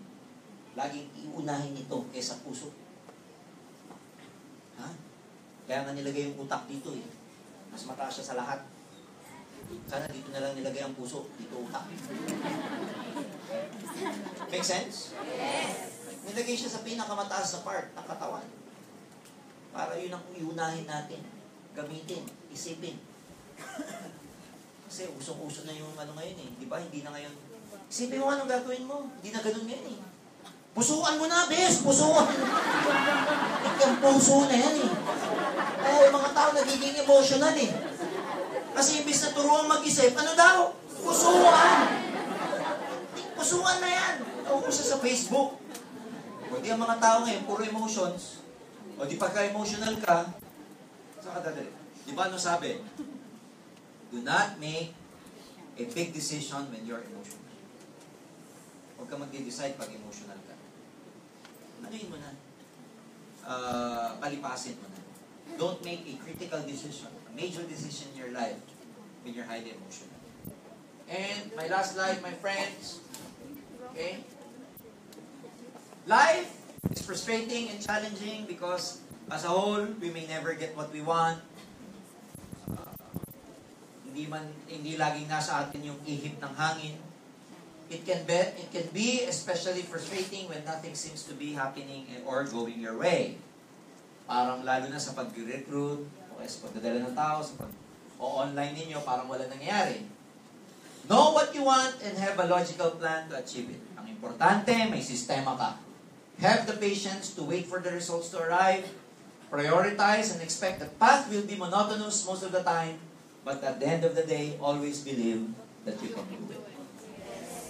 Speaker 1: Laging iunahin ito kaysa puso. Ha? Kaya nga nilagay yung utak dito eh. Mas mataas siya sa lahat. Sana dito na lang nilagay ang puso. Dito utak. Make sense? Yes. Nilagay siya sa pinakamataas na part ng katawan. Para yun ang iunahin natin. Gamitin. Isipin. Kasi usong-uso na yung ano ngayon eh. Di ba? Hindi na ngayon. Isipin mo anong gagawin mo. Hindi na ganun ngayon eh. Pusuan mo na, bes! Pusuan! Yung puso na yan eh. Kaya yung mga tao nagiging emotional eh. Kasi imbis na turuan mag-isip, ano daw? Pusuan! Pusuan na yan! Nauuso sa Facebook. O di ang mga tao ngayon, puro emotions. O di pagka-emotional ka, saan ka dadali? Di ba ano sabi? Do not make a big decision when you're emotional. Huwag ka mag-decide pag emotional ka. Anuhin mo na. Palipasin mo na. Don't make a critical decision, a major decision in your life when you're highly emotional. And my last slide, my friends. Okay? Life is frustrating and challenging because as a whole, we may never get what we want. Hindi laging nasa atin yung ihip ng hangin. It can be especially frustrating when nothing seems to be happening or going your way. Parang lalo na sa pag-recruit, o sa pagdadala ng tao, o online ninyo, parang wala nangyayari. Know what you want and have a logical plan to achieve it. Ang importante, may sistema ka. Have the patience to wait for the results to arrive. Prioritize and expect the path will be monotonous most of the time, but at the end of the day, always believe that you can do it.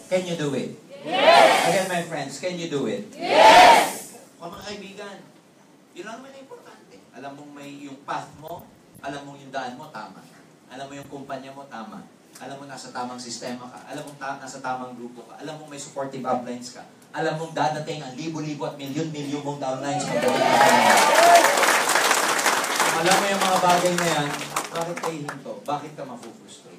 Speaker 1: Can you do it?
Speaker 2: Yes!
Speaker 1: Again, my friends, can you do it?
Speaker 2: Yes!
Speaker 1: Mga kaibigan, yun lang naman ang importante. Alam mong may yung path mo, alam mong yung daan mo, tama. Alam mo yung kumpanya mo, tama. Alam mo nasa tamang sistema ka. Alam mo nasa tamang grupo ka. Alam mo may supportive uplines ka. Alam mong dadating ang libo-libo at milyon-milyon mong downlines. Alam mo yung mga bagay na yan, bakit ka hihinto? Bakit ka mafufrustrate?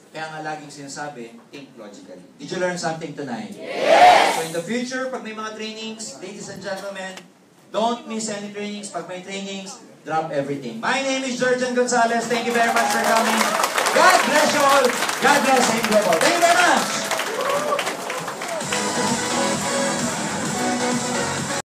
Speaker 1: Kaya nga laging sinasabi, think logically. Did you learn something tonight?
Speaker 2: Yes!
Speaker 1: So in the future, pag may mga trainings, ladies and gentlemen, don't miss any trainings. Pag may trainings, drop everything. My name is Jurgen Gonzales. Thank you very much for coming. God bless you all. God bless you all. Thank you very much.